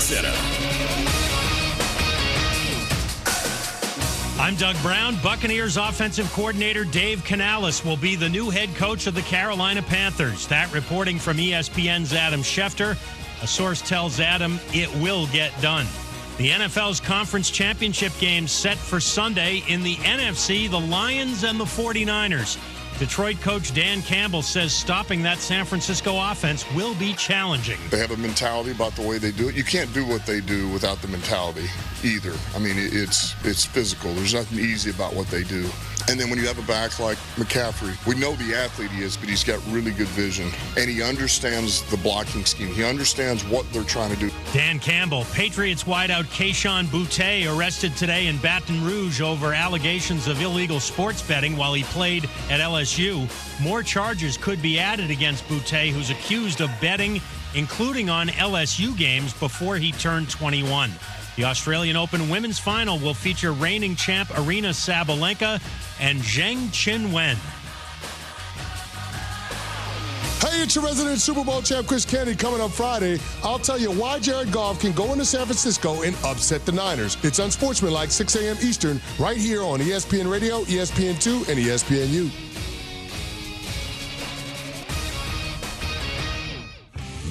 Center. I'm Doug Brown. Buccaneers offensive coordinator Dave Canales will be the new head coach of the Carolina Panthers. That reporting from ESPN's Adam Schefter. A source tells Adam it will get done. The NFL's conference championship games set for Sunday. In the NFC, the Lions and the 49ers. Detroit coach Dan Campbell says stopping that San Francisco offense will be challenging. They have a mentality about the way they do it. You can't do what they do without the mentality either. I mean, it's physical. There's nothing easy about what they do. And then when you have a back like McCaffrey, we know the athlete he is, but he's got really good vision. And he understands the blocking scheme. He understands what they're trying to do. Dan Campbell, Patriots wideout Kayshon Boutte arrested today in Baton Rouge over allegations of illegal sports betting while he played at LSU. More charges could be added against Boutte, who's accused of betting, including on LSU games, before he turned 21. The Australian Open women's final will feature reigning champ Aryna Sabalenka and Zheng Qinwen. Hey, it's your resident Super Bowl champ Chris Kennedy coming up Friday. I'll tell you why Jared Goff can go into San Francisco and upset the Niners. It's Unsportsmanlike, 6 a.m. Eastern, right here on ESPN Radio, ESPN2, and ESPNU.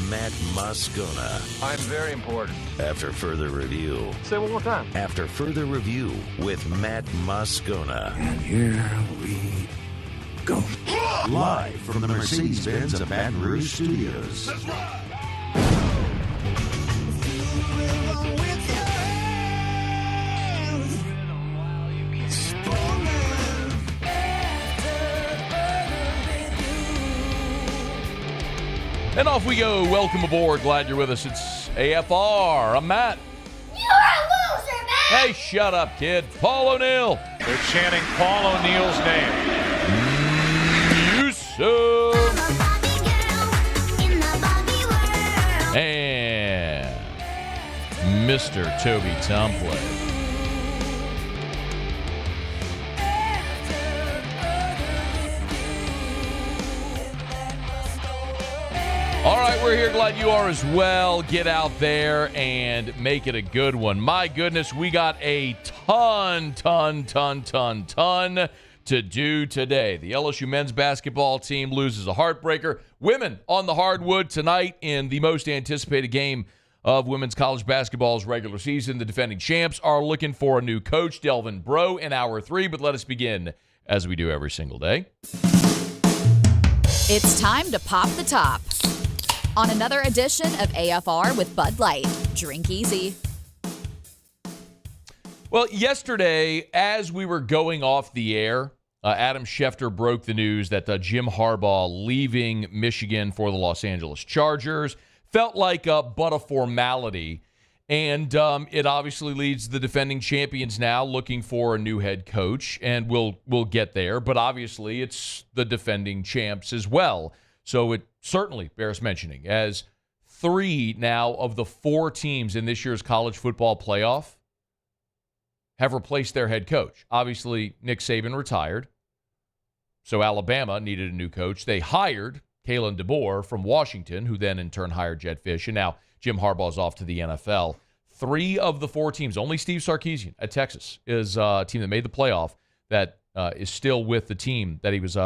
Matt Moscona. I'm very important. After further review. Say one more time. After further review with Matt Moscona. And here we go. Live from the Mercedes-Benz of Baton Rouge Studios. That's right. And off we go. Welcome aboard. Glad you're with us. It's AFR. I'm Matt. You're a loser, Matt! Hey, shut up, kid. Paul O'Neill. They're chanting Paul O'Neill's name. Yusuf. And Mr. Toby Tomplay. All right, we're here. Glad you are as well. Get out there and make it a good one. My goodness, we got a ton to do today. The LSU men's basketball team loses a heartbreaker. Women on the hardwood tonight in the most anticipated game of women's college basketball's regular season. The defending champs are looking for a new coach, Delvin Breaux, in hour 3. But let us begin, as we do every single day. It's time to pop the top on another edition of AFR with Bud Light. Drink easy. Well, yesterday, as we were going off the air, Adam Schefter broke the news that Jim Harbaugh leaving Michigan for the Los Angeles Chargers felt like but a formality. And it obviously leads the defending champions now looking for a new head coach, and we'll get there. But obviously, it's the defending champs as well. So it certainly bears mentioning, as 3 now of the 4 teams in this year's college football playoff have replaced their head coach. Obviously, Nick Saban retired, so Alabama needed a new coach. They hired Kalen DeBoer from Washington, who then in turn hired Jedd Fisch, and now Jim Harbaugh's off to the NFL. 3 of the 4 teams, only Steve Sarkisian at Texas is a team that made the playoff that is still with the team that he was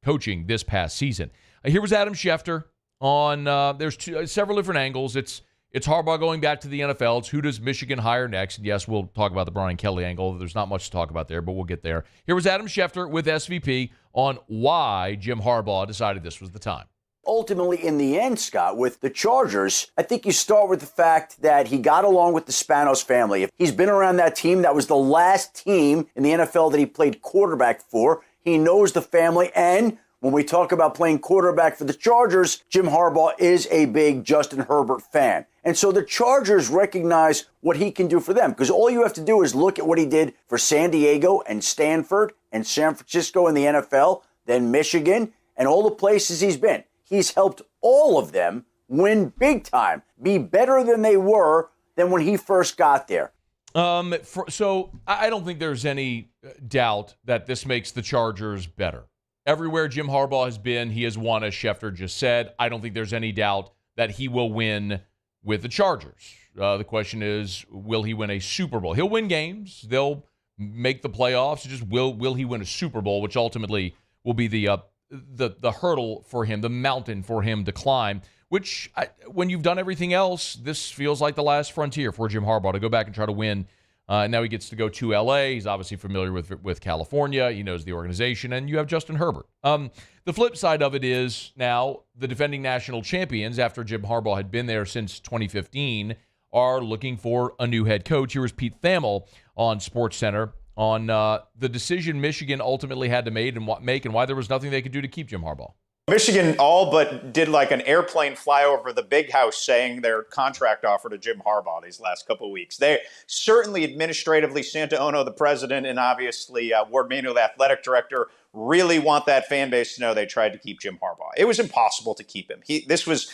coaching this past season. Here was Adam Schefter on, there's several different angles. It's Harbaugh going back to the NFL. It's who does Michigan hire next? And yes, we'll talk about the Brian Kelly angle. There's not much to talk about there, but we'll get there. Here was Adam Schefter with SVP on why Jim Harbaugh decided this was the time. Ultimately, in the end, Scott, with the Chargers, I think you start with the fact that he got along with the Spanos family. If he's been around that team, that was the last team in the NFL that he played quarterback for. He knows the family, and when we talk about playing quarterback for the Chargers, Jim Harbaugh is a big Justin Herbert fan. And so the Chargers recognize what he can do for them, because all you have to do is look at what he did for San Diego and Stanford and San Francisco in the NFL, then Michigan, and all the places he's been. He's helped all of them win big time, be better than they were than when he first got there. So I don't think there's any doubt that this makes the Chargers better. Everywhere Jim Harbaugh has been, he has won, as Schefter just said. I don't think there's any doubt that he will win with the Chargers. The question is, will he win a Super Bowl? He'll win games. They'll make the playoffs. Just will he win a Super Bowl, which ultimately will be the hurdle for him, the mountain for him to climb, which when you've done everything else, this feels like the last frontier for Jim Harbaugh to go back and try to win. Now he gets to go to L.A. He's obviously familiar with California. He knows the organization, and you have Justin Herbert. The flip side of it is now the defending national champions, after Jim Harbaugh had been there since 2015, are looking for a new head coach. Here was Pete Thamel on SportsCenter on the decision Michigan ultimately had to make and why there was nothing they could do to keep Jim Harbaugh. Michigan all but did like an airplane flyover the big house saying their contract offer to Jim Harbaugh these last couple of weeks. They certainly administratively, Santaono, the president, and obviously Ward Manuel, the athletic director, really want that fan base to know they tried to keep Jim Harbaugh. It was impossible to keep him. This was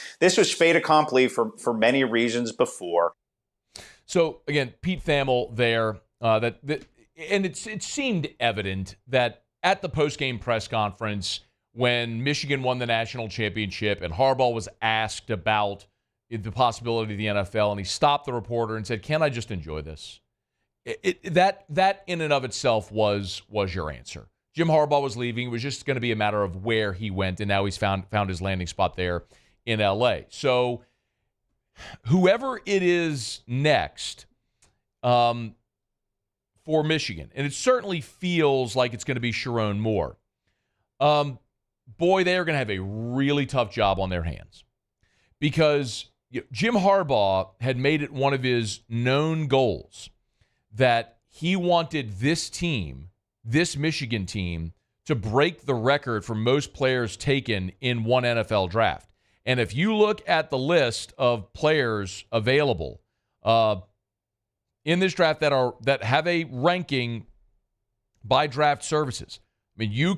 fait accompli for many reasons before. So again, Pete Thamel there, and it seemed evident that at the post-game press conference, when Michigan won the national championship and Harbaugh was asked about the possibility of the NFL, and he stopped the reporter and said, "Can I just enjoy this?" That in and of itself was your answer. Jim Harbaugh was leaving. It was just going to be a matter of where he went, and now he's found his landing spot there in L.A. So whoever it is next for Michigan, and it certainly feels like it's going to be Sharon Moore, boy, they are going to have a really tough job on their hands, because Jim Harbaugh had made it one of his known goals that he wanted this team, this Michigan team, to break the record for most players taken in one NFL draft. And if you look at the list of players available in this draft that have a ranking by draft services, I mean, you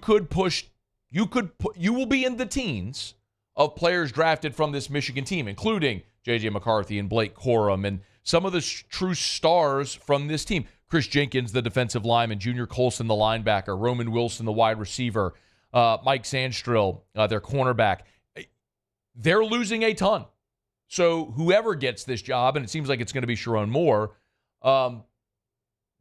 will be in the teens of players drafted from this Michigan team, including J.J. McCarthy and Blake Corum and some of the true stars from this team. Chris Jenkins, the defensive lineman, Junior Colson, the linebacker, Roman Wilson, the wide receiver, Mike Sandstrill, their cornerback. They're losing a ton. So whoever gets this job, and it seems like it's going to be Sharon Moore,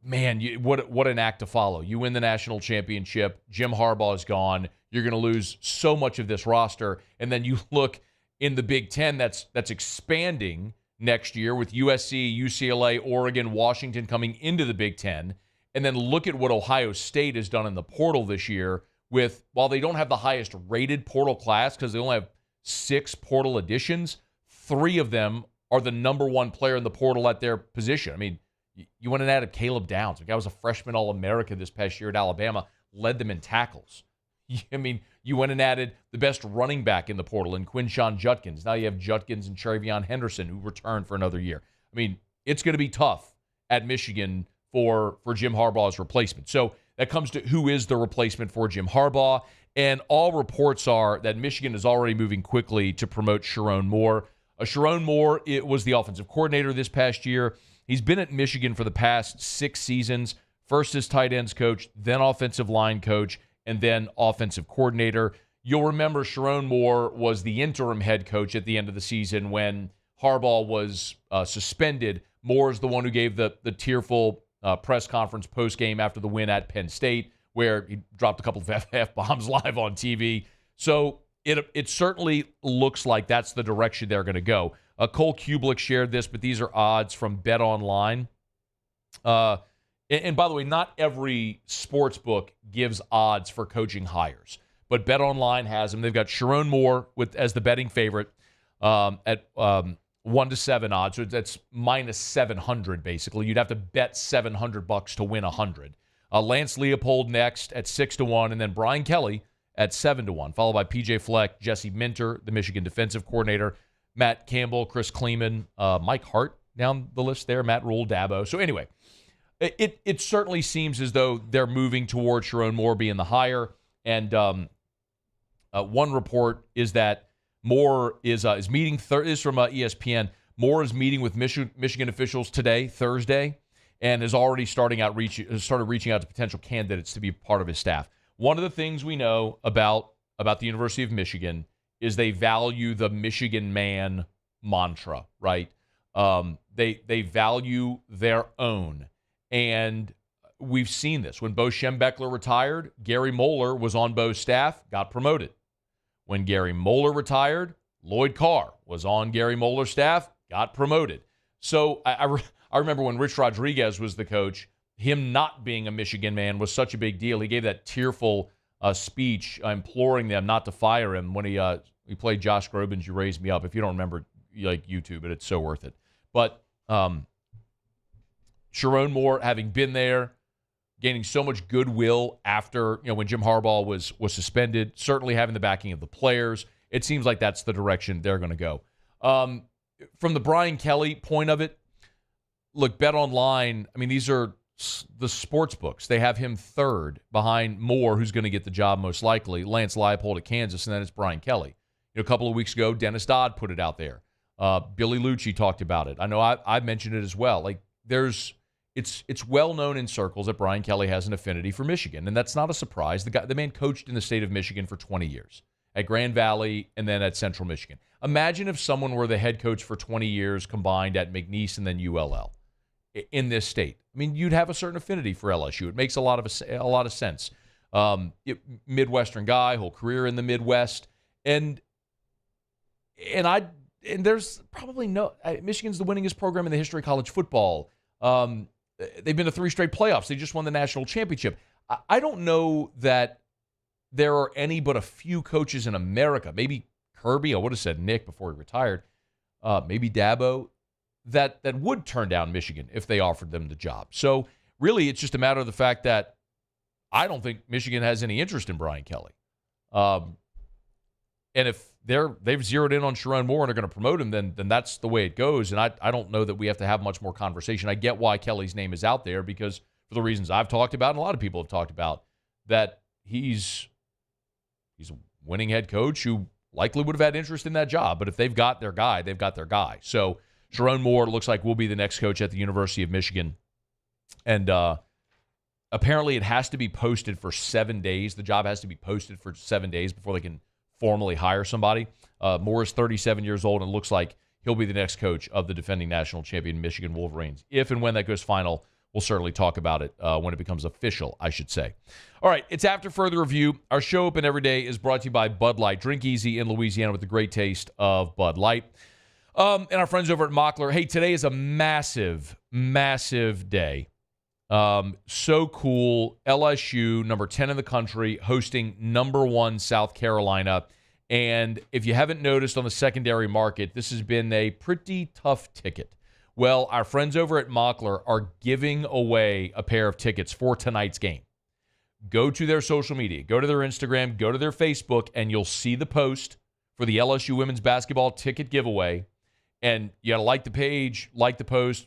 man, what an act to follow. You win the national championship. Jim Harbaugh is gone. You're going to lose so much of this roster. And then you look in the Big Ten that's expanding next year with USC, UCLA, Oregon, Washington coming into the Big Ten. And then look at what Ohio State has done in the portal this year while they don't have the highest rated portal class because they only have 6 portal additions, 3 of them are the number 1 player in the portal at their position. I mean, you went and added Caleb Downs. The guy was a freshman All-America this past year at Alabama, led them in tackles. I mean, you went and added the best running back in the portal in Quinshon Judkins. Now you have Judkins and Travion Henderson, who returned for another year. I mean, it's going to be tough at Michigan for Jim Harbaugh's replacement. So that comes to who is the replacement for Jim Harbaugh. And all reports are that Michigan is already moving quickly to promote Sharon Moore. Sharon Moore, it was the offensive coordinator this past year. He's been at Michigan for the past 6 seasons, first as tight ends coach, then offensive line coach, and then offensive coordinator. You'll remember Sharon Moore was the interim head coach at the end of the season when Harbaugh was suspended. Moore is the one who gave the tearful press conference post-game after the win at Penn State, where he dropped a couple of F-bombs live on TV. So it certainly looks like that's the direction they're going to go. Cole Kublik shared this, but these are odds from Bet Online. And by the way, not every sports book gives odds for coaching hires, but Bet Online has them. They've got Sharon Moore as the betting favorite at 1-7 odds. So that's minus 700 basically. You'd have to bet $700 to win 100. Lance Leopold next at 6-1, and then Brian Kelly at 7-1, followed by PJ Fleck, Jesse Minter, the Michigan defensive coordinator, Matt Campbell, Chris Kleeman, Mike Hart down the list there, Matt Rule, Dabo. So anyway, it certainly seems as though they're moving toward Sharon Moore being the hire. And one report is that Moore is meeting. Is from ESPN. Moore is meeting with Michigan officials today, Thursday, and has already started reaching out to potential candidates to be part of his staff. One of the things we know about the University of Michigan is they value the Michigan man mantra, right? They value their own. And we've seen this. When Bo Schembechler retired, Gary Moeller was on Bo's staff, got promoted. When Gary Moeller retired, Lloyd Carr was on Gary Moeller's staff, got promoted. So I remember when Rich Rodriguez was the coach, him not being a Michigan man was such a big deal. He gave that tearful speech imploring them not to fire him when he played Josh Groban's You Raise Me Up. If you don't remember, like YouTube it, it's so worth it. But Sharon Moore, having been there, gaining so much goodwill after, when Jim Harbaugh was suspended, certainly having the backing of the players, it seems like that's the direction they're going to go. From the Brian Kelly point of it, look, Bet Online, these are the sports books. They have him third behind Moore, who's going to get the job most likely, Lance Leipold at Kansas, and then it's Brian Kelly. A couple of weeks ago, Dennis Dodd put it out there. Billy Lucci talked about it. I know I've mentioned it as well. Like, it's well known in circles that Brian Kelly has an affinity for Michigan, and that's not a surprise. The man coached in the state of Michigan for 20 years, at Grand Valley and then at Central Michigan. Imagine if someone were the head coach for 20 years combined at McNeese and then ULL in this state. You'd have a certain affinity for LSU. It makes a lot of sense. Midwestern guy, whole career in the Midwest, and there's probably Michigan's the winningest program in the history of college football. They've been to 3 straight playoffs. They just won the national championship. I don't know that there are any but a few coaches in America, maybe Kirby, I would have said Nick before he retired, maybe Dabo, that would turn down Michigan if they offered them the job. So really, it's just a matter of the fact that I don't think Michigan has any interest in Brian Kelly. And if they've zeroed in on Sharon Moore and are going to promote him, then that's the way it goes. And I don't know that we have to have much more conversation. I get why Kelly's name is out there, because for the reasons I've talked about and a lot of people have talked about, that he's a winning head coach who likely would have had interest in that job. But if they've got their guy, they've got their guy. So Sharon Moore looks like will be the next coach at the University of Michigan. And apparently it has to be posted for 7 days. The job has to be posted for 7 days before they can formally hire somebody. Moore is 37 years old and looks like he'll be the next coach of the defending national champion Michigan Wolverines. If and when that goes final, we'll certainly talk about it when it becomes official, I should say. All right, it's After Further Review. Our show open every day is brought to you by Bud Light. Drink easy in Louisiana with the great taste of Bud Light. And our friends over at Mockler. Hey, today is a massive, massive day. So cool. LSU, number 10 in the country, hosting number 1 South Carolina. And if you haven't noticed on the secondary market, this has been a pretty tough ticket. Well, our friends over at Mockler are giving away a pair of tickets for tonight's game. Go to their social media, go to their Instagram, go to their Facebook, and you'll see the post for the LSU women's basketball ticket giveaway. And you got to like the page, like the post,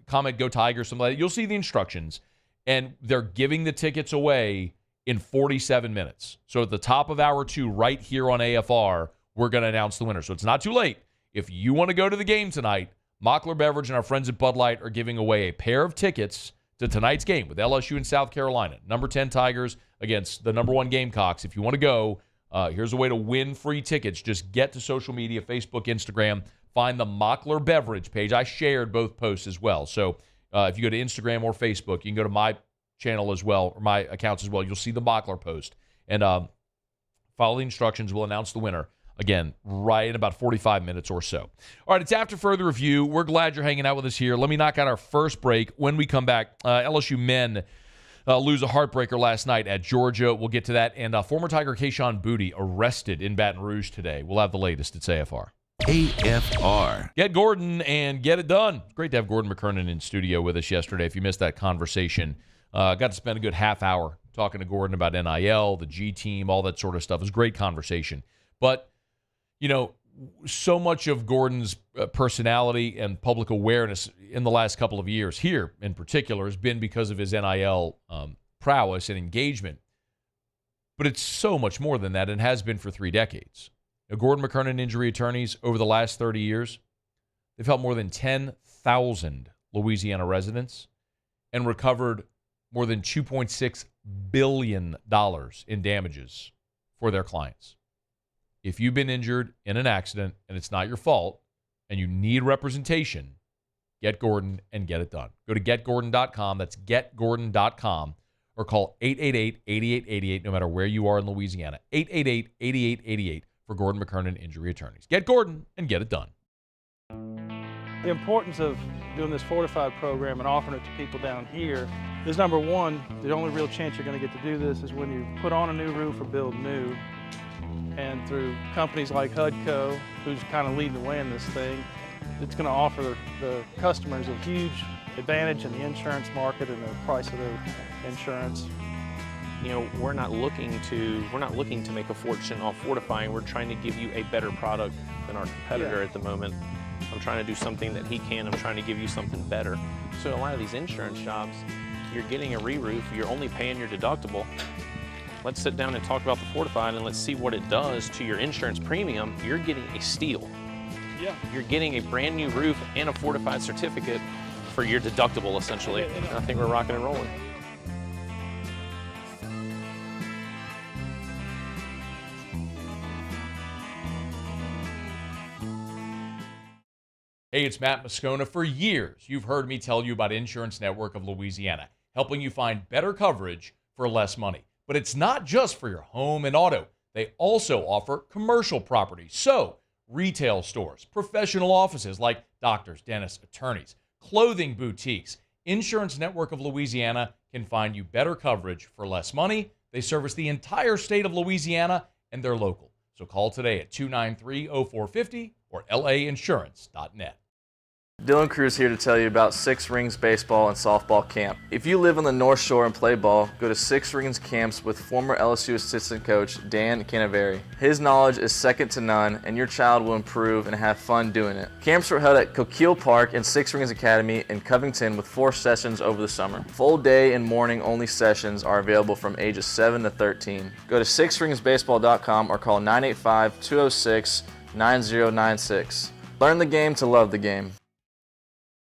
comment, go Tigers, something like that. You'll see the instructions. And they're giving the tickets away in 47 minutes. So at the top of hour 2, right here on AFR, we're going to announce the winner. So it's not too late. If you want to go to the game tonight, Mockler Beverage and our friends at Bud Light are giving away a pair of tickets to tonight's game with LSU and South Carolina. Number 10 Tigers against the number 1 Gamecocks. If you want to go, here's a way to win free tickets. Just get to social media, Facebook, Instagram. Find the Mockler Beverage page. I shared both posts as well. So if you go to Instagram or Facebook, you can go to my channel as well, or my accounts as well. You'll see the Mockler post. And follow the instructions. We'll announce the winner, again, right in about 45 minutes or so. All right, it's After Further Review. We're glad you're hanging out with us here. Let me knock out our first break. When we come back, LSU men lose a heartbreaker last night at Georgia. We'll get to that. And former Tiger Kayshon Boutte arrested in Baton Rouge today. We'll have the latest. It's AFR. AFR. Get Gordon and get it done. Great to have Gordon McKernan in studio with us yesterday. If you missed that conversation, got to spend a good half hour talking to Gordon about NIL, the G team, all that sort of stuff. It was a great conversation. But, so much of Gordon's personality and public awareness in the last couple of years here in particular has been because of his NIL prowess and engagement. But it's so much more than that and has been for 3 decades. Gordon McKernan injury attorneys over the last 30 years, they've helped more than 10,000 Louisiana residents and recovered more than $2.6 billion in damages for their clients. If you've been injured in an accident and it's not your fault and you need representation, get Gordon and get it done. Go to getgordon.com. That's getgordon.com. Or call 888-8888 no matter where you are in Louisiana. 888-8888 for Gordon McKernan Injury Attorneys. Get Gordon and get it done. The importance of doing this fortified program and offering it to people down here is, number one, the only real chance you're going to get to do this is when you put on a new roof or build new. And through companies like HUDCO, who's kind of leading the way in this thing, it's going to offer the customers a huge advantage in the insurance market and the price of their insurance. You know, we're not looking to make a fortune off fortifying. We're trying to give you a better product than our competitor at the moment. I'm trying to do something that he can. I'm trying to give you something better. So a lot of these insurance jobs, you're getting a re-roof, you're only paying your deductible. Let's sit down and talk about the fortified and let's see what it does to your insurance premium. You're getting a steal. Yeah. You're getting a brand new roof and a fortified certificate for your deductible, essentially. And I think we're rocking and rolling. Hey, it's Matt Moscona. For years, you've heard me tell you about Insurance Network of Louisiana, helping you find better coverage for less money. But it's not just for your home and auto. They also offer commercial property. So, retail stores, professional offices like doctors, dentists, attorneys, clothing boutiques. Insurance Network of Louisiana can find you better coverage for less money. They service the entire state of Louisiana, and they're local. So call today at 293-0450 or lainsurance.net. Dylan Cruz here to tell you about Six Rings Baseball and Softball Camp. If you live on the North Shore and play ball, go to Six Rings Camps with former LSU assistant coach Dan Canaveri. His knowledge is second to none, and your child will improve and have fun doing it. Camps were held at Coquille Park and Six Rings Academy in Covington with 4 sessions over the summer. Full day and morning only sessions are available from ages 7 to 13. Go to sixringsbaseball.com or call 985-206-9096. Learn the game to love the game.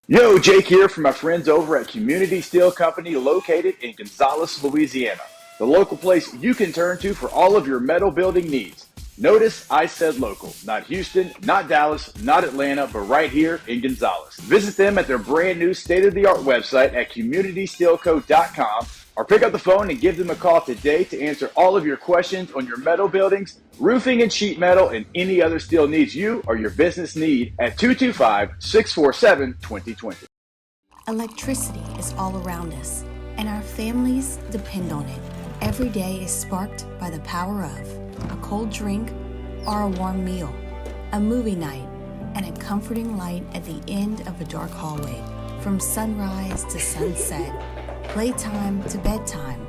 Yo, Jake here from my friends over at Community Steel Company located in Gonzales, Louisiana. The local place you can turn to for all of your metal building needs. Notice I said local, not Houston, not Dallas, not Atlanta, but right here in Gonzales. Visit them at their brand new state-of-the-art website at communitysteelco.com or pick up the phone and give them a call today to answer all of your questions on your metal buildings, roofing and sheet metal, and any other steel needs you or your business need at 225-647-2020. Electricity is all around us, and our families depend on it. Every day is sparked by the power of a cold drink or a warm meal, a movie night, and a comforting light at the end of a dark hallway. From sunrise to sunset, playtime to bedtime,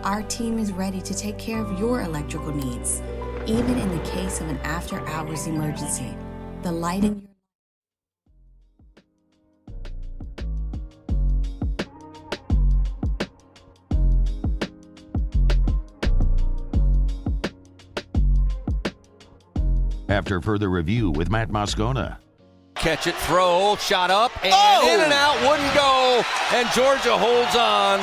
our team is ready to take care of your electrical needs, even in the case of an after-hours emergency. The light in your After further review with Matt Moscona. Catch it, throw, shot up, and in and out, wouldn't go. And Georgia holds on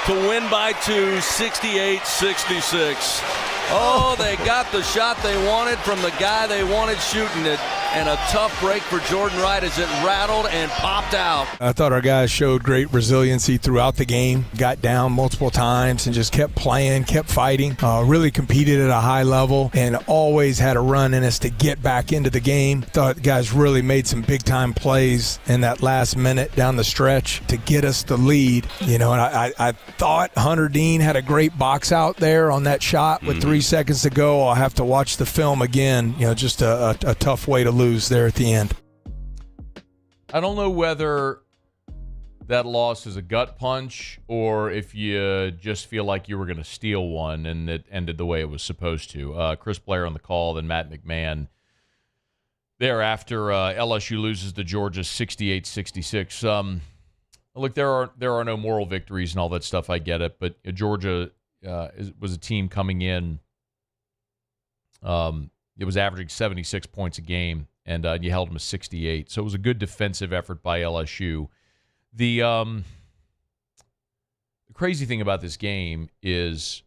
to win by 2, 68-66. Oh, they got the shot they wanted from the guy they wanted shooting it. And a tough break for Jordan Wright as it rattled and popped out. I thought our guys showed great resiliency throughout the game, got down multiple times and just kept playing, kept fighting, really competed at a high level and always had a run in us to get back into the game. Thought guys really made some big-time plays in that last minute down the stretch to get us the lead. You know, and I thought Hunter Dean had a great box out there on that shot with 3 seconds to go. I'll have to watch the film again. You know, just a tough way to lose there at the end. I don't know whether that loss is a gut punch or if you just feel like you were going to steal one and it ended the way it was supposed to. Chris Blair on the call, then Matt McMahon thereafter. LSU loses to Georgia 68-66. Look, there are no moral victories and all that stuff. I get it, but Georgia was a team coming in. It was averaging 76 points a game, and you held them to 68. So it was a good defensive effort by LSU. The crazy thing about this game is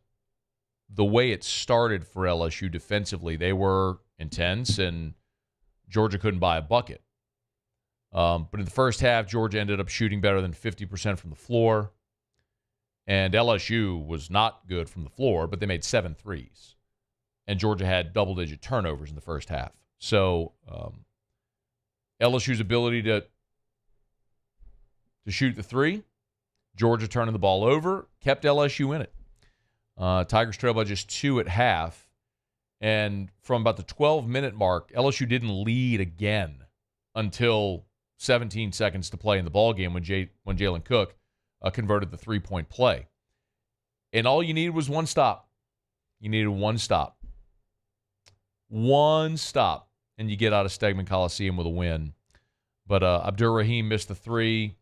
the way it started for LSU defensively. They were intense, and Georgia couldn't buy a bucket. But in the first half, Georgia ended up shooting better than 50% from the floor. And LSU was not good from the floor, but they made 7 threes. And Georgia had double-digit turnovers in the first half. So LSU's ability to shoot the three, Georgia turning the ball over, kept LSU in it. Tigers trailed by just 2 at half. And from about the 12-minute mark, LSU didn't lead again until 17 seconds to play in the ballgame when Jalen Cook converted the three-point play. And all you needed was one stop. You needed one stop. One stop, and you get out of Stegman Coliseum with a win. But Abdur-Rahim missed the three.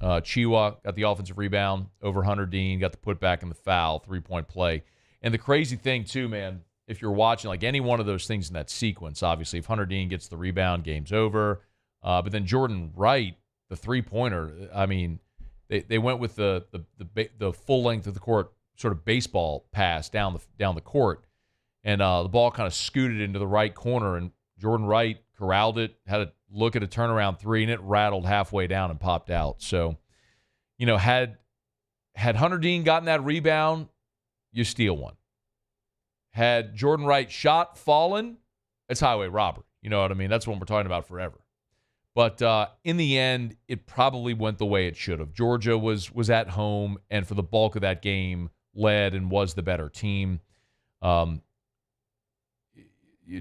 Chiwa got the offensive rebound over Hunter Dean, got the putback and the foul, three-point play. And the crazy thing, too, man, if you're watching, like any one of those things in that sequence, obviously, if Hunter Dean gets the rebound, game's over. But then Jordan Wright, the three-pointer, I mean, they went with the full length of the court sort of baseball pass down the court, and the ball kind of scooted into the right corner, and Jordan Wright corralled it, had a look at a turnaround three, and it rattled halfway down and popped out. So, had Hunter Dean gotten that rebound, you steal one. Had Jordan Wright shot fallen, it's highway robbery. You know what I mean? That's what we're talking about forever. But in the end, it probably went the way it should have. Georgia was at home, and for the bulk of that game, led and was the better team.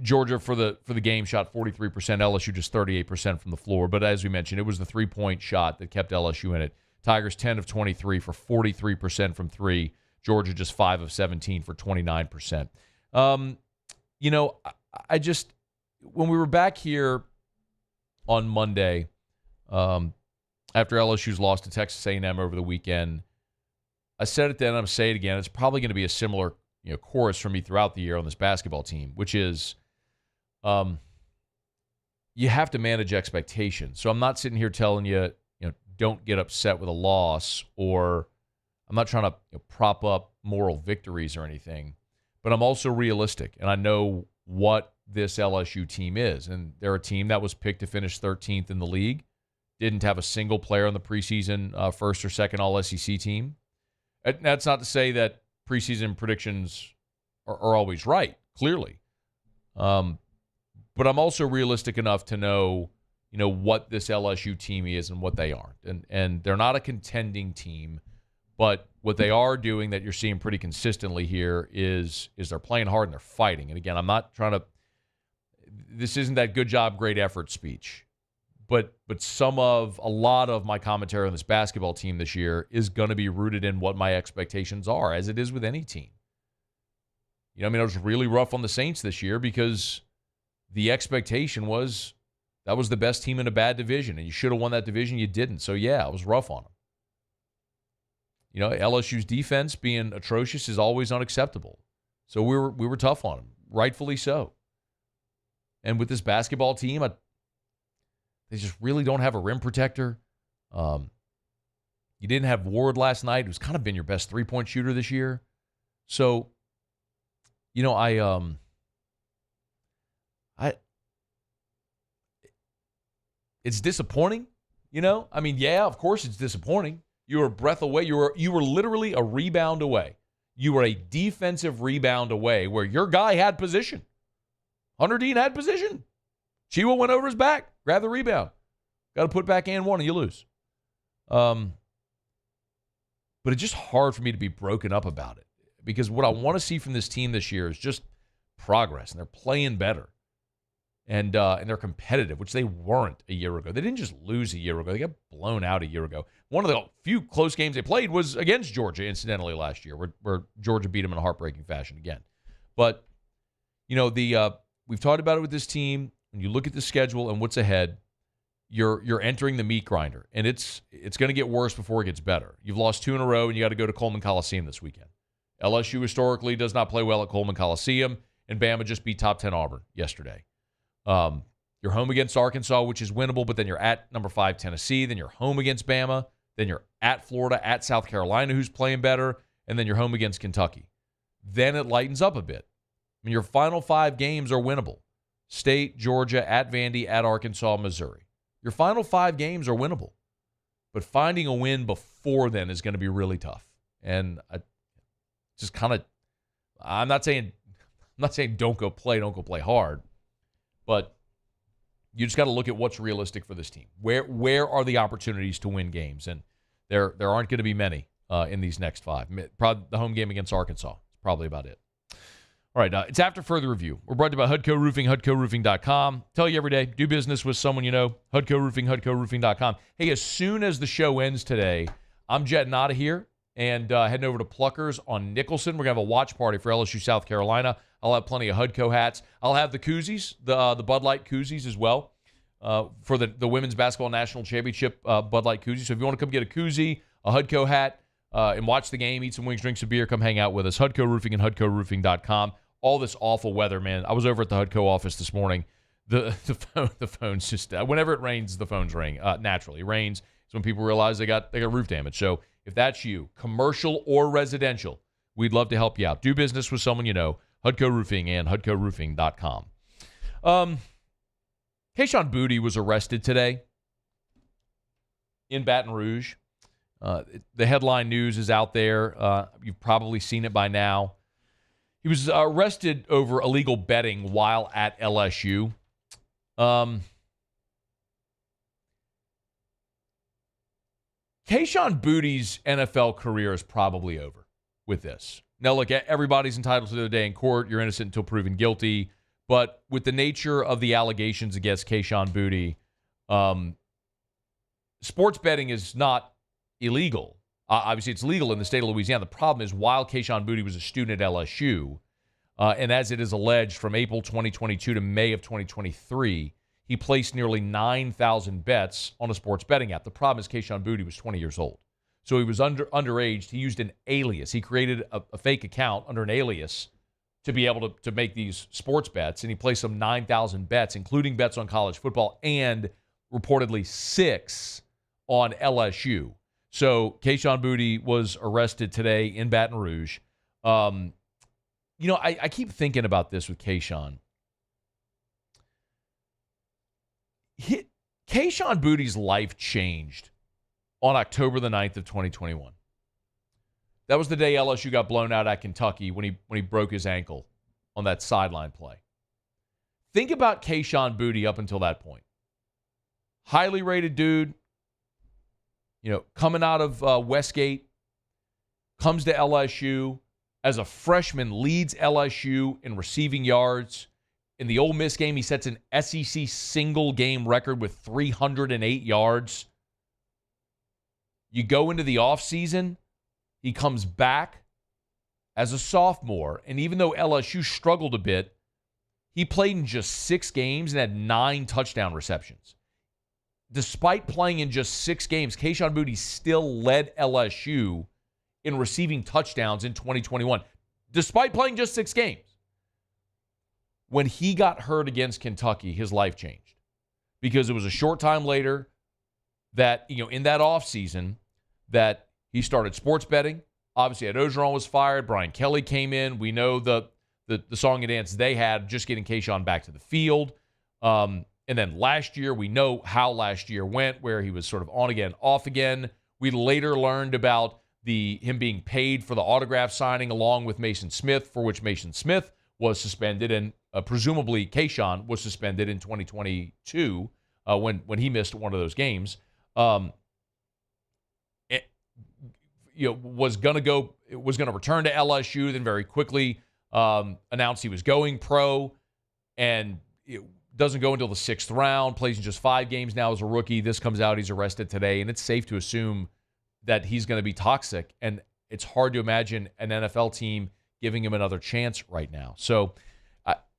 Georgia for the game shot 43%, LSU just 38% from the floor. But as we mentioned, it was the three-point shot that kept LSU in it. Tigers 10 of 23 for 43% from three. Georgia just 5 of 17 for 29%. I just, when we were back here on Monday, after LSU's loss to Texas A&M over the weekend, I said it then, and I'm saying it again, it's probably going to be a similar chorus for me throughout the year on this basketball team, which is you have to manage expectations. So I'm not sitting here telling you, don't get upset with a loss, or I'm not trying to prop up moral victories or anything, but I'm also realistic, and I know what this LSU team is. And they're a team that was picked to finish 13th in the league, didn't have a single player on the preseason first or second All-SEC team. That's not to say that preseason predictions are always right, clearly. But I'm also realistic enough to know, what this LSU team is and what they aren't. And they're not a contending team, but what they are doing that you're seeing pretty consistently here is they're playing hard and they're fighting. And again, I'm not trying to – this isn't that good job, great effort speech. But a lot of my commentary on this basketball team this year is going to be rooted in what my expectations are, as it is with any team. I was really rough on the Saints this year because the expectation was that was the best team in a bad division, and you should have won that division. You didn't. So, yeah, I was rough on them. LSU's defense being atrocious is always unacceptable. So we were tough on them, rightfully so. And with this basketball team, they just really don't have a rim protector. You didn't have Ward last night, who's kind of been your best three-point shooter this year. So, it's disappointing, yeah, of course it's disappointing. You were a breath away. You were literally a rebound away. You were a defensive rebound away where your guy had position. Hunter Dean had position. Chiwa went over his back, grabbed the rebound. Got to put back and one, and you lose. But it's just hard for me to be broken up about it because what I want to see from this team this year is just progress, and they're playing better. And they're competitive, which they weren't a year ago. They didn't just lose a year ago. They got blown out a year ago. One of the few close games they played was against Georgia, incidentally, last year, where Georgia beat them in a heartbreaking fashion again. But, we've talked about it with this team. When you look at the schedule and what's ahead, you're entering the meat grinder, and it's going to get worse before it gets better. You've lost 2 in a row, and you got to go to Coleman Coliseum this weekend. LSU historically does not play well at Coleman Coliseum, and Bama just beat top 10 Auburn yesterday. You're home against Arkansas, which is winnable, but then you're at number 5 Tennessee, then you're home against Bama, then you're at Florida, at South Carolina, who's playing better, and then you're home against Kentucky. Then it lightens up a bit. Your final 5 games are winnable. State, Georgia, at Vandy, at Arkansas, Missouri. Your final 5 games are winnable. But finding a win before then is going to be really tough. And I'm not saying don't go play hard, but you just got to look at what's realistic for this team. Where are the opportunities to win games? And there aren't going to be many in these next 5. Probably the home game against Arkansas is probably about it. All right, it's After Further Review. We're brought to you by HUDCO Roofing, HUDCORoofing.com. Tell you every day, do business with someone you know. HUDCO Roofing, HUDCORoofing.com. Hey, as soon as the show ends today, I'm jetting out of here and heading over to Pluckers on Nicholson. We're going to have a watch party for LSU South Carolina. I'll have plenty of HUDCO hats. I'll have the koozies, the Bud Light koozies as well for the Women's Basketball National Championship Bud Light koozie. So if you want to come get a koozie, a HUDCO hat, and watch the game, eat some wings, drink some beer, come hang out with us. HUDCO Roofing and HUDCORoofing.com. All this awful weather, man. I was over at the HUDCO office this morning. The phone's just whenever it rains, the phones ring. Naturally, it rains. It's when people realize they got roof damage. So if that's you, commercial or residential, we'd love to help you out. Do business with someone you know. HUDCO Roofing and HUDCORoofing.com. Kayshon Boutte was arrested today in Baton Rouge. The headline news is out there. You've probably seen it by now. He was arrested over illegal betting while at LSU. Kayshon Boutte's NFL career is probably over with this. Now, look, everybody's entitled to their day in court. You're innocent until proven guilty. But with the nature of the allegations against Kayshon Boutte, sports betting is not illegal. Obviously, it's legal in the state of Louisiana. The problem is while Kayshon Boutte was a student at LSU, and as it is alleged, from April 2022 to May of 2023, he placed nearly 9,000 bets on a sports betting app. The problem is Kayshon Boutte was 20 years old. So he was underage. He used an alias. He created a fake account under an alias to be able to make these sports bets, and he placed some 9,000 bets, including bets on college football and reportedly 6 on LSU. So Kayshon Boutte was arrested today in Baton Rouge. I keep thinking about this with Kayshon. Kayshon Boutte's life changed on October the 9th of 2021. That was the day LSU got blown out at Kentucky when he broke his ankle on that sideline play. Think about Kayshon Boutte up until that point. Highly rated dude. Coming out of Westgate, comes to LSU. As a freshman, leads LSU in receiving yards. In the Ole Miss game, he sets an SEC single-game record with 308 yards. You go into the offseason, he comes back as a sophomore, and even though LSU struggled a bit, he played in just 6 games and had 9 touchdown receptions. Despite playing in just 6 games, Kayshon Boutte still led LSU in receiving touchdowns in 2021, despite playing just 6 games. When he got hurt against Kentucky, his life changed because it was a short time later that, in that offseason, that he started sports betting. Obviously, Ed Ogeron was fired. Brian Kelly came in. We know the song and dance they had just getting Kayshon back to the field. And then last year, we know how last year went, where he was sort of on again, off again. We later learned about him being paid for the autograph signing along with Mason Smith, for which Mason Smith was suspended, and presumably Kayshon was suspended in 2022 when he missed one of those games. Was going to return to LSU, then very quickly announced he was going pro, and doesn't go until the 6th round, plays in just 5 games now as a rookie. This comes out, he's arrested today, and it's safe to assume that he's going to be toxic, and it's hard to imagine an NFL team giving him another chance right now. So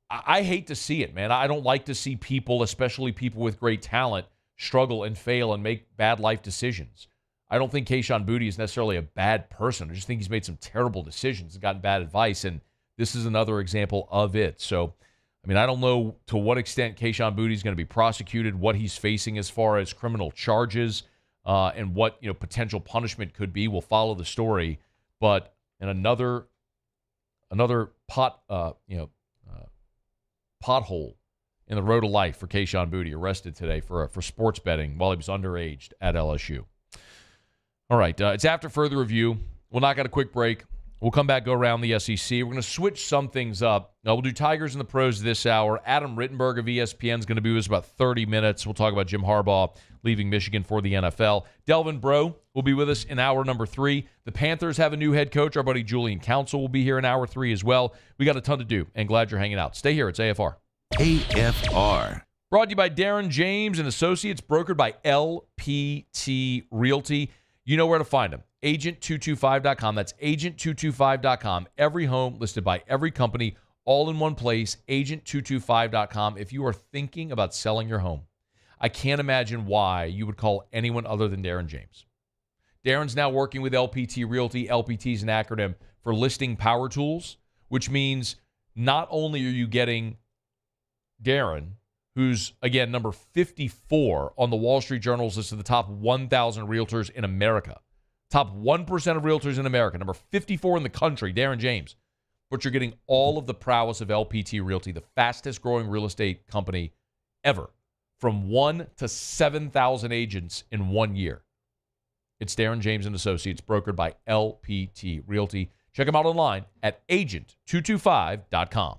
I hate to see it, man. I don't like to see people, especially people with great talent, struggle and fail and make bad life decisions. I don't think Kayshon Boutte is necessarily a bad person. I just think he's made some terrible decisions and gotten bad advice, and this is another example of it. So, I don't know to what extent Kayshon Boutte is going to be prosecuted, what he's facing as far as criminal charges, and what potential punishment could be. We'll follow the story, but in another pothole in the road to life for Kayshon Boutte, arrested today for sports betting while he was underage at LSU. All right, it's after further review. We'll knock out a quick break. We'll come back, go around the SEC. We're going to switch some things up. We'll do Tigers and the Pros this hour. Adam Rittenberg of ESPN is going to be with us about 30 minutes. We'll talk about Jim Harbaugh leaving Michigan for the NFL. Delvin Breaux will be with us in hour number 3. The Panthers have a new head coach. Our buddy Julian Council will be here in hour 3 as well. We got a ton to do, and glad you're hanging out. Stay here. It's AFR. AFR. Brought to you by Darren James and Associates, brokered by LPT Realty. You know where to find them. Agent225.com. That's agent225.com. Every home listed by every company, all in one place. Agent225.com. If you are thinking about selling your home, I can't imagine why you would call anyone other than Darren James. Darren's now working with LPT Realty. LPT is an acronym for Listing Power Tools, which means not only are you getting Darren, who's, again, number 54 on the Wall Street Journal's list of the top 1,000 realtors in America. Top 1% of realtors in America. Number 54 in the country, Darren James. But you're getting all of the prowess of LPT Realty, the fastest growing real estate company ever. From 1 to 7,000 agents in 1 year. It's Darren James and Associates, brokered by LPT Realty. Check them out online at agent225.com.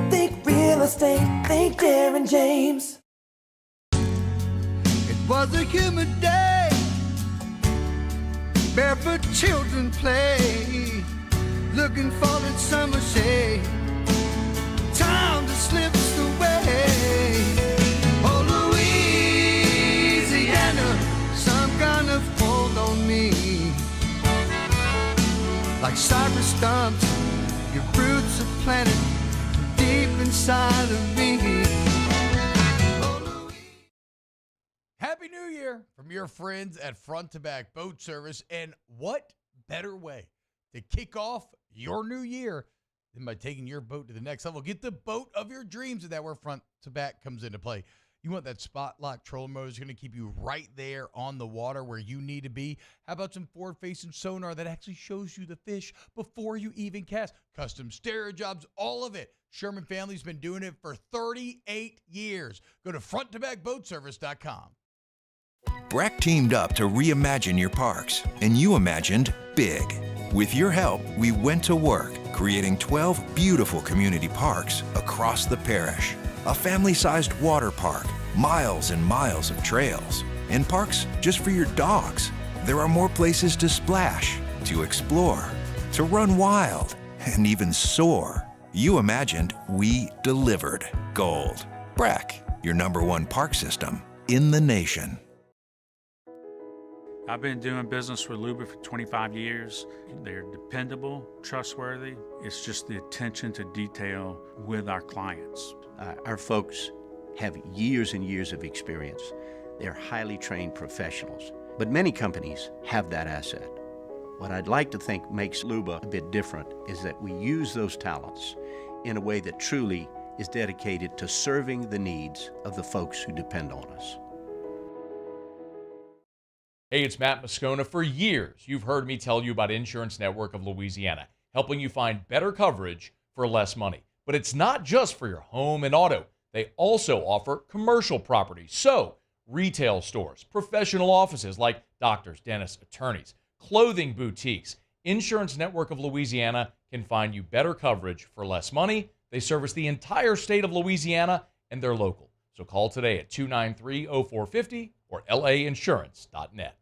Think real estate, think Darren James. It was a humid day, barefoot children play, looking for that summer shade. Time just slips away. Oh, Louisiana, some kind of hold on me. Like cypress stumps, your roots are planted deep inside of me. Happy New Year from your friends at Front to Back Boat Service. And what better way to kick off your new year than by taking your boat to the next level? Get the boat of your dreams, and that's where Front to Back comes into play. You want that spot lock trolling motor that's going to keep you right there on the water where you need to be. How about some forward-facing sonar that actually shows you the fish before you even cast? Custom stereo jobs, all of it. Sherman family's been doing it for 38 years. Go to fronttobackboatservice.com. Breck teamed up to reimagine your parks, and you imagined big. With your help, we went to work, creating 12 beautiful community parks across the parish. A family-sized water park, miles and miles of trails, and parks just for your dogs. There are more places to splash, to explore, to run wild, and even soar. You imagined, we delivered. Gold. Breck, your #1 park system in the nation. I've been doing business with Luba for 25 years. They're dependable, trustworthy. It's just the attention to detail with our clients. Our folks have years and years of experience. They're highly trained professionals, but many companies have that asset. What I'd like to think makes Luba a bit different is that we use those talents in a way that truly is dedicated to serving the needs of the folks who depend on us. Hey, it's Matt Moscona. For years, you've heard me tell you about Insurance Network of Louisiana, helping you find better coverage for less money. But it's not just for your home and auto. They also offer commercial property. So, retail stores, professional offices like doctors, dentists, attorneys, clothing boutiques. Insurance Network of Louisiana can find you better coverage for less money. They service the entire state of Louisiana, and they're local. So call today at 293-0450 or lainsurance.net.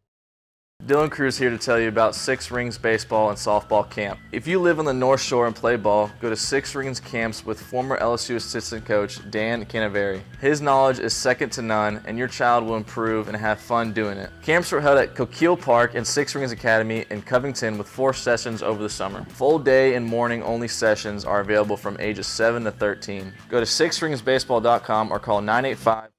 Dylan Cruz here to tell you about Six Rings Baseball and Softball Camp. If you live on the North Shore and play ball, go to Six Rings Camps with former LSU assistant coach Dan Canaveri. His knowledge is second to none, and your child will improve and have fun doing it. Camps were held at Coquille Park and Six Rings Academy in Covington with 4 sessions over the summer. Full day and morning only sessions are available from ages 7 to 13. Go to sixringsbaseball.com or call 985.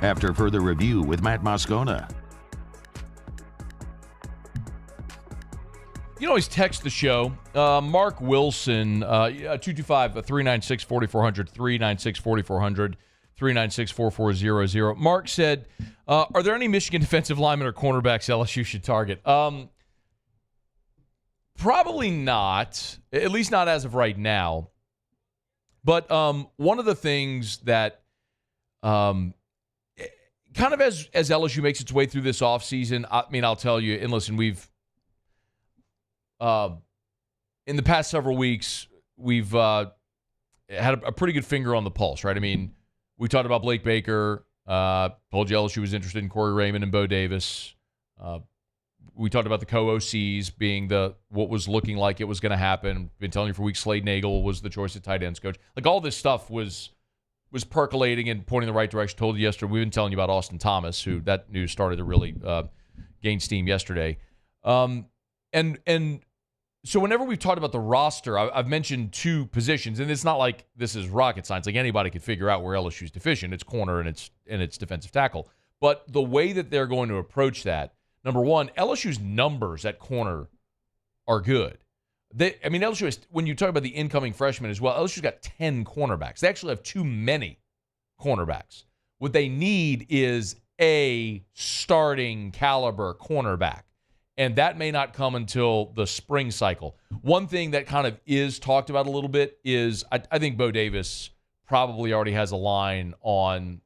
After further review with Matt Moscona. You can always text the show. Mark Wilson, 225-396-4400, 396-4400. 396-4400. Mark said, are there any Michigan defensive linemen or cornerbacks LSU should target? Probably not, at least not as of right now. But one of the things that kind of as LSU makes its way through this offseason, I mean, I'll tell you, and listen, we've in the past several weeks, we've had a pretty good finger on the pulse, right? I mean, we talked about Blake Baker, told you LSU was interested in Corey Raymond and Bo Davis. We talked about the co-OCs being what was looking like it was going to happen. Been telling you for weeks, Slade Nagel was the choice of tight ends coach. Like, all this stuff was percolating and pointing in the right direction. Told you yesterday, we've been telling you about Austin Thomas, who that news started to really gain steam yesterday. And so whenever we've talked about the roster, I've mentioned two positions, and it's not like this is rocket science. Like, anybody could figure out where LSU's deficient. It's corner and it's defensive tackle. But the way that they're going to approach that, number one, LSU's numbers at corner are good. LSU has, when you talk about the incoming freshmen as well, LSU's got 10 cornerbacks. They actually have too many cornerbacks. What they need is a starting caliber cornerback. And that may not come until the spring cycle. One thing that kind of is talked about a little bit is I think Bo Davis probably already has a line on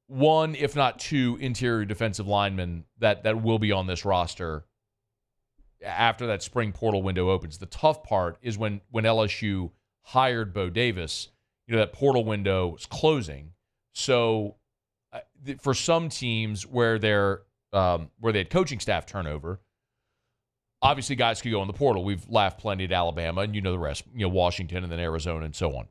one, if not two, interior defensive linemen that will be on this roster after that spring portal window opens. The tough part is when LSU hired Bo Davis, that portal window was closing. So for some teams where they had coaching staff turnover, obviously guys could go in the portal. We've laughed plenty at Alabama, and the rest, Washington and then Arizona and so on.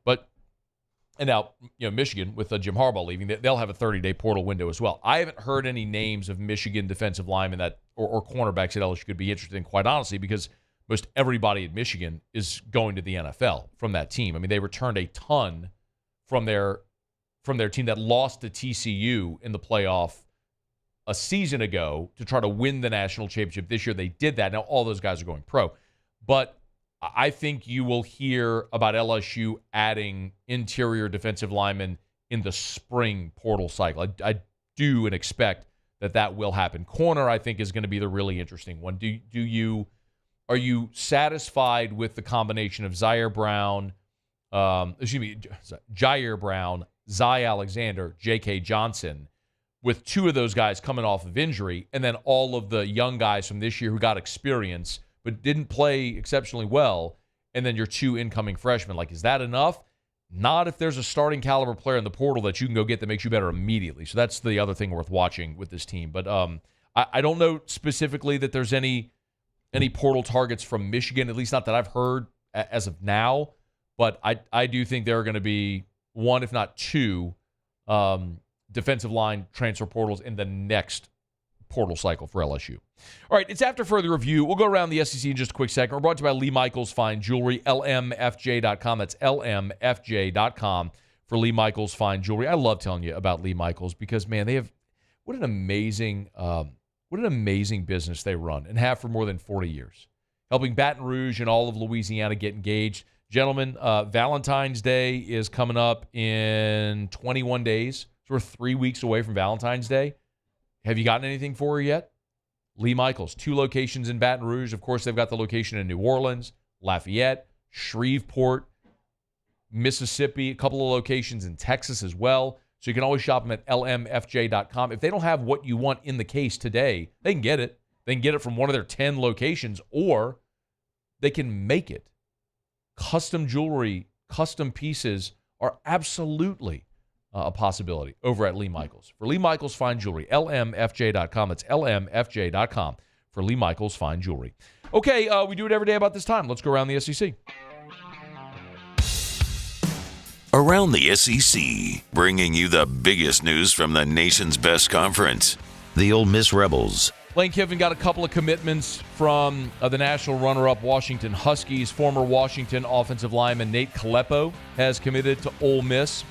And now, Michigan, with Jim Harbaugh leaving, they'll have a 30-day portal window as well. I haven't heard any names of Michigan defensive linemen or cornerbacks that LSU could be interested in, quite honestly, because most everybody at Michigan is going to the NFL from that team. I mean, they returned a ton from their team that lost to TCU in the playoff a season ago to try to win the national championship. This year they did that. Now all those guys are going pro. But I think you will hear about LSU adding interior defensive linemen in the spring portal cycle. I do and expect that will happen. Corner, I think, is going to be the really interesting one. Are you satisfied with the combination of Jair Brown, Zy Alexander, J.K. Johnson, with two of those guys coming off of injury, and then all of the young guys from this year who got experience but didn't play exceptionally well, and then your two incoming freshmen? Like, is that enough? Not if there's a starting caliber player in the portal that you can go get that makes you better immediately. So that's the other thing worth watching with this team. But I don't know specifically that there's any portal targets from Michigan, at least not that I've heard as of now. But I do think there are going to be one, if not two, defensive line transfer portals in the next portal cycle for LSU. All right, it's after further review. We'll go around the SEC in just a quick second. We're brought to you by Lee Michaels Fine Jewelry, lmfj.com. That's lmfj.com for Lee Michaels Fine Jewelry. I love telling you about Lee Michaels because, man, they have what an amazing business they run and have for more than 40 years, helping Baton Rouge and all of Louisiana get engaged. Gentlemen, Valentine's Day is coming up in 21 days. So we're 3 weeks away from Valentine's Day. Have you gotten anything for her yet? Lee Michaels, 2 locations in Baton Rouge. Of course, they've got the location in New Orleans, Lafayette, Shreveport, Mississippi, a couple of locations in Texas as well. So you can always shop them at lmfj.com. If they don't have what you want in the case today, they can get it. They can get it from one of their 10 locations, or they can make it. Custom jewelry, custom pieces are absolutely a possibility over at Lee Michaels. For Lee Michaels Fine Jewelry, lmfj.com. That's lmfj.com for Lee Michaels Fine Jewelry. Okay, we do it every day about this time. Let's go around the SEC. Around the SEC, bringing you the biggest news from the nation's best conference, the Ole Miss Rebels. Lane Kiffin got a couple of commitments from the national runner-up Washington Huskies. Former Washington offensive lineman Nate Kalepo has committed to Ole Miss.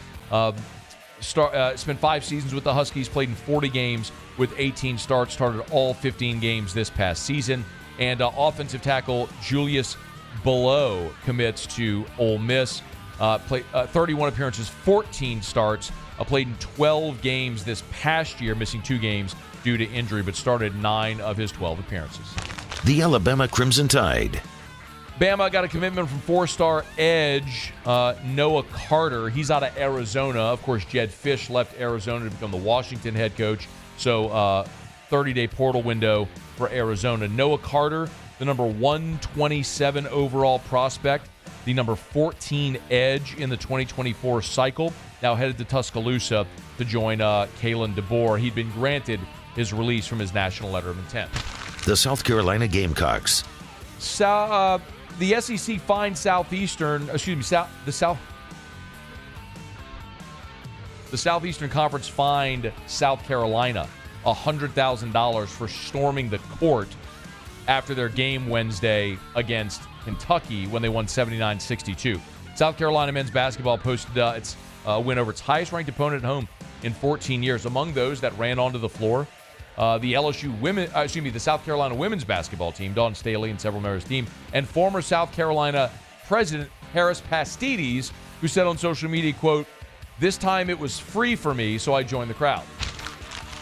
Spent 5 seasons with the Huskies, played in 40 games with 18 starts, started all 15 games this past season. And offensive tackle Julius Breaux commits to Ole Miss. Played 31 appearances, 14 starts. Played in 12 games this past year, missing 2 games due to injury, but started 9 of his 12 appearances. The Alabama Crimson Tide. Bama got a commitment from 4-star edge Noah Carter. He's out of Arizona. Of course, Jed Fish left Arizona to become the Washington head coach. So 30-day portal window for Arizona. Noah Carter, the number 127 overall prospect, the number 14 edge in the 2024 cycle, now headed to Tuscaloosa to join Kalen DeBoer. He'd been granted his release from his national letter of intent. The South Carolina Gamecocks. The SEC fined the Southeastern Conference fined South Carolina $100,000 for storming the court after their game Wednesday against Kentucky when they won 79-62. South Carolina men's basketball posted its win over its highest-ranked opponent at home in 14 years. Among those that ran onto the floor, the South Carolina women's basketball team, Dawn Staley and several members of the team, and former South Carolina president Harris Pastides, who said on social media, quote, "This time it was free for me, so I joined the crowd."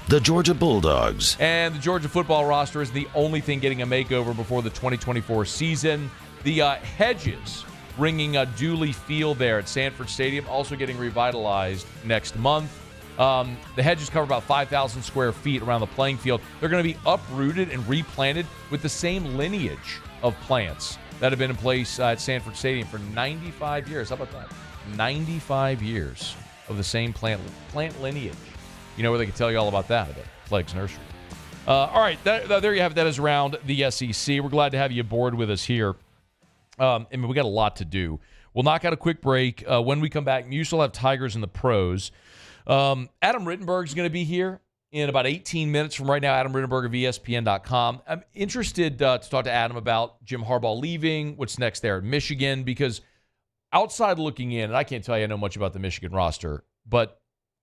The Georgia Bulldogs. And the Georgia football roster is the only thing getting a makeover before the 2024 season. The Hedges ringing a Dooley Field there at Sanford Stadium, also getting revitalized next month. The Hedges cover about 5,000 square feet around the playing field. They're going to be uprooted and replanted with the same lineage of plants that have been in place at Sanford Stadium for 95 years. How about that? 95 years of the same plant lineage. You know where they can tell you all about that? At Flegg's Nursery. All right, there you have it. That is around the SEC. We're glad to have you aboard with us here. We got a lot to do. We'll knock out a quick break. When we come back, you still have Tigers in the pros. Adam Rittenberg is going to be here in about 18 minutes from right now. Adam Rittenberg of ESPN.com. I'm interested to talk to Adam about Jim Harbaugh leaving, what's next there at Michigan, because outside looking in, and I can't tell you I know much about the Michigan roster, but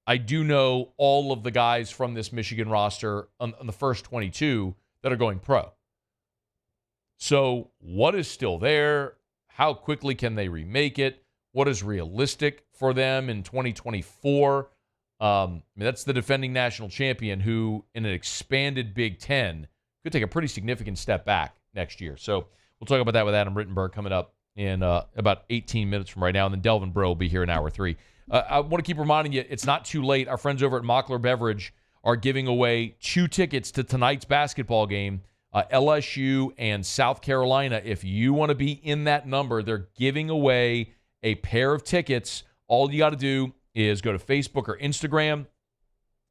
I do know all of the guys from this Michigan roster on the first 22 that are going pro. So what is still there? How quickly can they remake it? What is realistic for them in 2024? That's the defending national champion who, in an expanded Big Ten, could take a pretty significant step back next year. So we'll talk about that with Adam Rittenberg coming up in about 18 minutes from right now. And then Delvin Breaux will be here in hour 3. I want to keep reminding you, it's not too late. Our friends over at Mockler Beverage are giving away 2 tickets to tonight's basketball game, LSU and South Carolina. If you want to be in that number, they're giving away a pair of tickets. All you got to do is go to Facebook or Instagram,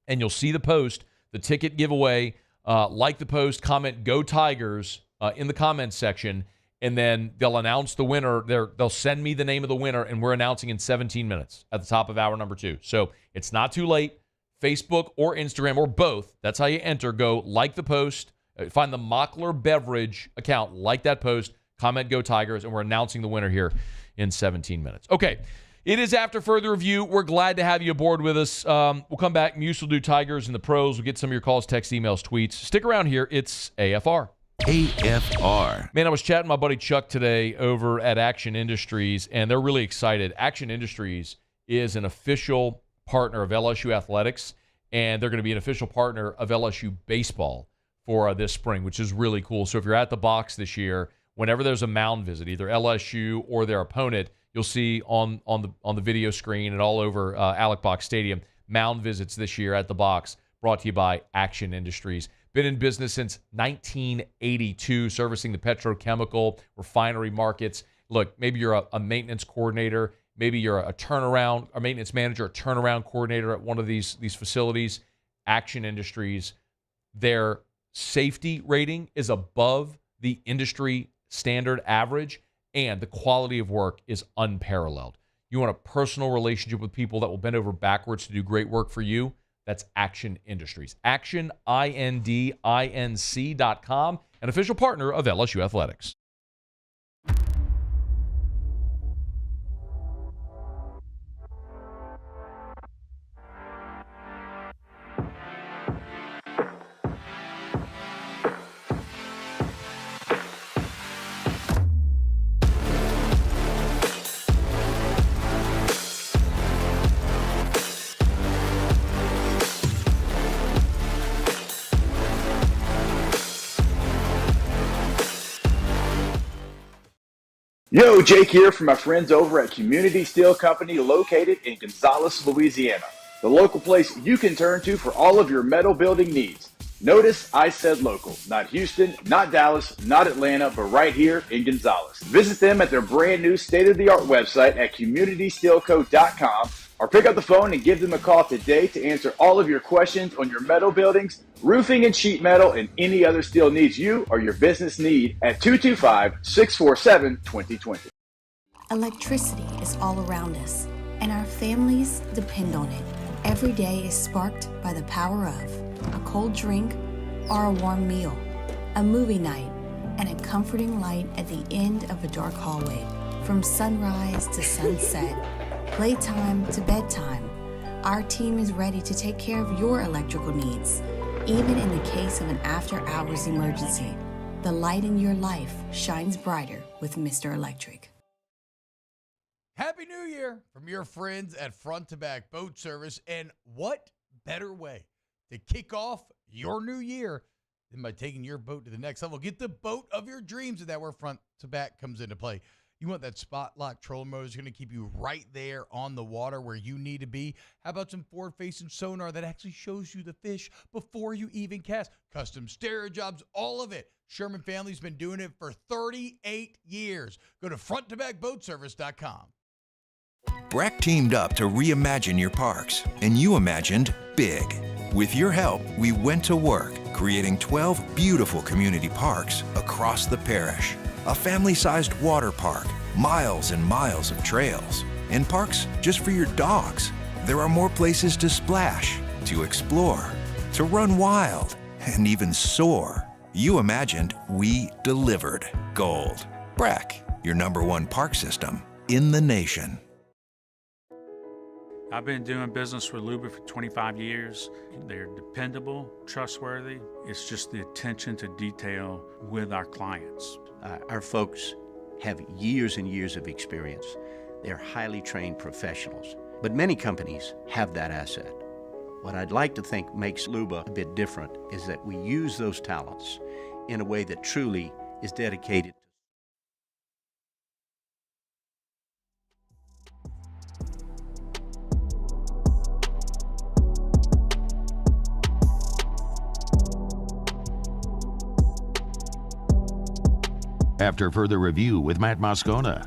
and you'll see the post, the ticket giveaway. Like the post, comment "Go Tigers" in the comments section, and then they'll announce the winner. They'll send me the name of the winner, and we're announcing in 17 minutes at the top of hour number 2. So it's not too late. Facebook or Instagram or both. That's how you enter. Go like the post. Find the Mockler Beverage account. Like that post. Comment "Go Tigers," and we're announcing the winner here in 17 minutes. Okay. It is after further review. We're glad to have you aboard with us. We'll come back. Muse will do Tigers and the pros. We'll get some of your calls, texts, emails, tweets. Stick around here. It's AFR. AFR. Man, I was chatting with my buddy Chuck today over at Action Industries, and they're really excited. Action Industries is an official partner of LSU Athletics, and they're going to be an official partner of LSU Baseball for this spring, which is really cool. So if you're at the box this year, whenever there's a mound visit, either LSU or their opponent, you'll see on the video screen and all over Alec Box Stadium, mound visits this year at the box, brought to you by Action Industries. Been in business since 1982, servicing the petrochemical refinery markets. Look, maybe you're a maintenance coordinator, maybe you're a turnaround, a maintenance manager, a turnaround coordinator at one of these facilities. Action Industries, their safety rating is above the industry standard average, and the quality of work is unparalleled. You want a personal relationship with people that will bend over backwards to do great work for you? That's Action Industries. Action, INDINC.com, an official partner of LSU Athletics. Yo, Jake here from my friends over at Community Steel Company located in Gonzales, Louisiana. The local place you can turn to for all of your metal building needs. Notice I said local, not Houston, not Dallas, not Atlanta, but right here in Gonzales. Visit them at their brand new state-of-the-art website at communitysteelco.com or pick up the phone and give them a call today to answer all of your questions on your metal buildings, roofing and sheet metal, and any other steel needs you or your business need at 225-647-2020. Electricity is all around us, and our families depend on it. Every day is sparked by the power of a cold drink or a warm meal, a movie night, and a comforting light at the end of a dark hallway. From sunrise to sunset, playtime to bedtime, our team is ready to take care of your electrical needs. Even in the case of an after-hours emergency, the light in your life shines brighter with Mr. Electric. Happy New Year from your friends at Front to Back Boat Service. And what better way to kick off your new year than by taking your boat to the next level? Get the boat of your dreams, and that's where Front to Back comes into play. You want that spot lock trolling motor that's going to keep you right there on the water where you need to be. How about some forward-facing sonar that actually shows you the fish before you even cast? Custom stereo jobs, all of it. Sherman family's been doing it for 38 years. Go to fronttobackboatservice.com. Breck teamed up to reimagine your parks, and you imagined big. With your help, we went to work, creating 12 beautiful community parks across the parish. A family-sized water park, miles and miles of trails, and parks just for your dogs. There are more places to splash, to explore, to run wild, and even soar. You imagined, we delivered. Gold. Breck, your #1 park system in the nation. I've been doing business with Luba for 25 years. They're dependable, trustworthy. It's just the attention to detail with our clients. Our folks have years and years of experience. They're highly trained professionals, but many companies have that asset. What I'd like to think makes Luba a bit different is that we use those talents in a way that truly is dedicated. After further review with Matt Moscona.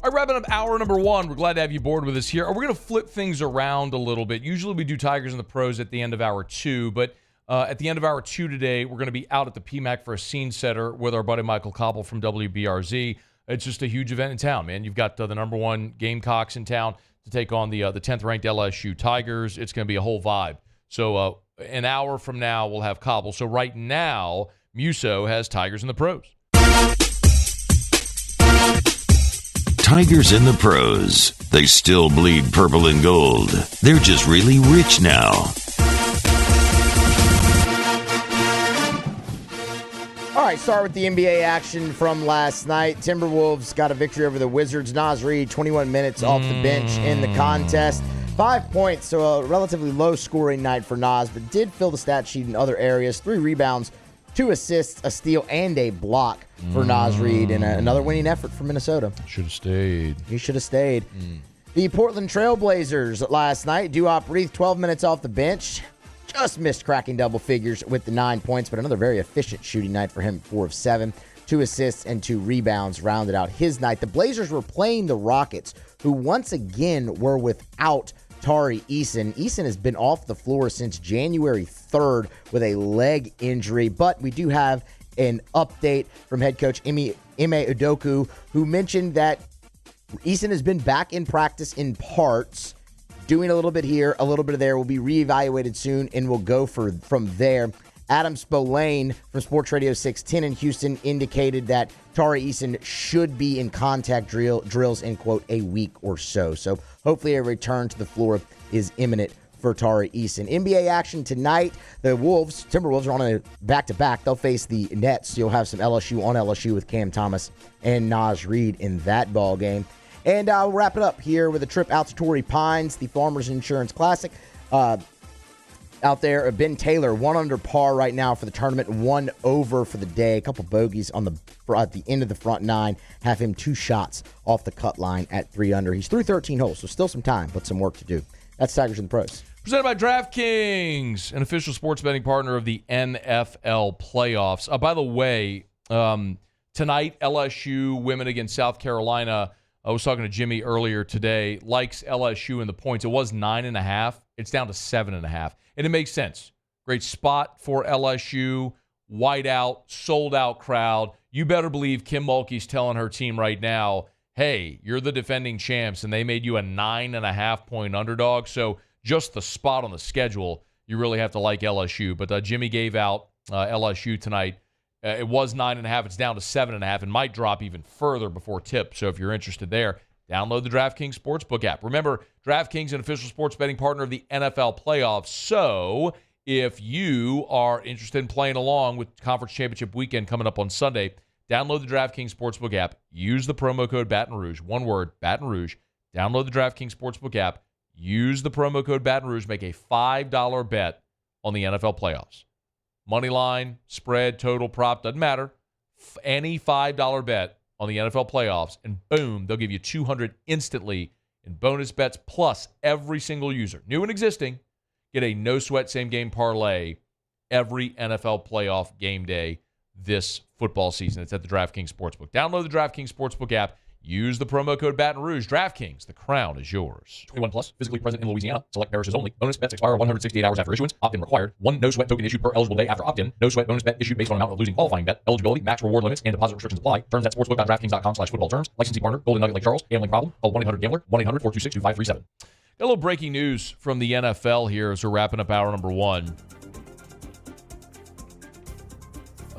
All right, wrapping up hour number 1. We're glad to have you aboard with us here. We're going to flip things around a little bit. Usually we do Tigers and the Pros at the end of hour 2, but at the end of hour 2 today, we're going to be out at the PMAC for a scene setter with our buddy Michael Cauble from WBRZ. It's just a huge event in town, man. You've got the #1 Gamecocks in town to take on the 10th-ranked LSU Tigers. It's going to be a whole vibe. So an hour from now, we'll have Cauble. So right now, Musso has Tigers and the Pros. Tigers and the Pros. They still bleed purple and gold. They're just really rich now. All right, start with the NBA action from last night. Timberwolves got a victory over the Wizards. Naz Reid, 21 minutes off the bench in the contest. 5 points, so a relatively low-scoring night for Naz, but did fill the stat sheet in other areas. 3 rebounds, 2 assists, a steal, and a block for Naz Reid, and another winning effort for Minnesota. Should have stayed. He should have stayed. The Portland Trailblazers last night, Duop Reith, 12 minutes off the bench. Just missed cracking double figures with the 9 points, but another very efficient shooting night for him, 4 of 7. 2 assists and 2 rebounds rounded out his night. The Blazers were playing the Rockets, who once again were without Tari Eason. Eason has been off the floor since January 3rd with a leg injury, but we do have an update from head coach Ime Udoka, who mentioned that Eason has been back in practice in parts, doing a little bit here, a little bit there, will be reevaluated soon, and will go from there. Adam Spolane from Sports Radio 610 in Houston indicated that Tari Eason should be in contact drills in, quote, a week or so. So hopefully a return to the floor is imminent for Tari Eason. NBA action tonight. The Timberwolves are on a back-to-back. They'll face the Nets. You'll have some LSU on LSU with Cam Thomas and Naz Reid in that ball game. And we'll wrap it up here with a trip out to Torrey Pines, the Farmers Insurance Classic. out there. Ben Taylor, 1 under par right now for the tournament, 1 over for the day. A couple bogeys at the end of the front 9. Have him 2 shots off the cut line at 3 under. He's through 13 holes, so still some time, but some work to do. That's Tigers and the Pros. Presented by DraftKings, an official sports betting partner of the NFL playoffs. By the way, tonight, LSU women against South Carolina. I was talking to Jimmy earlier today. Likes LSU in the points. It was 9.5. It's down to 7.5. And it makes sense. Great spot for LSU. Whiteout, sold-out crowd. You better believe Kim Mulkey's telling her team right now, hey, you're the defending champs, and they made you a 9.5-point underdog. So just the spot on the schedule, you really have to like LSU. But Jimmy gave out LSU tonight. It was 9.5. It's down to 7.5 and might drop even further before tip. So if you're interested there, download the DraftKings Sportsbook app. Remember, DraftKings, an official sports betting partner of the NFL playoffs. So if you are interested in playing along with Conference Championship Weekend coming up on Sunday, download the DraftKings Sportsbook app. Use the promo code Baton Rouge. One word, Baton Rouge. Download the DraftKings Sportsbook app. Use the promo code Baton Rouge. Make a $5 bet on the NFL playoffs. Money line, spread, total, prop, doesn't matter. Any $5 bet on the NFL playoffs, and boom, they'll give you $200 instantly in bonus bets, plus every single user, new and existing, get a no-sweat same-game parlay every NFL playoff game day this football season. It's at the DraftKings Sportsbook. Download the DraftKings Sportsbook app. Use the promo code Baton Rouge. DraftKings, the crown is yours. 21 plus, physically present in Louisiana. Select parishes only. Bonus bets expire 168 hours after issuance. Opt-in required. 1 no-sweat token issued per eligible day after opt-in. No-sweat bonus bet issued based on amount of losing qualifying bet. Eligibility, max reward limits, and deposit restrictions apply. Terms at sportsbook.draftkings.com/football terms. Licensing partner, Golden Nugget Lake Charles. Gambling problem? Call 1-800-GAMBLER. 1-800-426-2537. Got a little breaking news from the NFL here as we're wrapping up hour number 1.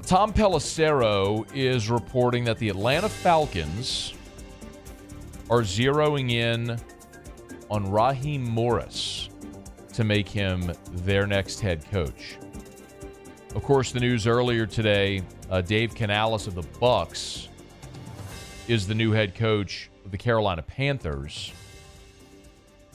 Tom Pelissero is reporting that the Atlanta Falcons are zeroing in on Raheem Morris to make him their next head coach. Of course, the news earlier today, Dave Canales of the Bucs is the new head coach of the Carolina Panthers.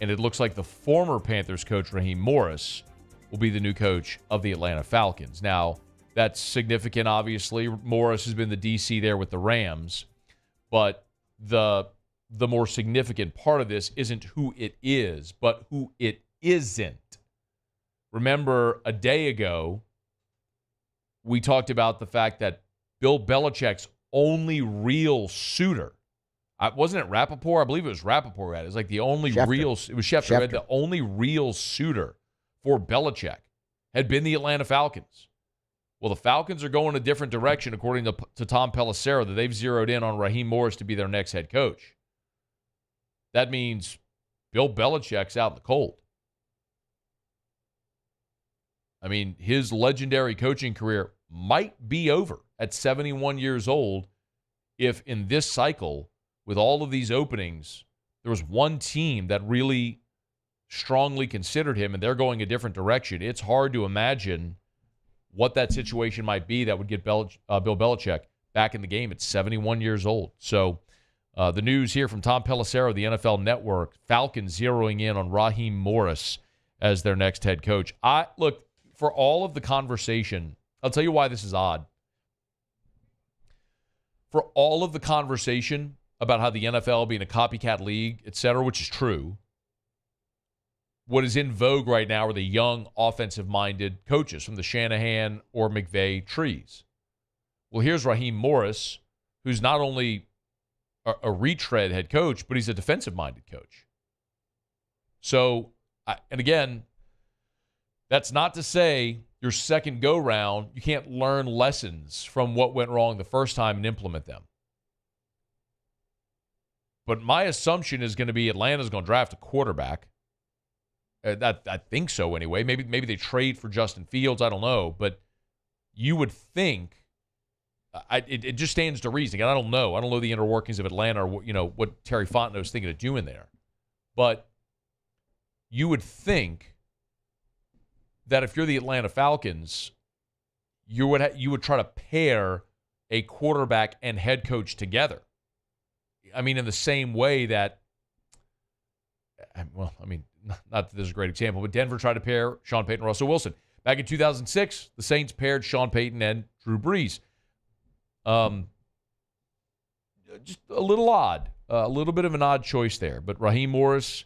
And it looks like the former Panthers coach, Raheem Morris, will be the new coach of the Atlanta Falcons. Now, that's significant, obviously. Morris has been the DC there with the Rams. But the more significant part of this isn't who it is, but who it isn't. Remember, a day ago, we talked about the fact that Bill Belichick's only real suitor, wasn't it Rappaport? I believe it was Rappaport. It was like the only real, it was Schefter. Right? The only real suitor for Belichick had been the Atlanta Falcons. Well, the Falcons are going a different direction, according to Tom Pelissero, that they've zeroed in on Raheem Morris to be their next head coach. That means Bill Belichick's out in the cold. I mean, his legendary coaching career might be over at 71 years old if in this cycle, with all of these openings, there was one team that really strongly considered him and they're going a different direction. It's hard to imagine what that situation might be that would get Bill Belichick back in the game at 71 years old. So the news here from Tom Pelissero, the NFL Network, Falcons zeroing in on Raheem Morris as their next head coach. Look, for all of the conversation, I'll tell you why this is odd. For all of the conversation about how the NFL being a copycat league, et cetera, which is true, what is in vogue right now are the young offensive-minded coaches from the Shanahan or McVay trees. Well, here's Raheem Morris, who's not only a retread head coach, but he's a defensive-minded coach. So, and again, that's not to say your second go-round, you can't learn lessons from what went wrong the first time and implement them. But my assumption is going to be Atlanta's going to draft a quarterback. I think so anyway. Maybe they trade for Justin Fields. I don't know. But you would think it just stands to reason. And I don't know. I don't know the inner workings of Atlanta or what Terry Fontenot's thinking of doing there. But you would think that if you're the Atlanta Falcons, you would try to pair a quarterback and head coach together. I mean, in the same way that, not that this is a great example, but Denver tried to pair Sean Payton and Russell Wilson. Back in 2006, the Saints paired Sean Payton and Drew Brees. Just a little odd. A little bit of an odd choice there. But Raheem Morris,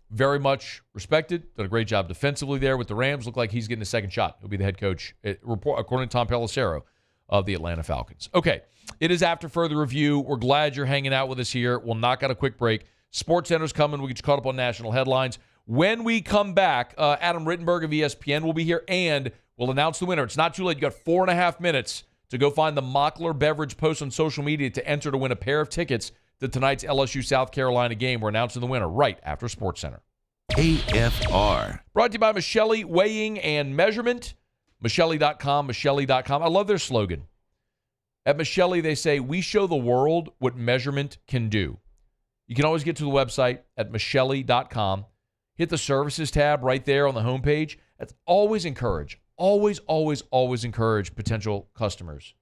very much respected. Done a great job defensively there with the Rams. Look like he's getting a second shot. He'll be the head coach, according to Tom Pelissero, of the Atlanta Falcons. Okay, it is after further review. We're glad you're hanging out with us here. We'll knock out a quick break. SportsCenter's coming. We'll get you caught up on national headlines. When we come back, Adam Rittenberg of ESPN will be here, and we'll announce the winner. It's not too late. You got 4.5 minutes to go find the Mockler Beverage post on social media to enter to win a pair of tickets to tonight's LSU South Carolina game. We're announcing the winner right after SportsCenter. AFR. Brought to you by Michelli Weighing and Measurement. Michelli.com, Michelli.com. I love their slogan. At Michelli, they say, we show the world what measurement can do. You can always get to the website at Michelli.com. Hit the services tab right there on the homepage. That's always encourage. Always encourage potential customers.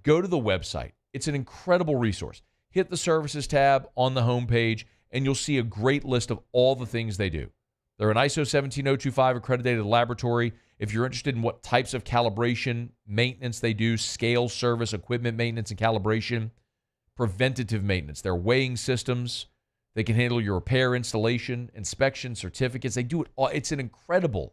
Go to the website. It's an incredible resource. Hit the services tab on the homepage, and you'll see a great list of all the things they do. They're an ISO 17025 accredited laboratory. If you're interested in what types of calibration, maintenance they do, scale service, equipment maintenance and calibration, preventative maintenance, their weighing systems, they can handle your repair, installation, inspection, certificates. They do it all. It's an incredible,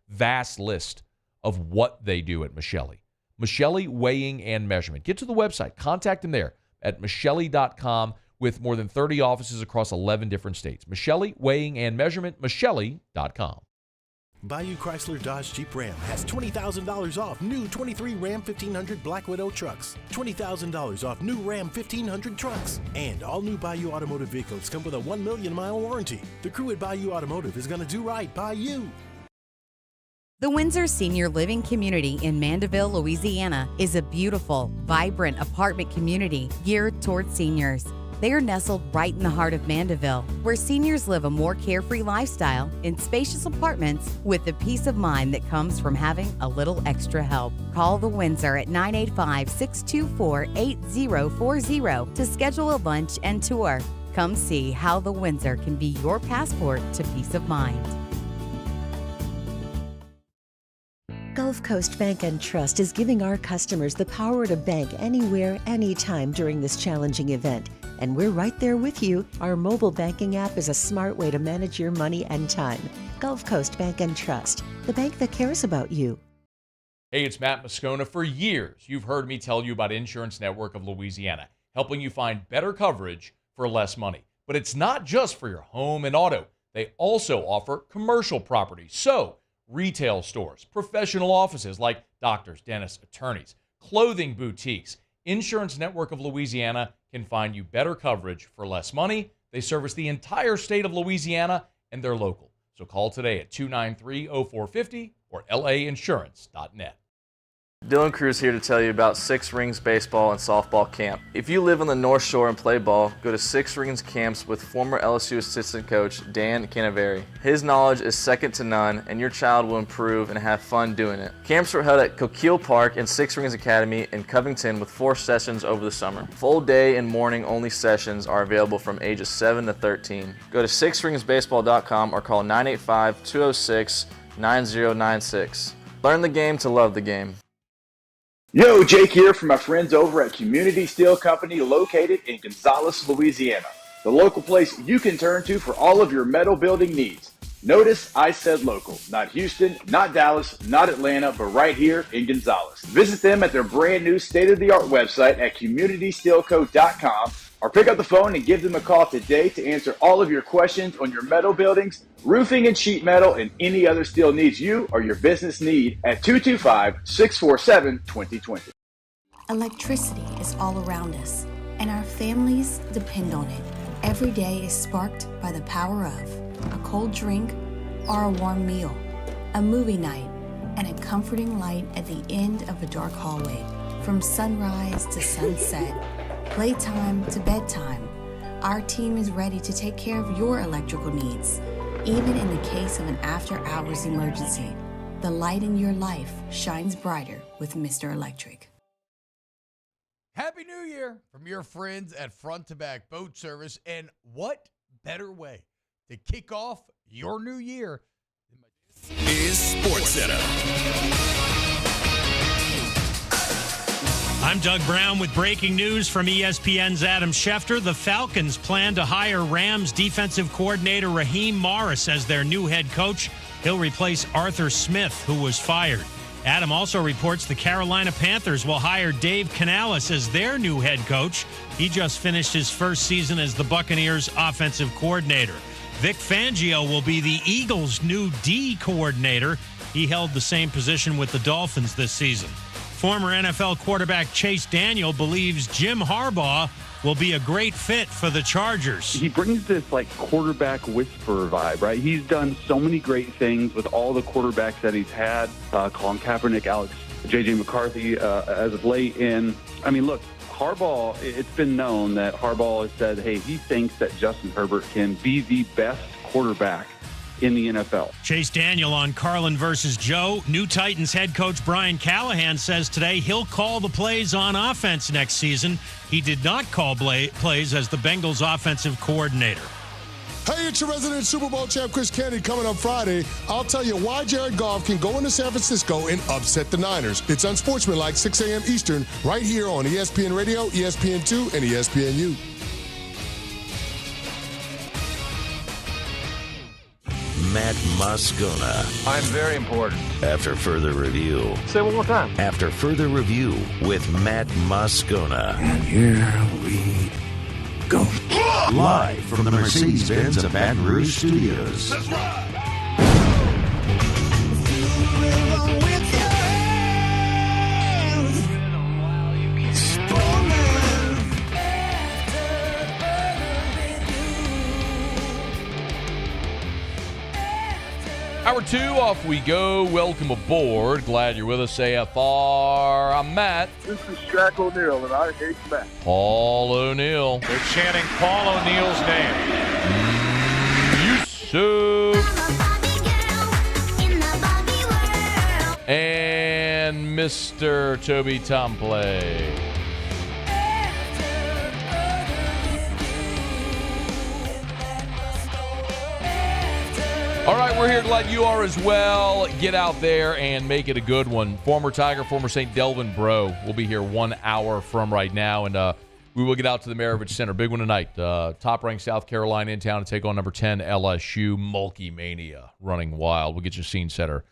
vast list of what they do at Michelli. Michelli Weighing and Measurement. Get to the website. Contact them there at Michelli.com with more than 30 offices across 11 different states. Michelli Weighing and Measurement, Michelli.com. Bayou Chrysler Dodge Jeep Ram has $20,000 off new 23 Ram 1500 Black Widow trucks, $20,000 off new Ram 1500 trucks, and all new Bayou Automotive vehicles come with a 1 million mile warranty. The crew at Bayou Automotive is going to do right by you. The Windsor Senior Living Community in Mandeville, Louisiana is a beautiful, vibrant apartment community geared towards seniors. They are nestled right in the heart of Mandeville, where seniors live a more carefree lifestyle in spacious apartments with the peace of mind that comes from having a little extra help. Call the Windsor at 985-624-8040 to schedule a lunch and tour. Come see how the Windsor can be your passport to peace of mind. Gulf Coast Bank and Trust is giving our customers the power to bank anywhere, anytime during this challenging event. And we're right there with you. Our mobile banking app is a smart way to manage your money and time. Gulf Coast Bank and Trust, the bank that cares about you. Hey, it's Matt Moscona. For years, you've heard me tell you about Insurance Network of Louisiana, helping you find better coverage for less money. But it's not just for your home and auto. They also offer commercial property. So, retail stores, professional offices like doctors, dentists, attorneys, clothing boutiques. Insurance Network of Louisiana can find you better coverage for less money. They service the entire state of Louisiana, and they're local. So call today at 293-0450 or lainsurance.net. Dylan Cruz here to tell you about Six Rings Baseball and Softball Camp. If you live on the North Shore and play ball, go to Six Rings Camps with former LSU assistant coach Dan Canaveri. His knowledge is second to none, and your child will improve and have fun doing it. Camps are held at Coquille Park and Six Rings Academy in Covington with 4 sessions over the summer. Full day and morning only sessions are available from ages 7 to 13. Go to sixringsbaseball.com or call 985-206-9096. Learn the game to love the game. Yo, Jake here from my friends over at Community Steel Company located in Gonzales, Louisiana. The local place you can turn to for all of your metal building needs. Notice I said local, not Houston, not Dallas, not Atlanta, but right here in Gonzales. Visit them at their brand new state-of-the-art website at communitysteelco.com or pick up the phone and give them a call today to answer all of your questions on your metal buildings, roofing and sheet metal, and any other steel needs you or your business need at 225-647-2020. Electricity is all around us, and our families depend on it. Every day is sparked by the power of a cold drink or a warm meal, a movie night, and a comforting light at the end of a dark hallway. From sunrise to sunset, playtime to bedtime, our team is ready to take care of your electrical needs. Even in the case of an after-hours emergency, the light in your life shines brighter with Mr. Electric. Happy New Year from your friends at Front to Back Boat Service. And what better way to kick off your new year is Sports Center. I'm Doug Brown with breaking news from ESPN's Adam Schefter. The Falcons plan to hire Rams defensive coordinator Raheem Morris as their new head coach. He'll replace Arthur Smith, who was fired. Adam also reports the Carolina Panthers will hire Dave Canales as their new head coach. He just finished his first season as the Buccaneers' offensive coordinator. Vic Fangio will be the Eagles' new D coordinator. He held the same position with the Dolphins this season. Former NFL quarterback Chase Daniel believes Jim Harbaugh will be a great fit for the Chargers. He brings this quarterback whisperer vibe, right? He's done so many great things with all the quarterbacks that he's had. Colin Kaepernick, J.J. McCarthy as of late. And, look, Harbaugh, it's been known that Harbaugh has said, hey, he thinks that Justin Herbert can be the best quarterback in the NFL. Chase Daniel on Carlin versus Joe. New Titans head coach Brian Callahan says today he'll call the plays on offense next season. He did not call plays as the Bengals offensive coordinator. Hey, it's your resident Super Bowl champ, Chris Kennedy, coming up Friday. I'll tell you why Jared Goff can go into San Francisco and upset the Niners. It's unsportsmanlike, 6 a.m. Eastern, right here on ESPN Radio, ESPN2, and ESPNU. Matt Moscona. I'm very important. After further review. Say it one more time. After further review with Matt Moscona. And here we go. Live from the Mercedes-Benz of Baton Rouge Studios. That's right. Hour 2, off we go. Welcome aboard. Glad you're with us, AFR. I'm Matt. This is Shaq O'Neal, and I hate Matt. Paul O'Neal. They're chanting Paul O'Neal's name. Yusuf. And Mr. Toby Tomplay. All right, we're here. Glad you are as well. Get out there and make it a good one. Former Tiger, former St. Delvin Breaux will be here 1 hour from right now, and we will get out to the Maravich Center. Big one tonight. Top-ranked South Carolina in town to take on number 10 LSU. Mulkey Mania running wild. We'll get you a scene setter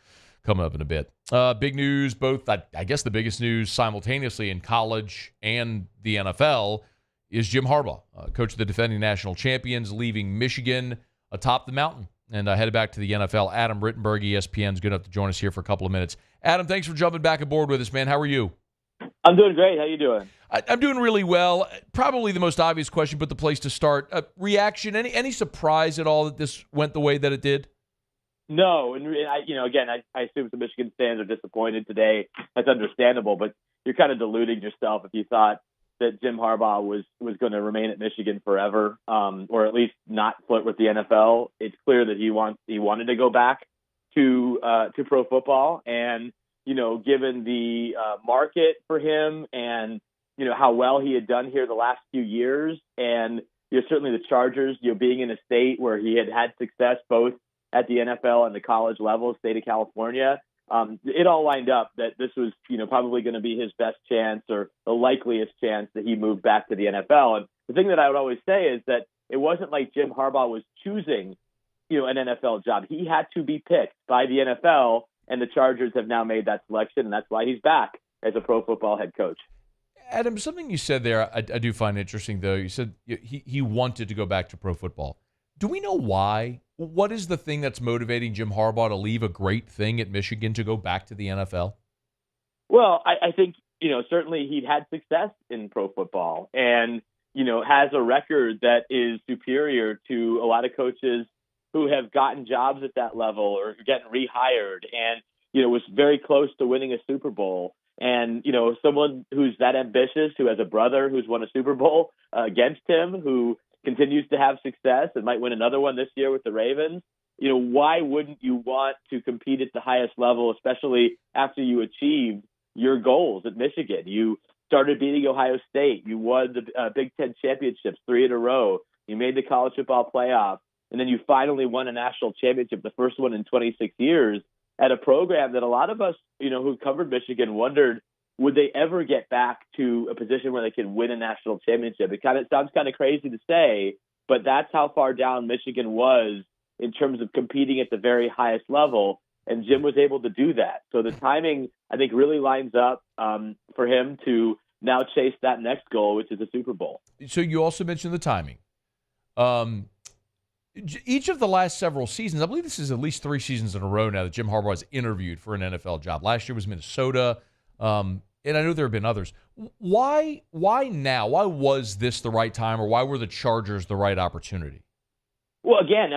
coming up in a bit. Big news, both, I guess the biggest news simultaneously in college and the NFL is Jim Harbaugh, coach of the defending national champions, leaving Michigan atop the mountain and headed back to the NFL. Adam Rittenberg, ESPN, is good enough to join us here for a couple of minutes. Adam, thanks for jumping back aboard with us, man. How are you? I'm doing great. How you doing? I'm doing really well. Probably the most obvious question, but the place to start. Reaction, any surprise at all that this went the way that it did? No, and I assume some Michigan fans are disappointed today. That's understandable, but you're kind of deluding yourself if you thought that Jim Harbaugh was going to remain at Michigan forever, or at least not flirt with the NFL. It's clear that he wanted to go back to pro football, and given the market for him, and how well he had done here the last few years, and certainly the Chargers, being in a state where he had success both at the NFL and the college level, state of California. It all lined up that this was, probably going to be his best chance or the likeliest chance that he moved back to the NFL. And the thing that I would always say is that it wasn't like Jim Harbaugh was choosing, an NFL job. He had to be picked by the NFL, and the Chargers have now made that selection, and that's why he's back as a pro football head coach. Adam, something you said there I do find interesting, though. You said he wanted to go back to pro football. Do we know why? What is the thing that's motivating Jim Harbaugh to leave a great thing at Michigan to go back to the NFL? Well, I think, certainly he'd had success in pro football and, has a record that is superior to a lot of coaches who have gotten jobs at that level or getting rehired and, was very close to winning a Super Bowl. And, someone who's that ambitious, who has a brother who's won a Super Bowl against him, who continues to have success and might win another one this year with the Ravens. Why wouldn't you want to compete at the highest level, especially after you achieved your goals at Michigan? You started beating Ohio State. You won the Big Ten championships 3 in a row. You made the college football playoff, and then you finally won a national championship, the first one in 26 years, at a program that a lot of us, who covered Michigan wondered, would they ever get back to a position where they could win a national championship? It sounds kind of crazy to say, but that's how far down Michigan was in terms of competing at the very highest level. And Jim was able to do that. So the timing, I think, really lines up for him to now chase that next goal, which is a Super Bowl. So you also mentioned the timing. Each of the last several seasons, I believe this is at least 3 seasons in a row now that Jim Harbaugh has interviewed for an NFL job. Last year was Minnesota, and I know there have been others. Why now? Why was this the right time, or why were the Chargers the right opportunity? Well, again,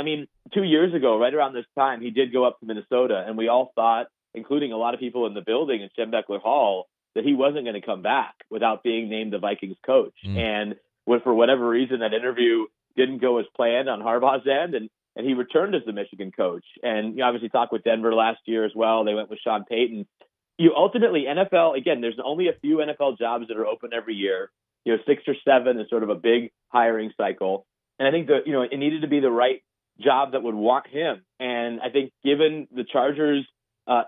2 years ago, right around this time, he did go up to Minnesota, and we all thought, including a lot of people in the building at Schembechler Hall, that he wasn't going to come back without being named the Vikings coach. And for whatever reason, that interview didn't go as planned on Harbaugh's end, and he returned as the Michigan coach. And you obviously talked with Denver last year as well. They went with Sean Payton. Ultimately, NFL, again, there's only a few NFL jobs that are open every year. 6 or 7 is sort of a big hiring cycle. And I think that, it needed to be the right job that would want him. And I think given the Chargers'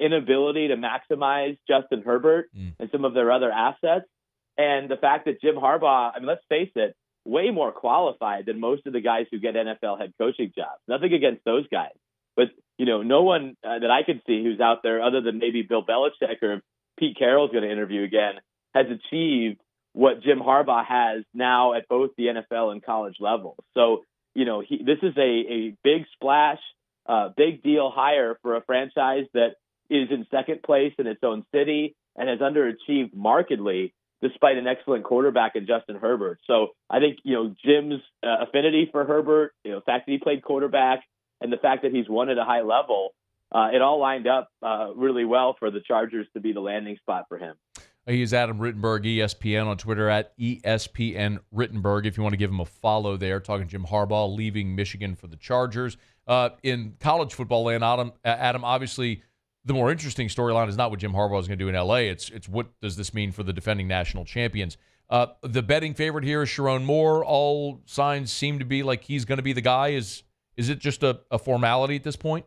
inability to maximize Justin Herbert and some of their other assets, and the fact that Jim Harbaugh, let's face it, way more qualified than most of the guys who get NFL head coaching jobs. Nothing against those guys. But, no one that I could see who's out there other than maybe Bill Belichick or Pete Carroll's going to interview again has achieved what Jim Harbaugh has now at both the NFL and college levels. So, this is a big splash, big deal hire for a franchise that is in second place in its own city and has underachieved markedly despite an excellent quarterback in Justin Herbert. So I think, Jim's affinity for Herbert, the fact that he played quarterback and the fact that he's won at a high level, it all lined up really well for the Chargers to be the landing spot for him. He's Adam Rittenberg, ESPN on Twitter at ESPN Rittenberg. If you want to give him a follow there, talking Jim Harbaugh leaving Michigan for the Chargers. In college football land, Adam, obviously the more interesting storyline is not what Jim Harbaugh is going to do in L.A. It's what does this mean for the defending national champions. The betting favorite here is Sharon Moore. All signs seem to be like he's going to be the guy. Is it just a formality at this point?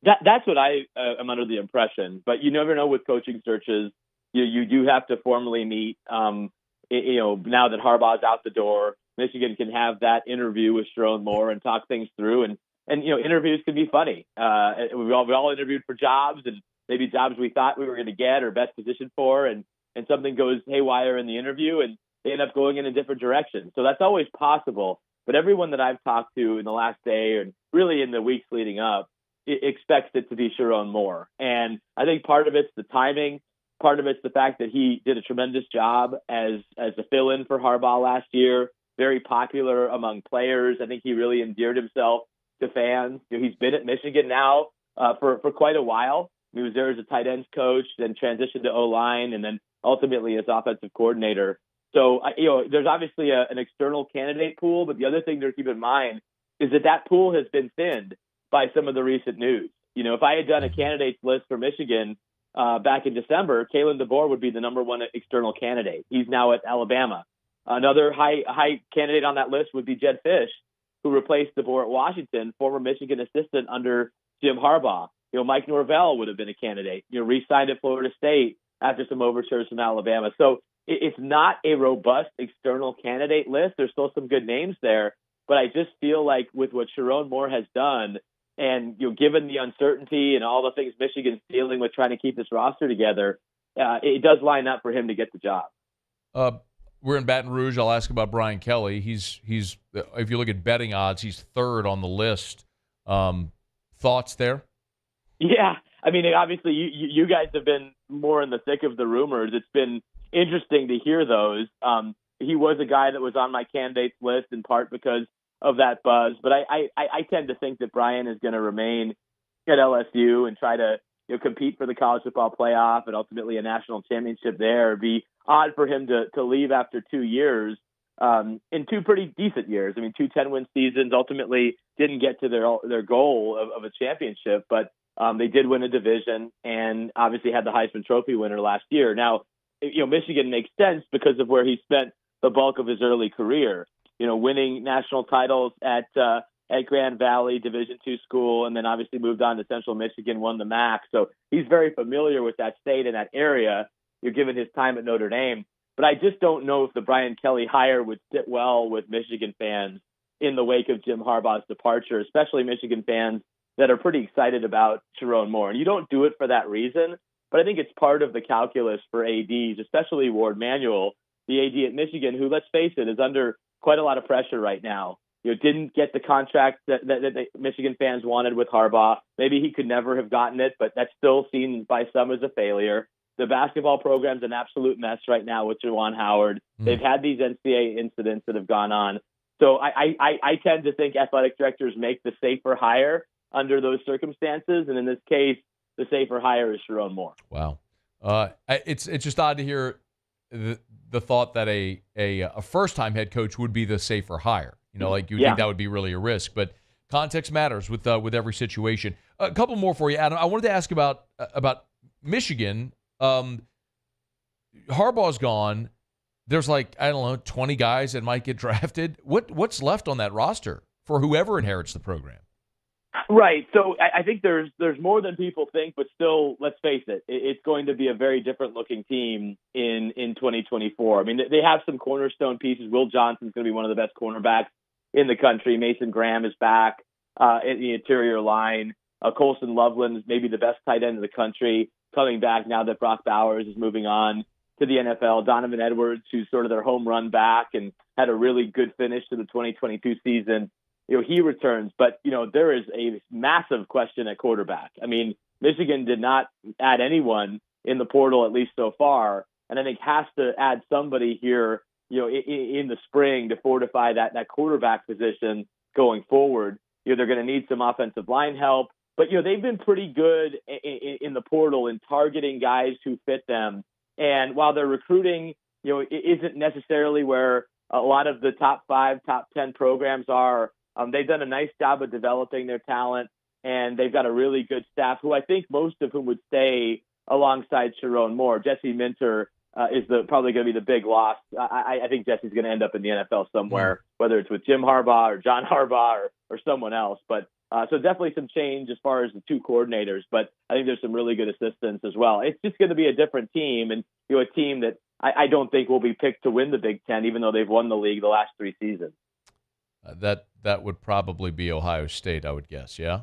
That's what I am under the impression. But you never know with coaching searches. You do have to formally meet. Now that Harbaugh's out the door, Michigan can have that interview with Sharon Moore and talk things through. And interviews can be funny. We all interviewed for jobs, and maybe jobs we thought we were going to get or best positioned for, and something goes haywire in the interview, and they end up going in a different direction. So that's always possible. But everyone that I've talked to in the last day and really in the weeks leading up expects it to be Sharon Moore. And I think part of it's the timing. Part of it's the fact that he did a tremendous job as a fill-in for Harbaugh last year, very popular among players. I think he really endeared himself to fans. He's been at Michigan now for quite a while. He was there as a tight ends coach, then transitioned to O-line, and then ultimately as offensive coordinator. So, there's obviously an external candidate pool, but the other thing to keep in mind is that pool has been thinned by some of the recent news. If I had done a candidates list for Michigan back in December, Kalen DeBoer would be the number one external candidate. He's now at Alabama. Another high candidate on that list would be Jed Fish, who replaced DeBoer at Washington, former Michigan assistant under Jim Harbaugh. Mike Norvell would have been a candidate, re-signed at Florida State after some overtures from Alabama. So it's not a robust external candidate list. There's still some good names there, but I just feel like with what Sharon Moore has done, and given the uncertainty and all the things Michigan's dealing with trying to keep this roster together, it does line up for him to get the job. We're in Baton Rouge. I'll ask about Brian Kelly. He's if you look at betting odds, he's third on the list. Thoughts there? Yeah, obviously you guys have been more in the thick of the rumors. It's been interesting to hear those. He was a guy that was on my candidates list in part because of that buzz, but I tend to think that Brian is going to remain at LSU and try to compete for the college football playoff and ultimately a national championship there. It'd be odd for him to leave after 2 years, in 2 pretty decent years. 2 10-win seasons, ultimately didn't get to their goal of a championship, but they did win a division and obviously had the Heisman Trophy winner last year. Now, Michigan makes sense because of where he spent the bulk of his early career. winning national titles at Grand Valley Division II school, and then obviously moved on to Central Michigan, won the MAC. So he's very familiar with that state and that area, given his time at Notre Dame. But I just don't know if the Brian Kelly hire would sit well with Michigan fans in the wake of Jim Harbaugh's departure, especially Michigan fans that are pretty excited about Sherrone Moore. And you don't do it for that reason, but I think it's part of the calculus for ADs, especially Ward Manuel, the AD at Michigan, who, let's face it, is under quite a lot of pressure right now. Didn't get the contract that the Michigan fans wanted with Harbaugh. Maybe he could never have gotten it, but that's still seen by some as a failure. The basketball program's an absolute mess right now with Juwan Howard. They've had these NCAA incidents that have gone on. So I tend to think athletic directors make the safer hire under those circumstances, and in this case, the safer hire is Sherrone Moore. Wow, it's just odd to hear the thought that a first-time head coach would be the safer hire. Like you think that would be really a risk, but context matters with every situation. A couple more for you, Adam. I wanted to ask about Michigan. Harbaugh's gone. There's 20 guys that might get drafted. What's left on that roster for whoever inherits the program? Right. So I think there's more than people think, but still, let's face it, it's going to be a very different looking team in 2024. I mean, they have some cornerstone pieces. Will Johnson's going to be one of the best cornerbacks in the country. Mason Graham is back in the interior line. Colson Loveland is maybe the best tight end in the country, coming back now that Brock Bowers is moving on to the NFL. Donovan Edwards, who's sort of their home run back and had a really good finish to the 2022 season, he returns. But, there is a massive question at quarterback. I mean, Michigan did not add anyone in the portal, at least so far, and I think has to add somebody here, in the spring to fortify that quarterback position going forward. They're going to need some offensive line help, but, they've been pretty good in the portal in targeting guys who fit them. And while their recruiting, isn't necessarily where a lot of the top 5, top 10 programs are, they've done a nice job of developing their talent, and they've got a really good staff who I think most of whom would stay alongside Sherrone Moore. Jesse Minter is probably going to be the big loss. I think Jesse's going to end up in the NFL somewhere, whether it's with Jim Harbaugh or John Harbaugh or someone else. But so definitely some change as far as the two coordinators, but I think there's some really good assistants as well. It's just going to be a different team, and a team that I don't think will be picked to win the Big Ten, even though they've won the league the last 3 seasons. That would probably be Ohio State, I would guess, yeah?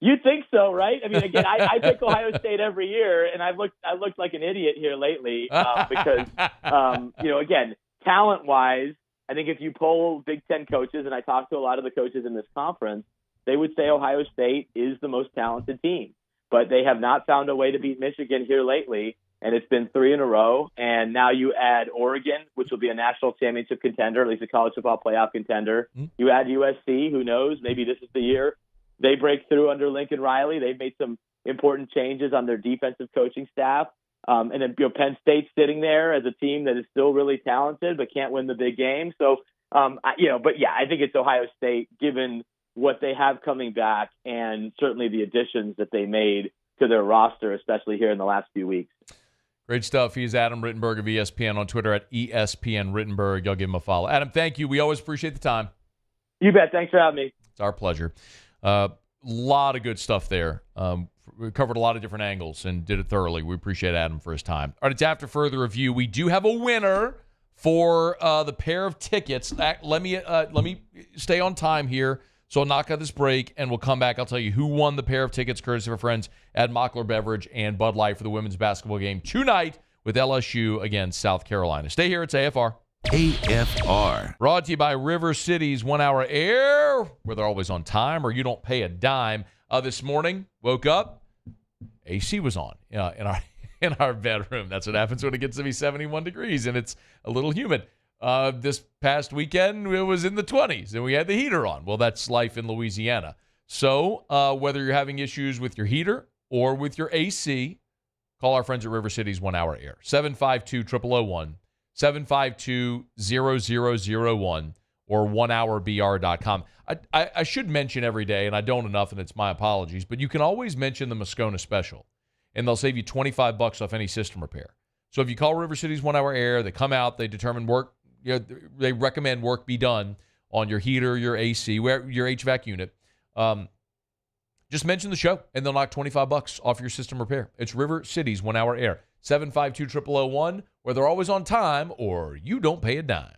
You'd think so, right? I mean, again, I pick Ohio State every year, and I looked like an idiot here lately because, again, talent-wise, I think if you poll Big Ten coaches, and I talked to a lot of the coaches in this conference, they would say Ohio State is the most talented team. But they have not found a way to beat Michigan here lately, and it's been 3 in a row. And now you add Oregon, which will be a national championship contender, at least a college football playoff contender. You add USC, who knows, maybe this is the year they break through under Lincoln Riley. They've made some important changes on their defensive coaching staff. And then Penn State's sitting there as a team that is still really talented but can't win the big game. So, I think it's Ohio State, given what they have coming back and certainly the additions that they made to their roster, especially here in the last few weeks. Great stuff. He's Adam Rittenberg of ESPN on Twitter at ESPN Rittenberg. Y'all give him a follow. Adam, thank you. We always appreciate the time. You bet. Thanks for having me. It's our pleasure. Lot of good stuff there. We covered a lot of different angles and did it thoroughly. We appreciate Adam for his time. All right, it's after further review. We do have a winner for the pair of tickets. Let me stay on time here. So I'll knock out this break, and we'll come back. I'll tell you who won the pair of tickets, courtesy of our friends at Mockler Beverage and Bud Light for the women's basketball game tonight with LSU against South Carolina. Stay here. It's AFR. AFR. Brought to you by River City's 1 Hour Air, where they're always on time or you don't pay a dime. This morning, woke up, AC was on in our bedroom. That's what happens when it gets to be 71 degrees and it's a little humid. This past weekend, it was in the 20s, and we had the heater on. Well, that's life in Louisiana. So whether you're having issues with your heater or with your AC, call our friends at River City's 1 Hour Air, 752-0001, 752-0001, or 1hourbr.com. I should mention every day, and I don't enough, and it's my apologies, but you can always mention the Moscona special, and they'll save you $25 off any system repair. So if you call River City's 1 Hour Air, they come out, they determine work they recommend work be done on your heater, your AC, your HVAC unit. Just mention the show, and they'll knock $25 off your system repair. It's River City's 1 Hour Air. 752-0001, where they're always on time or you don't pay a dime.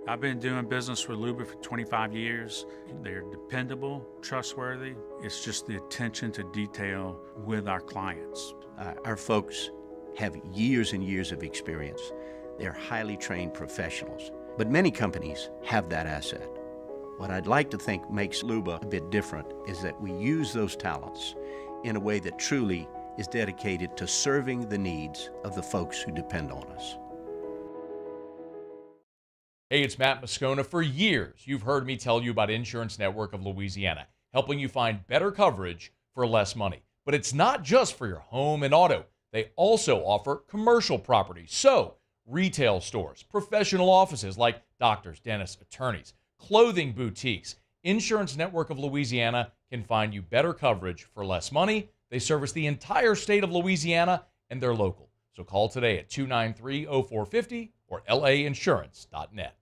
I've been doing business with Luba for 25 years. They're dependable, trustworthy. It's just the attention to detail with our clients. Our folks have years and years of experience. They're highly trained professionals, but many companies have that asset. What I'd like to think makes Luba a bit different is that we use those talents in a way that truly is dedicated to serving the needs of the folks who depend on us. Hey, it's Matt Moscona. For years, you've heard me tell you about Insurance Network of Louisiana, helping you find better coverage for less money. But it's not just for your home and auto. They also offer commercial property. So, retail stores, professional offices like doctors, dentists, attorneys, clothing boutiques. Insurance Network of Louisiana can find you better coverage for less money. They service the entire state of Louisiana, and they're local. So call today at 293-0450 or lainsurance.net.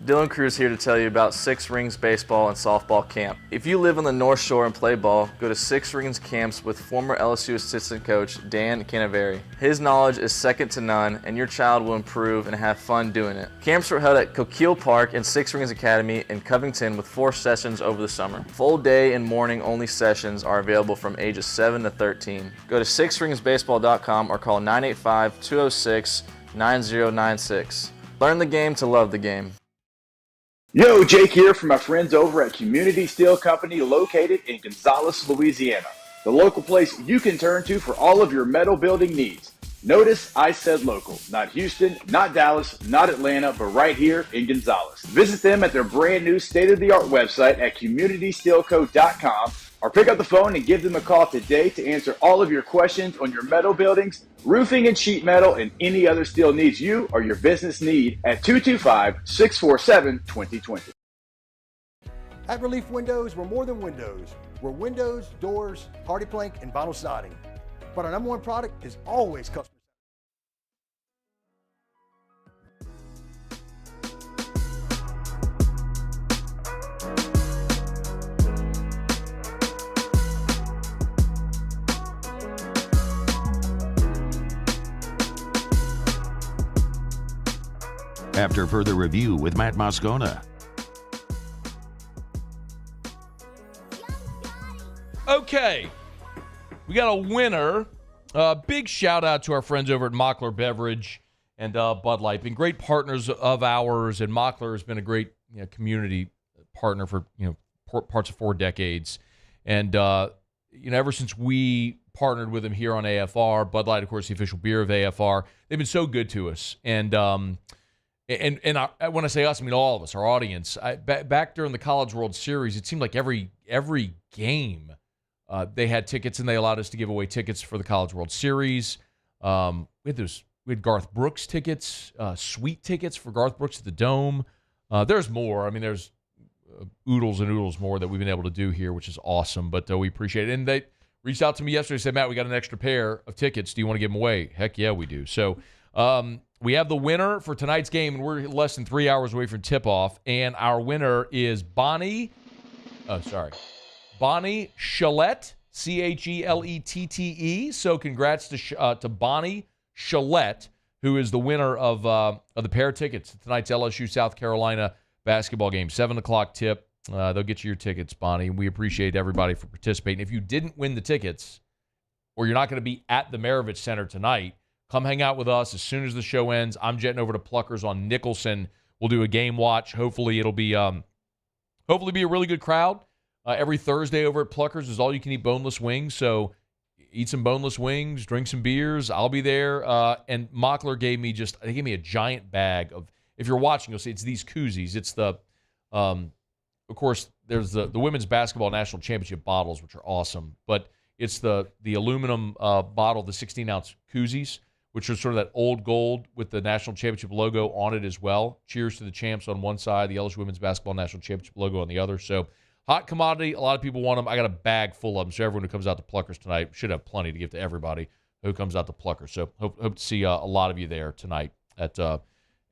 Dylan Cruz here to tell you about Six Rings Baseball and Softball Camp. If you live on the North Shore and play ball, go to Six Rings Camps with former LSU assistant coach Dan Canaveri. His knowledge is second to none, and your child will improve and have fun doing it. Camps were held at Coquille Park and Six Rings Academy in Covington with 4 sessions over the summer. Full day and morning only sessions are available from ages 7 to 13. Go to sixringsbaseball.com or call 985-206-9096. Learn the game to love the game. Yo, Jake here from my friends over at Community Steel Company located in Gonzales, Louisiana. The local place you can turn to for all of your metal building needs. Notice I said local, not Houston, not Dallas, not Atlanta, but right here in Gonzales. Visit them at their brand new state-of-the-art website at communitysteelco.com or pick up the phone and give them a call today to answer all of your questions on your metal buildings, roofing and sheet metal, and any other steel needs you or your business need at 225-647-2020. At Relief Windows, we're more than windows. We're windows, doors, hardy plank, and vinyl siding. But our number one product is always customer. After further review with Matt Moscona. Okay, we got a winner. Big shout out to our friends over at Mockler Beverage and Bud Light. Been great partners of ours, and Mockler has been a great community partner for parts of 4 decades. And ever since we partnered with them here on AFR, Bud Light, of course, the official beer of AFR, they've been so good to us. And when I say us, I mean all of us, our audience. Back during the College World Series, it seemed like every game they had tickets, and they allowed us to give away tickets for the College World Series. We had Garth Brooks tickets, sweet tickets for Garth Brooks at the Dome. There's more. I mean, there's oodles and oodles more that we've been able to do here, which is awesome. But we appreciate it. And they reached out to me yesterday and said, Matt, we got an extra pair of tickets. Do you want to give them away? Heck yeah, we do. So we have the winner for tonight's game, and we're less than 3 hours away from tip-off. And our winner is Bonnie Chalette, Chelette. So congrats to Bonnie Chalette, who is the winner of the pair of tickets to tonight's LSU South Carolina basketball game. 7 o'clock tip. They'll get you your tickets, Bonnie. We appreciate everybody for participating. If you didn't win the tickets, or you're not going to be at the Maravich Center tonight, come hang out with us as soon as the show ends. I'm jetting over to Pluckers on Nicholson. We'll do a game watch. Hopefully it'll be a really good crowd. Every Thursday over at Pluckers is all you can eat boneless wings. So eat some boneless wings, drink some beers. I'll be there. And Mockler gave me a giant bag of, if you're watching, you'll see it's these koozies. It's the, of course, there's the women's basketball national championship bottles, which are awesome. But it's the aluminum bottle, the 16-ounce koozies, which are sort of that old gold with the national championship logo on it as well. Cheers to the champs on one side, the LSU women's basketball national championship logo on the other. So hot commodity. A lot of people want them. I got a bag full of them. So everyone who comes out to Pluckers tonight should have plenty to give to everybody who comes out to Pluckers. So hope to see a lot of you there tonight at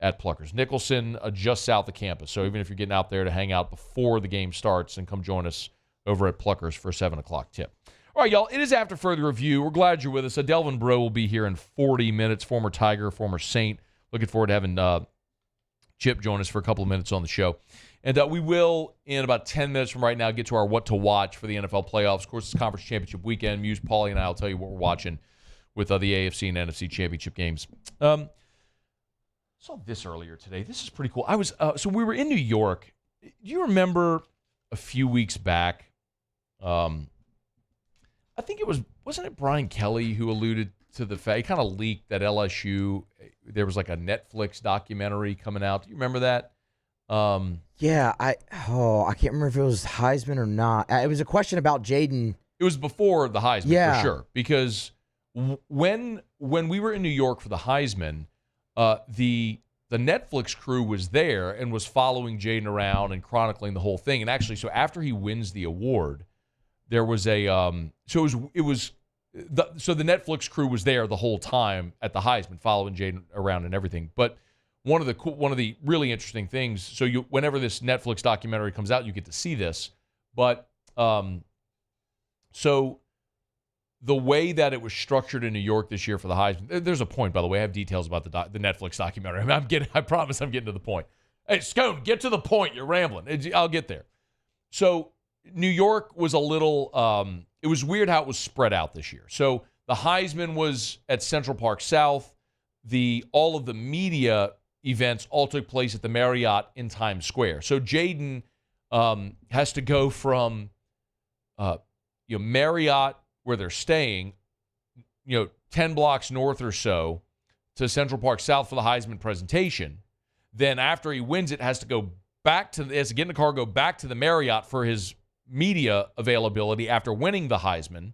Pluckers. Nicholson, just south of campus. So even if you're getting out there to hang out before the game starts, and come join us over at Pluckers for a 7 o'clock tip. All right, y'all, it is After Further Review. We're glad you're with us. Delvin Breaux will be here in 40 minutes, former Tiger, former Saint. Looking forward to having Chip join us for a couple of minutes on the show. And we will, in about 10 minutes from right now, get to our what to watch for the NFL playoffs. Of course, it's Conference Championship weekend. Muse, Paulie, and I will tell you what we're watching with the AFC and NFC Championship games. Saw this earlier today. This is pretty cool. So we were in New York. Do you remember a few weeks back, I think wasn't it Brian Kelly who alluded to the fact, he kind of leaked that LSU, there was like a Netflix documentary coming out. Do you remember that? Yeah, I can't remember if it was Heisman or not. It was a question about Jaden. It was before the Heisman, for sure. Because when we were in New York for the Heisman, the Netflix crew was there and was following Jaden around and chronicling the whole thing. And actually, so after he wins the award, there was the Netflix crew was there the whole time at the Heisman, following Jaden around and everything. But one of the really interesting things, so whenever this Netflix documentary comes out, you get to see this. But so the way that it was structured in New York this year for the Heisman, there's a point, by the way. I have details about the Netflix documentary. I promise I'm getting to the point. Hey, Scone, get to the point. You're rambling. I'll get there. So New York was a little, it was weird how it was spread out this year. So the Heisman was at Central Park South. All of the media events all took place at the Marriott in Times Square. So Jaden has to go from Marriott, where they're staying, 10 blocks north or so, to Central Park South for the Heisman presentation. Then after he wins it, has to get in the car, go back to the Marriott for his media availability after winning the Heisman.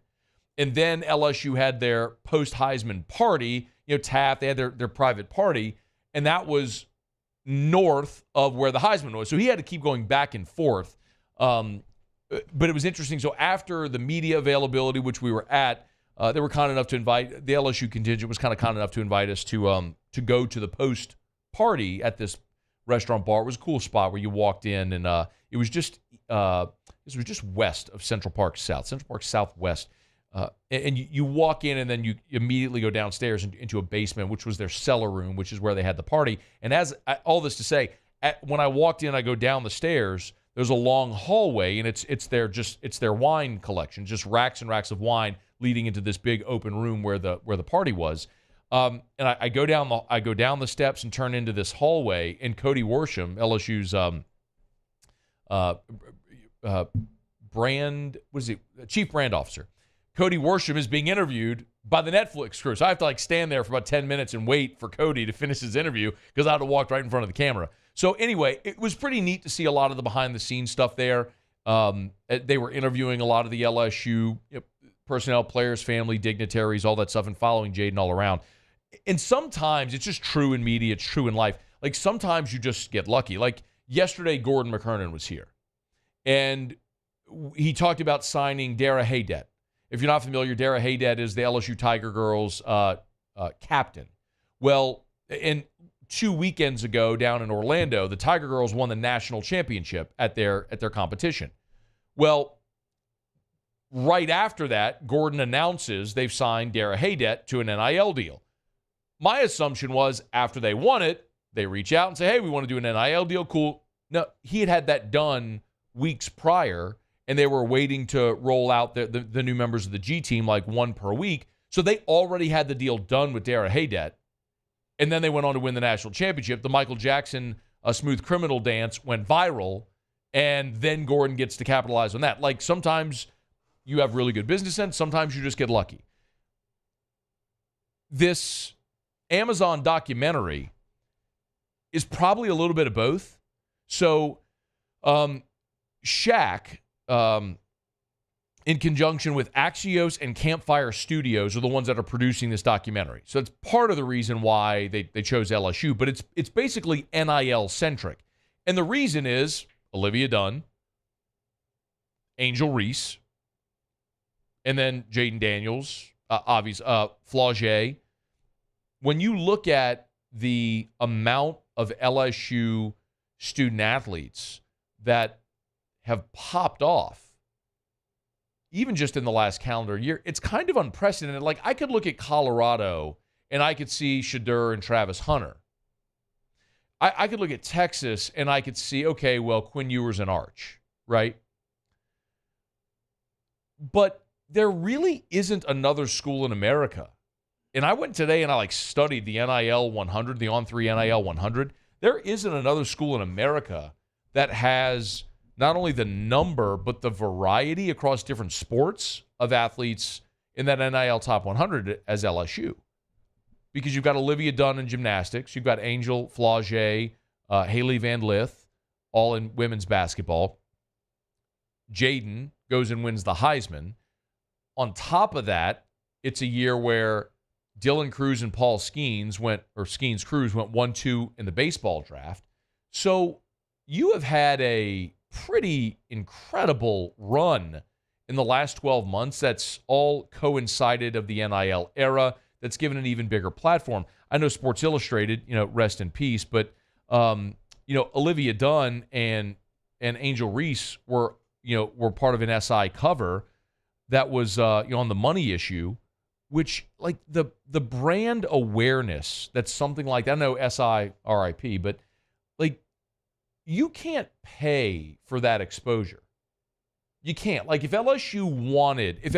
And then LSU had their post-Heisman party, Taft, they had their private party, and that was north of where the Heisman was. So he had to keep going back and forth. But it was interesting. So after the media availability, which we were at, they were kind enough to invite, the LSU contingent was kind enough to invite us to go to the post party at this restaurant bar. It was a cool spot where you walked in, and it was just west of Central Park Southwest. And you walk in, and then you immediately go downstairs into a basement, which was their cellar room, which is where they had the party. And all this to say, when I walked in, I go down the stairs. There's a long hallway, and it's their wine collection, just racks and racks of wine leading into this big open room where the party was. And I go down the steps and turn into this hallway, and Cody Worsham, LSU's chief brand officer, Cody Worsham, is being interviewed by the Netflix crew. So I have to stand there for about 10 minutes and wait for Cody to finish his interview because I had to walk right in front of the camera. So anyway, it was pretty neat to see a lot of the behind-the-scenes stuff there. They were interviewing a lot of the LSU personnel, players, family, dignitaries, all that stuff, and following Jaden all around. And sometimes it's just true in media. It's true in life. Sometimes you just get lucky. Yesterday, Gordon McKernan was here, and he talked about signing Dara Haydet. If you're not familiar, Dara Haydet is the LSU Tiger Girls captain. Well, and 2 weekends ago down in Orlando, the Tiger Girls won the national championship at their competition. Well, right after that, Gordon announces they've signed Dara Haydet to an NIL deal. My assumption was after they won it, they reach out and say, hey, we want to do an NIL deal. Cool. No, he had that done weeks prior, and they were waiting to roll out the new members of the G team, like one per week. So they already had the deal done with Dara Haydet, and then they went on to win the national championship. The Michael Jackson Smooth Criminal dance went viral, and then Gordon gets to capitalize on that. Like, sometimes you have really good business sense, sometimes you just get lucky. This Amazon documentary is probably a little bit of both. So Shaq, in conjunction with Axios and Campfire Studios, are the ones that are producing this documentary. So it's part of the reason why they chose LSU, but it's basically NIL-centric. And the reason is Olivia Dunn, Angel Reese, and then Jaden Daniels, Flaugier. When you look at the amount of LSU student-athletes that have popped off, even just in the last calendar year, it's kind of unprecedented. Like, I could look at Colorado, and I could see Shadur and Travis Hunter. I could look at Texas, and I could see, okay, well, Quinn Ewers and Arch, right? But there really isn't another school in America. And I went today and I studied the NIL 100, the On3 NIL 100. There isn't another school in America that has not only the number, but the variety across different sports of athletes in that NIL Top 100 as LSU. Because you've got Olivia Dunn in gymnastics, you've got Angel Flaugier, Haley Van Lith, all in women's basketball. Jaden goes and wins the Heisman. On top of that, it's a year where Dylan Cruz and Paul Skeens went 1-2 in the baseball draft. So you have had a pretty incredible run in the last 12 months that's all coincided of the NIL era that's given an even bigger platform. I know Sports Illustrated, rest in peace, but Olivia Dunn and Angel Reese were part of an SI cover that was on the money issue, which, like, the brand awareness that's something like that. I know SI RIP, but like, you can't pay for that exposure. You can't. Like, if LSU wanted, if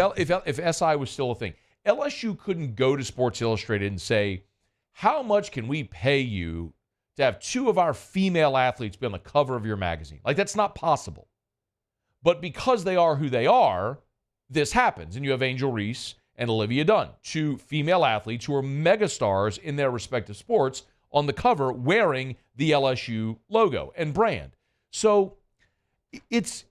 SI was still a thing, LSU couldn't go to Sports Illustrated and say, how much can we pay you to have two of our female athletes be on the cover of your magazine? Like, that's not possible. But because they are who they are, this happens. And you have Angel Reese and Olivia Dunn, two female athletes who are megastars in their respective sports, on the cover wearing the LSU logo and brand. So it's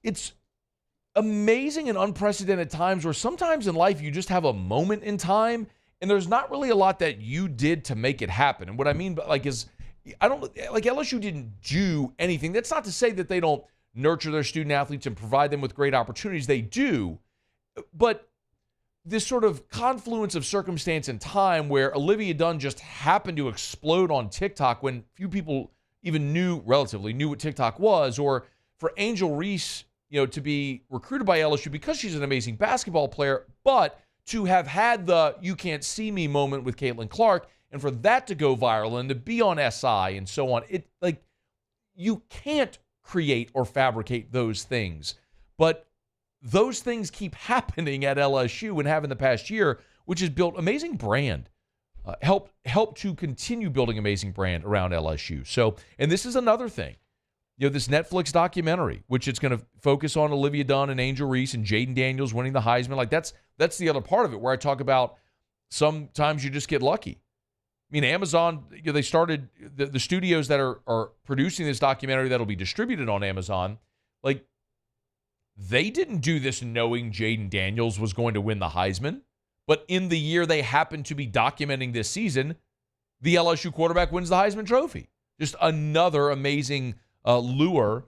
amazing and unprecedented times where sometimes in life you just have a moment in time and there's not really a lot that you did to make it happen. And what I mean is LSU didn't do anything. That's not to say that they don't nurture their student athletes and provide them with great opportunities. They do. But this sort of confluence of circumstance and time where Olivia Dunn just happened to explode on TikTok when few people even relatively knew what TikTok was, or for Angel Reese, to be recruited by LSU because she's an amazing basketball player, but to have had the "you can't see me" moment with Caitlin Clark, and for that to go viral and to be on SI and so on, you can't create or fabricate those things. But those things keep happening at LSU and have in the past year, which has built amazing brand, help to continue building amazing brand around LSU. So, and this is another thing, this Netflix documentary, which it's going to focus on Olivia Dunn and Angel Reese and Jaden Daniels winning the Heisman. Like, that's the other part of it, where I talk about sometimes you just get lucky. I mean, Amazon, they started the studios that are producing this documentary that'll be distributed on Amazon. Like, they didn't do this knowing Jaden Daniels was going to win the Heisman, but in the year they happened to be documenting this season, the LSU quarterback wins the Heisman Trophy. Just another amazing lure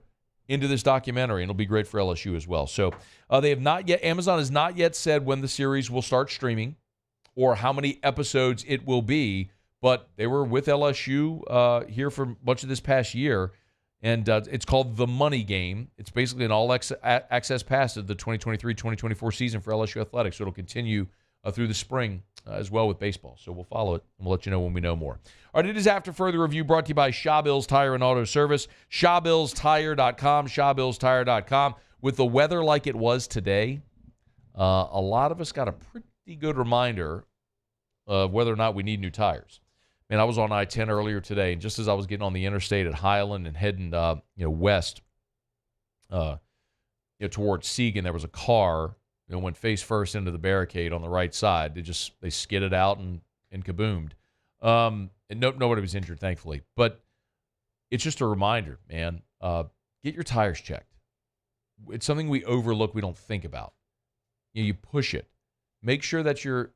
into this documentary, and it'll be great for LSU as well. So Amazon has not yet said when the series will start streaming or how many episodes it will be, but they were with LSU here for much of this past year. And it's called The Money Game. It's basically an all-access pass of the 2023-2024 season for LSU Athletics. So it'll continue through the spring as well with baseball. So we'll follow it, and we'll let you know when we know more. All right, it is After Further Review, brought to you by Shawbills Tire and Auto Service. ShawBillsTire.com, ShawBillsTire.com. with the weather like it was today, a lot of us got a pretty good reminder of whether or not we need new tires. Man, I was on I-10 earlier today, and just as I was getting on the interstate at Highland and heading west towards Seagan, there was a car that went face first into the barricade on the right side. They skidded out and kaboomed. And nobody was injured, thankfully. But it's just a reminder, man. Get your tires checked. It's something we overlook, we don't think about. You push it. Make sure that your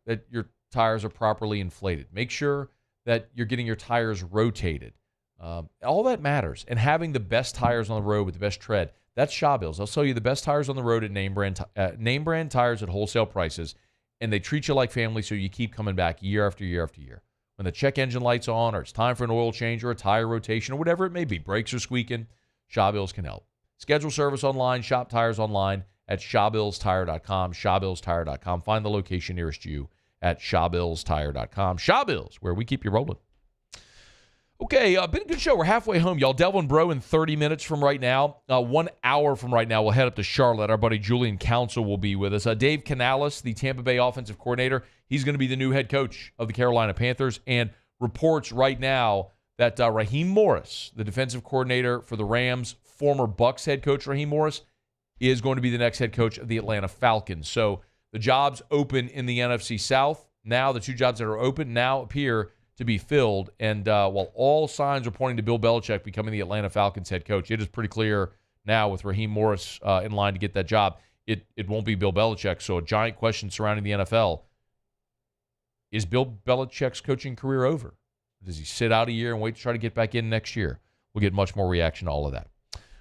tires are properly inflated. Make sure that you're getting your tires rotated. All that matters. And having the best tires on the road with the best tread, that's Shaw Bills. They'll sell you the best tires on the road at name brand tires at wholesale prices, and they treat you like family, so you keep coming back year after year after year. When the check engine light's on, or it's time for an oil change or a tire rotation or whatever it may be, brakes are squeaking, Shaw Bills can help. Schedule service online, shop tires online at ShawBillsTire.com, ShawBillsTire.com. Find the location nearest you at ShawBillsTire.com. Shaw Bills, where we keep you rolling. Okay, been a good show. We're halfway home, y'all. Delvin, Breaux in 30 minutes from right now. 1 hour from right now, we'll head up to Charlotte. Our buddy Julian Council will be with us. Dave Canales, the Tampa Bay offensive coordinator, he's going to be the new head coach of the Carolina Panthers, and reports right now that Raheem Morris, the defensive coordinator for the Rams, former Bucs head coach Raheem Morris, is going to be the next head coach of the Atlanta Falcons. So the jobs open in the NFC South. Now the two jobs that are open now appear to be filled. And while all signs are pointing to Bill Belichick becoming the Atlanta Falcons head coach, it is pretty clear now with Raheem Morris in line to get that job, it won't be Bill Belichick. So a giant question surrounding the NFL, is Bill Belichick's coaching career over? Does he sit out a year and wait to try to get back in next year? We'll get much more reaction to all of that.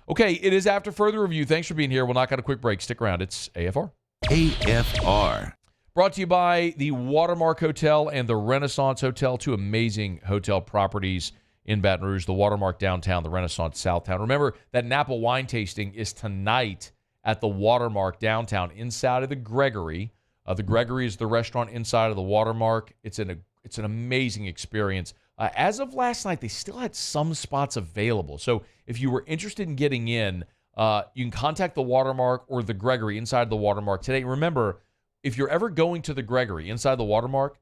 Okay, it is After Further Review. Thanks for being here. We'll knock out a quick break. Stick around. It's AFR. AFR. Brought to you by the Watermark Hotel and the Renaissance Hotel, two amazing hotel properties in Baton Rouge, the Watermark downtown, the Renaissance Southtown. Remember that Napa wine tasting is tonight at the Watermark downtown inside of the Gregory. The Gregory is the restaurant inside of the Watermark. It's an amazing experience. As of last night, they still had some spots available. So if you were interested in getting in, you can contact the Watermark or the Gregory inside the Watermark today. Remember, if you're ever going to the Gregory inside the Watermark,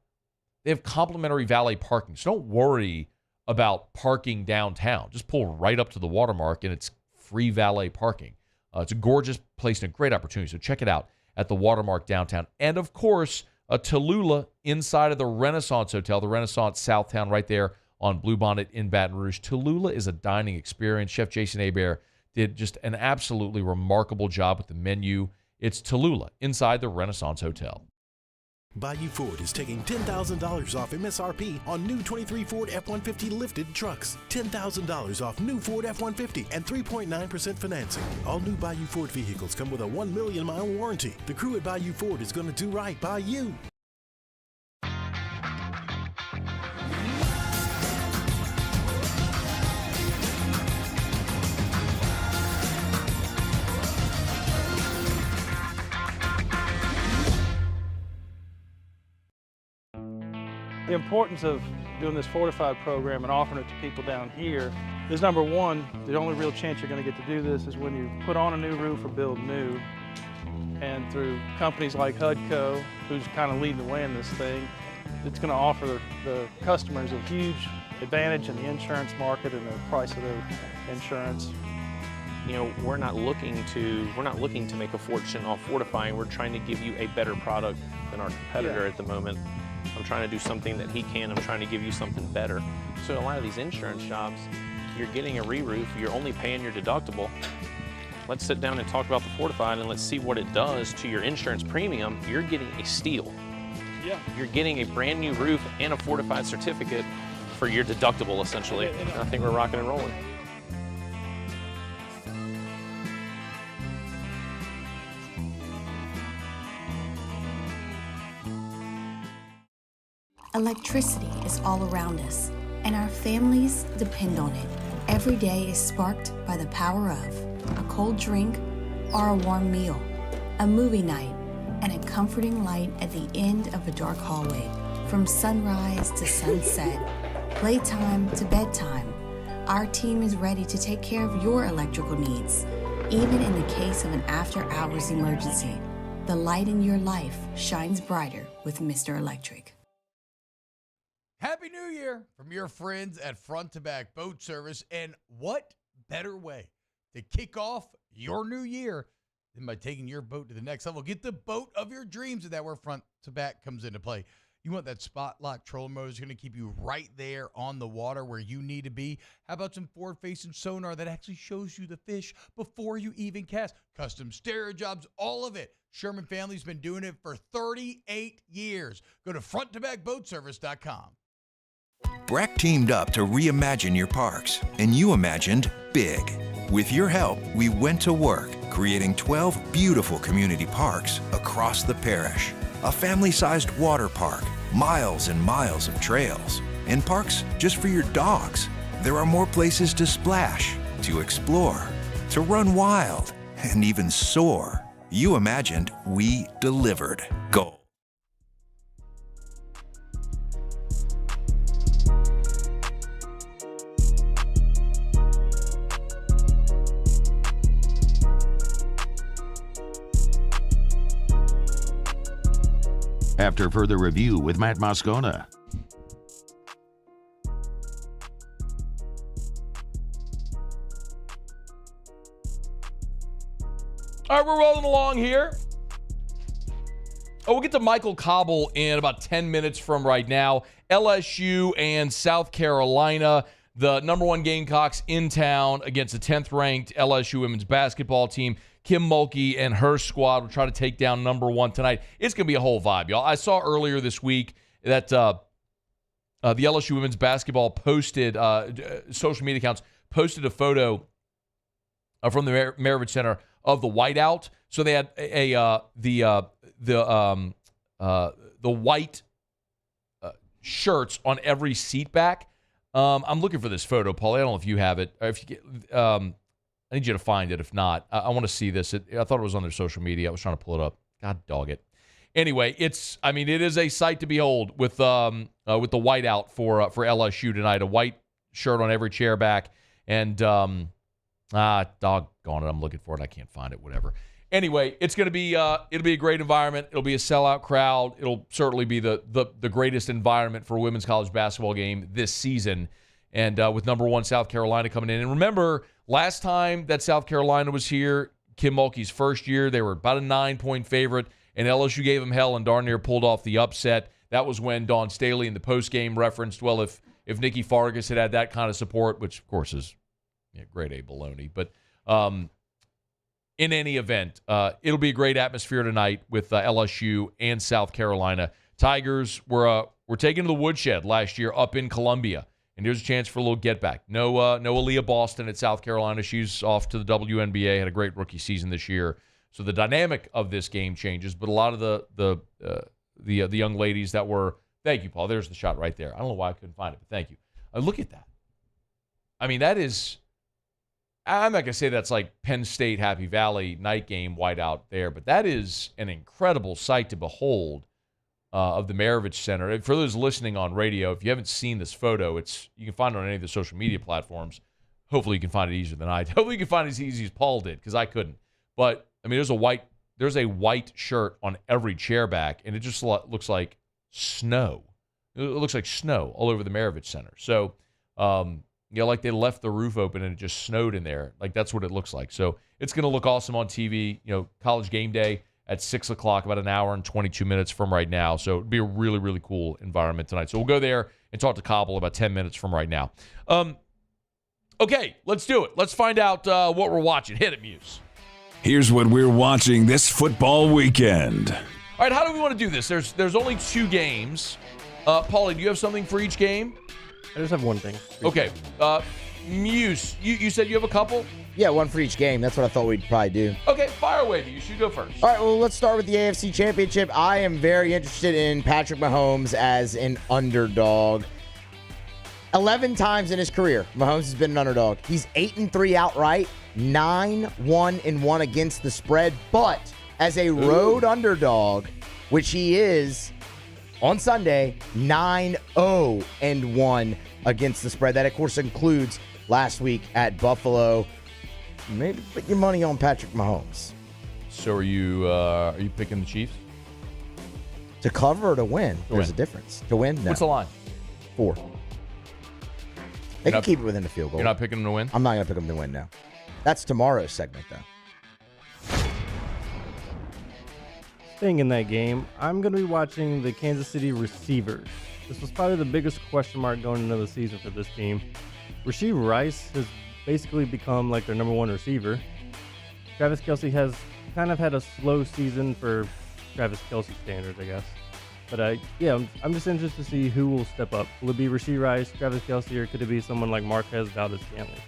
they have complimentary valet parking. So don't worry about parking downtown. Just pull right up to the Watermark, and it's free valet parking. It's a gorgeous place and a great opportunity. So check it out at the Watermark downtown. And, of course, a Tallulah inside of the Renaissance Hotel, the Renaissance Southtown right there on Bluebonnet in Baton Rouge. Tallulah is a dining experience. Chef Jason Hebert did just an absolutely remarkable job with the menu. It's Tallulah inside the Renaissance Hotel. Bayou Ford is taking $10,000 off MSRP on new 23 Ford F-150 lifted trucks. $10,000 off new Ford F-150 and 3.9% financing. All new Bayou Ford vehicles come with a 1 million mile warranty. The crew at Bayou Ford is going to do right by you. The importance of doing this Fortified program and offering it to people down here is, number one, the only real chance you're going to get to do this is when you put on a new roof or build new. And through companies like HUDCO, who's kind of leading the way in this thing, it's going to offer the customers a huge advantage in the insurance market and the price of their insurance. You know, we're not looking to make a fortune off fortifying. We're trying to give you a better product than our competitor at the moment. I'm trying to do something that he can. I'm trying to give you something better. So a lot of these insurance jobs, you're getting a re-roof, you're only paying your deductible. Let's sit down and talk about the Fortified and let's see what it does to your insurance premium. You're getting a steal. Yeah. You're getting a brand new roof and a Fortified certificate for your deductible, essentially. I think we're rocking and rolling. Electricity is all around us, and our families depend on it. Every day is sparked by the power of a cold drink or a warm meal, a movie night, and a comforting light at the end of a dark hallway. From sunrise to sunset, playtime to bedtime, our team is ready to take care of your electrical needs. Even in the case of an after-hours emergency, the light in your life shines brighter with Mr. Electric. Happy New Year from your friends at Front to Back Boat Service. And what better way to kick off your new year than by taking your boat to the next level? Get the boat of your dreams, and that's where Front to Back comes into play. You want that spot lock trolling motor that's going to keep you right there on the water where you need to be. How about some forward-facing sonar that actually shows you the fish before you even cast? Custom stereo jobs, all of it. Sherman family's been doing it for 38 years. Go to fronttobackboatservice.com. Breck teamed up to reimagine your parks, and you imagined big. With your help, we went to work, creating 12 beautiful community parks across the parish. A family-sized water park, miles and miles of trails, and parks just for your dogs. There are more places to splash, to explore, to run wild, and even soar. You imagined, we delivered. Gold. After further review with Matt Moscona. All right, we're rolling along here. We'll get to Michael Cauble in about 10 minutes from right now. LSU and South Carolina, the number one Gamecocks in town against the 10th-ranked LSU women's basketball team. Kim Mulkey and her squad will try to take down number one tonight. It's going to be a whole vibe, y'all. I saw earlier this week that the LSU women's basketball posted, social media accounts posted a photo from the Maravich Center of the whiteout. So they had the white shirts on every seat back. I'm looking for this photo, Paul. I don't know if you have it. Or if you get, I need you to find it. If not, I want to see this. I thought it was on their social media. I was trying to pull it up. God dog it. Anyway, it is a sight to behold with the whiteout for LSU tonight. A white shirt on every chair back, and doggone it, I'm looking for it. I can't find it. Whatever. Anyway, it's going to be it'll be a great environment. It'll be a sellout crowd. It'll certainly be the greatest environment for a women's college basketball game this season. And with number one South Carolina coming in. And remember, last time that South Carolina was here, Kim Mulkey's first year, they were about a 9-point favorite, and LSU gave them hell and darn near pulled off the upset. That was when Dawn Staley in the postgame referenced, well, if Nikki Fargas had that kind of support, which, of course, is grade A baloney. But in any event, it'll be a great atmosphere tonight with LSU and South Carolina. Tigers were taken to the woodshed last year up in Columbia. And here's a chance for a little get back. No Aaliyah Boston at South Carolina. She's off to the WNBA. Had a great rookie season this year. So the dynamic of this game changes. But a lot of the young ladies that were. Thank you, Paul. There's the shot right there. I don't know why I couldn't find it, but thank you. Look at that. I mean, that is. I'm not gonna say that's like Penn State Happy Valley night game whiteout there, but that is an incredible sight to behold. Of the Maravich Center. For those listening on radio, if you haven't seen this photo, you can find it on any of the social media platforms. Hopefully you can find it easier than I did. Hopefully you can find it as easy as Paul did, because I couldn't. But, I mean, there's a white shirt on every chair back, and it just looks like snow. It looks like snow all over the Maravich Center. So, like they left the roof open and it just snowed in there. Like, that's what it looks like. So, it's going to look awesome on TV. College game day at 6 o'clock, about an hour and 22 minutes from right now. So it'd be a really, really cool environment tonight. So we'll go there and talk to Cauble about 10 minutes from right now. Okay, let's do it. Let's find out what we're watching. Hit it, Muse. Here's what we're watching this football weekend. All right, how do we want to do this? There's only 2 games. Paulie, do you have something for each game? I just have one thing. Okay. Muse, you said you have a couple? Yeah, one for each game. That's what I thought we'd probably do. Okay, fire away. You should go first. All right, well, let's start with the AFC Championship. I am very interested in Patrick Mahomes as an underdog. 11 times in his career, Mahomes has been an underdog. He's 8-3 outright, 9-1-1 against the spread. But as a road underdog, which he is on Sunday, 9-0-1 against the spread. That, of course, includes last week at Buffalo. maybe put your money on Patrick Mahomes. So are you picking the Chiefs? To cover or to win? There's a difference. To win? No. What's the line? 4. They can keep it within the field goal. You're not picking them to win? I'm not going to pick them to win, no. That's tomorrow's segment, though. Staying in that game, I'm going to be watching the Kansas City receivers. This was probably the biggest question mark going into the season for this team. Rashee Rice has basically become like their number 1 receiver. Travis Kelce has kind of had a slow season for Travis Kelce standards, I guess. But I'm just interested to see who will step up. Will it be Rashee Rice, Travis Kelce, or could it be someone like Marquez Valdez-Scantling?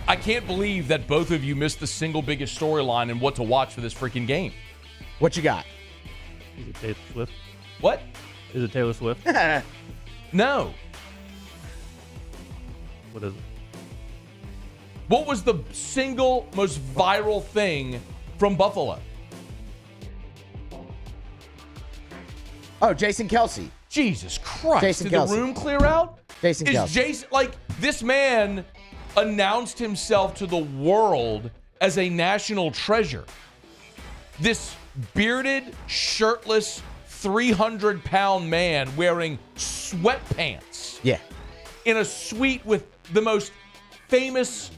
I can't believe that both of you missed the single biggest storyline and what to watch for this freaking game. What you got? Is it Taylor Swift? What? Is it Taylor Swift? No. What is it? What was the single most viral thing from Buffalo? Oh, Jason Kelce. Jesus Christ. Jason Did Kelce. the room clear out? Jason Kelce. Jason, this man announced himself to the world as a national treasure. This bearded, shirtless, 300-pound man wearing sweatpants. Yeah. In a suite with the most famous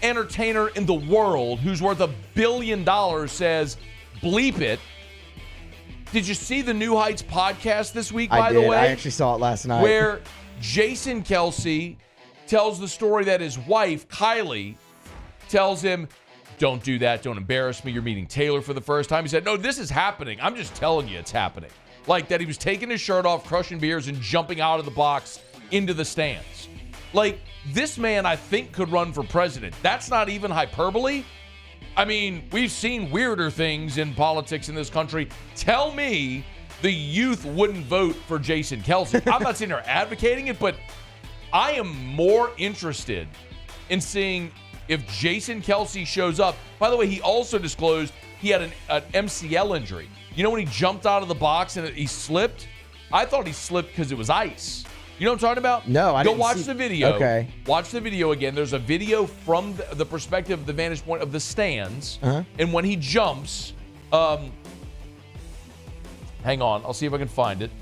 entertainer in the world who's worth $1 billion says, bleep it. Did you see the New Heights podcast this week, by the way? I actually saw it last night. Where Jason Kelce tells the story that his wife, Kylie, tells him, don't do that. Don't embarrass me. You're meeting Taylor for the first time. He said, no, this is happening. I'm just telling you it's happening. Like that he was taking his shirt off, crushing beers, and jumping out of the box into the stands. Like, this man, I think, could run for president. That's not even hyperbole. I mean, we've seen weirder things in politics in this country. Tell me the youth wouldn't vote for Jason Kelce. I'm not sitting there advocating it, but I am more interested in seeing if Jason Kelce shows up. By the way, he also disclosed he had an MCL injury. You know when he jumped out of the box and he slipped? I thought he slipped because it was ice. You know what I'm talking about? No, I didn't Go watch see. the video. Okay. Watch the video again. There's a video from the perspective, the vantage point of the stands. Uh-huh. And when he jumps, hang on. I'll see if I can find it.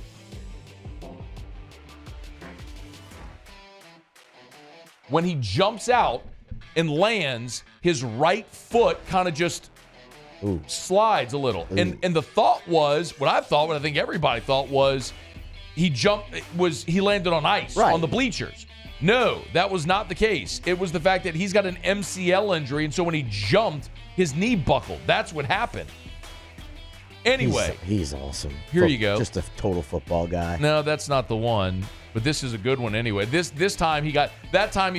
When he jumps out and lands, his right foot kind of just slides a little. And the thought was, what I think everybody thought was, he landed on ice, on the bleachers. No, that was not the case. It was the fact that he's got an MCL injury, and so when he jumped, his knee buckled. That's what happened. Anyway. He's awesome. Here you go. Just a total football guy. No, that's not the one, but this is a good one anyway. This time he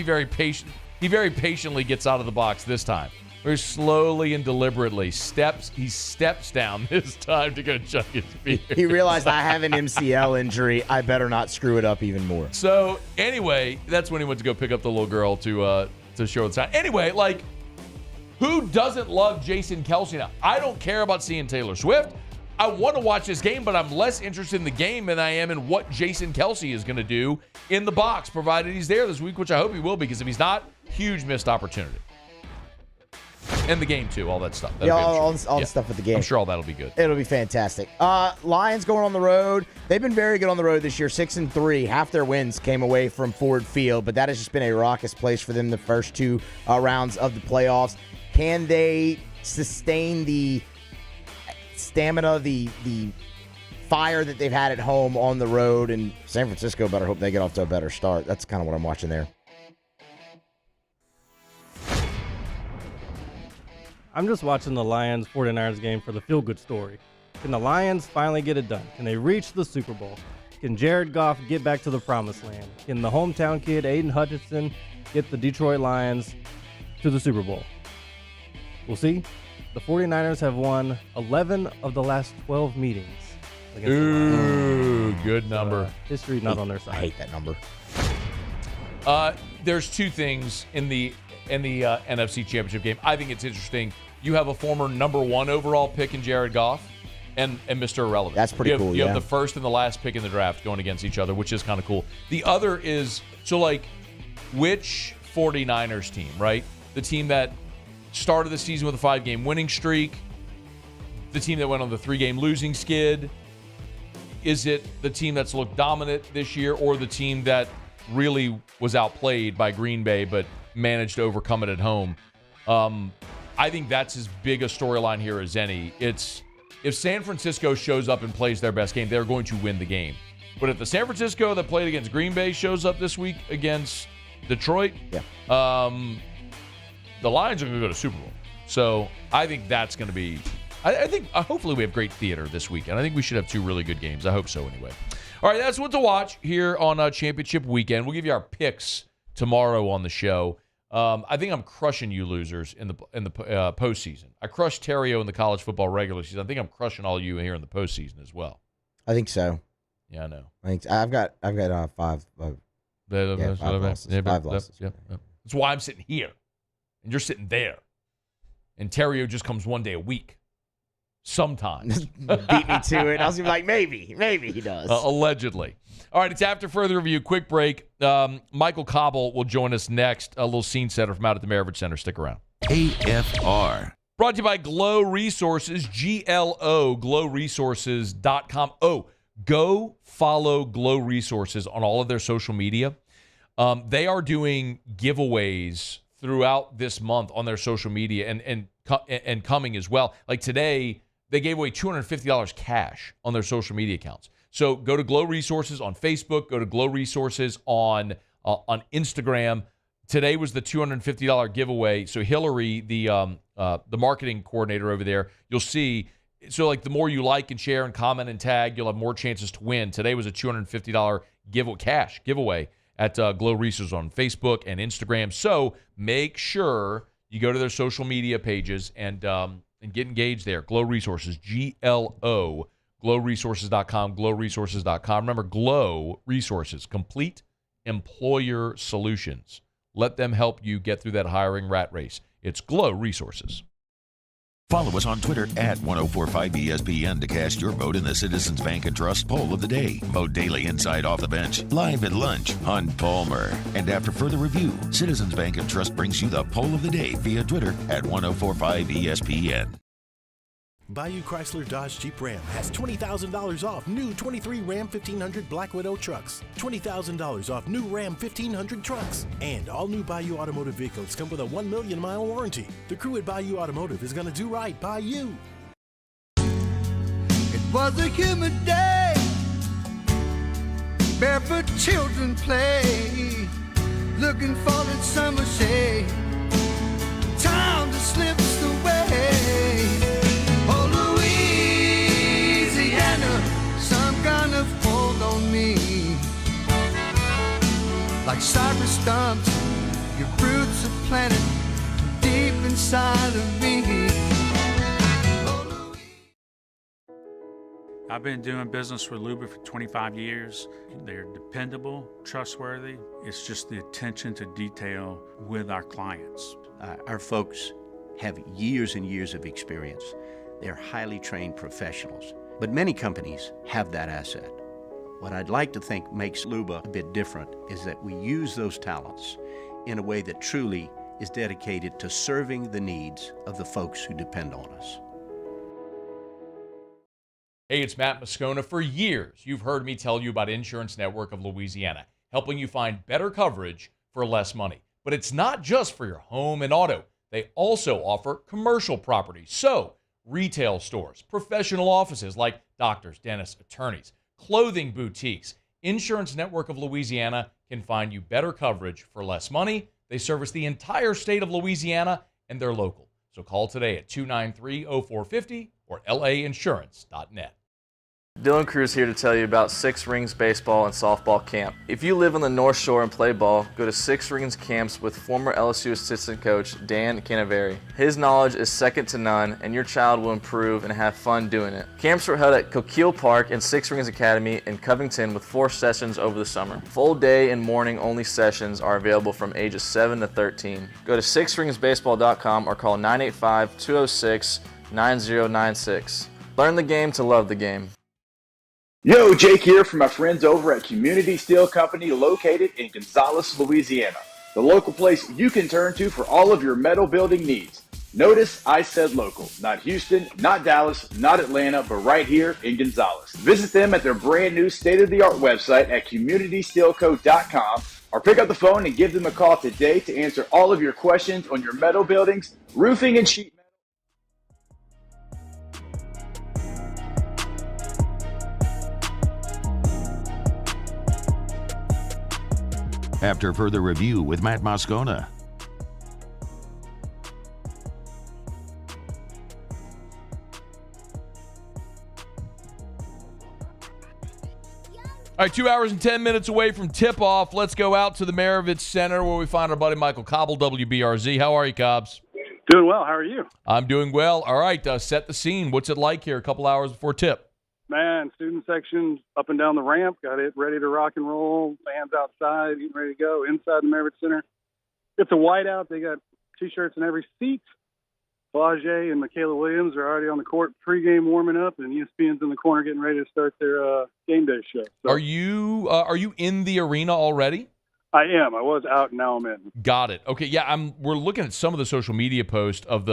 very patiently gets out of the box this time. Very slowly and deliberately he steps down this time to go chug his beer. He realized I have an MCL injury. I better not screw it up even more. So anyway, that's when he went to go pick up the little girl to show the sign. Anyway, who doesn't love Jason Kelce now? I don't care about seeing Taylor Swift. I want to watch this game, but I'm less interested in the game than I am in what Jason Kelce is going to do in the box, provided he's there this week, which I hope he will, because if he's not, huge missed opportunity. And the game, too, all that stuff. All the stuff with the game. I'm sure all that'll be good. It'll be fantastic. Lions going on the road. They've been very good on the road this year, 6-3. Half their wins came away from Ford Field, but that has just been a raucous place for them the first 2 rounds of the playoffs. Can they sustain the stamina, the fire that they've had at home on the road? And San Francisco better hope they get off to a better start. That's kind of what I'm watching there. I'm just watching the Lions 49ers game for the feel-good story. Can the Lions finally get it done? Can they reach the Super Bowl? Can Jared Goff get back to the promised land? Can the hometown kid, Aiden Hutchinson, get the Detroit Lions to the Super Bowl? We'll see. The 49ers have won 11 of the last 12 meetings against the Lions. Good number. History not on their side. I hate that number. There's 2 things in the NFC Championship game. I think it's interesting. You have a former number 1 overall pick in Jared Goff and Mr. Irrelevant. That's pretty cool, You have the first and the last pick in the draft going against each other, which is kind of cool. The other is, which 49ers team, right? the team that started the season with a 5-game winning streak? The team that went on the 3-game losing skid? Is it the team that's looked dominant this year, or the team that really was outplayed by Green Bay but managed to overcome it at home? I think that's as big a storyline here as any. It's if San Francisco shows up and plays their best game, they're going to win the game. But if the San Francisco that played against Green Bay shows up this week against Detroit, the Lions are going to go to Super Bowl. So I think that's going to be I think hopefully we have great theater this weekend. I think we should have 2 really good games. I hope so anyway. All right, that's what to watch here on Championship Weekend. We'll give you our picks tomorrow on the show. I think I'm crushing you losers in the postseason. I crushed Terrio in the college football regular season. I think I'm crushing all you here in the postseason as well. I think so. Yeah, I know. I think so. I've got 5. 5 losses. 5 losses. Yep. That's why I'm sitting here, and you're sitting there. And Terrio just comes one day a week. Sometimes. Beat me to it. I was like, maybe he does. Allegedly. All right, it's after further review. Quick break. Michael Cauble will join us next. A little scene setter from out at the Maravich Center. Stick around. AFR. Brought to you by Glow Resources, GLO, glowresources.com. Oh, go follow Glow Resources on all of their social media. They are doing giveaways throughout this month on their social media and coming as well. Like today, they gave away $250 cash on their social media accounts. So go to Glow Resources on Facebook. Go to Glow Resources on Instagram. Today was the $250 giveaway. So Hillary, the marketing coordinator over there, you'll see. So like the more you like and share and comment and tag, you'll have more chances to win. Today was a $250 cash giveaway at Glow Resources on Facebook and Instagram. So make sure you go to their social media pages and get engaged there. Glow Resources, GLO, glowresources.com, glowresources.com. Remember, Glow Resources, complete employer solutions. Let them help you get through that hiring rat race. It's Glow Resources. Follow us on Twitter at 1045ESPN to cast your vote in the Citizens Bank and Trust Poll of the Day. Vote daily inside Off the Bench, live at lunch on Palmer. And after further review, Citizens Bank and Trust brings you the Poll of the Day via Twitter at 1045ESPN. Bayou Chrysler Dodge Jeep Ram has $20,000 off new 23 Ram 1500 Black Widow trucks, $20,000 off new Ram 1500 trucks, and all new Bayou Automotive vehicles come with a 1 million mile warranty. The crew at Bayou Automotive is going to do right by you. It was a humid day, barefoot children play, looking for that summer shade. Time just slips away. Some kind of hold on me, like cypress stumps, your roots are planted deep inside of me. I've been doing business with Luba for 25 years. They're dependable, trustworthy. It's just the attention to detail with our clients. Our folks have years and years of experience. They're highly trained professionals. But many companies have that asset. What I'd like to think makes Luba a bit different is that we use those talents in a way that truly is dedicated to serving the needs of the folks who depend on us. Hey, it's Matt Moscona. For years, you've heard me tell you about Insurance Network of Louisiana, helping you find better coverage for less money. But it's not just for your home and auto. They also offer commercial property. So, retail stores, professional offices like doctors, dentists, attorneys, clothing boutiques. Insurance Network of Louisiana can find you better coverage for less money. They service the entire state of Louisiana, and they're local. So call today at 293-0450 or lainsurance.net. Dylan Cruz here to tell you about Six Rings Baseball and Softball Camp. If you live on the North Shore and play ball, go to Six Rings Camps with former LSU assistant coach Dan Canaveri. His knowledge is second to none, and your child will improve and have fun doing it. Camps were held at Coquille Park and Six Rings Academy in Covington with 4 sessions over the summer. Full day and morning only sessions are available from ages 7 to 13. Go to sixringsbaseball.com or call 985-206-9096. Learn the game to love the game. Yo, Jake here from my friends over at Community Steel Company located in Gonzales, Louisiana. the local place you can turn to for all of your metal building needs. Notice I said local, not Houston, not Dallas, not Atlanta, but right here in Gonzales. Visit them at their brand new state-of-the-art website at communitysteelco.com or pick up the phone and give them a call today to answer all of your questions on your metal buildings, roofing, and sheet metal. After further review with Matt Moscona. All right, 2 hours and 10 minutes away from tip-off. Let's go out to the Maravich Center where we find our buddy Michael Cauble, WBRZ. How are you, Cobbs? Doing well. How are you? I'm doing well. All right, set the scene. What's it like here a couple hours before tip? Man, student section up and down the ramp. Got it ready to rock and roll. Fans outside, getting ready to go. Inside the Maravich Center. It's a whiteout. They got T-shirts in every seat. Flage and Michaela Williams are already on the court pregame warming up, and ESPN's in the corner getting ready to start their game day show. So, are you in the arena already? I am. I was out, now I'm in. Got it. Okay, yeah. We're looking at some of the social media posts of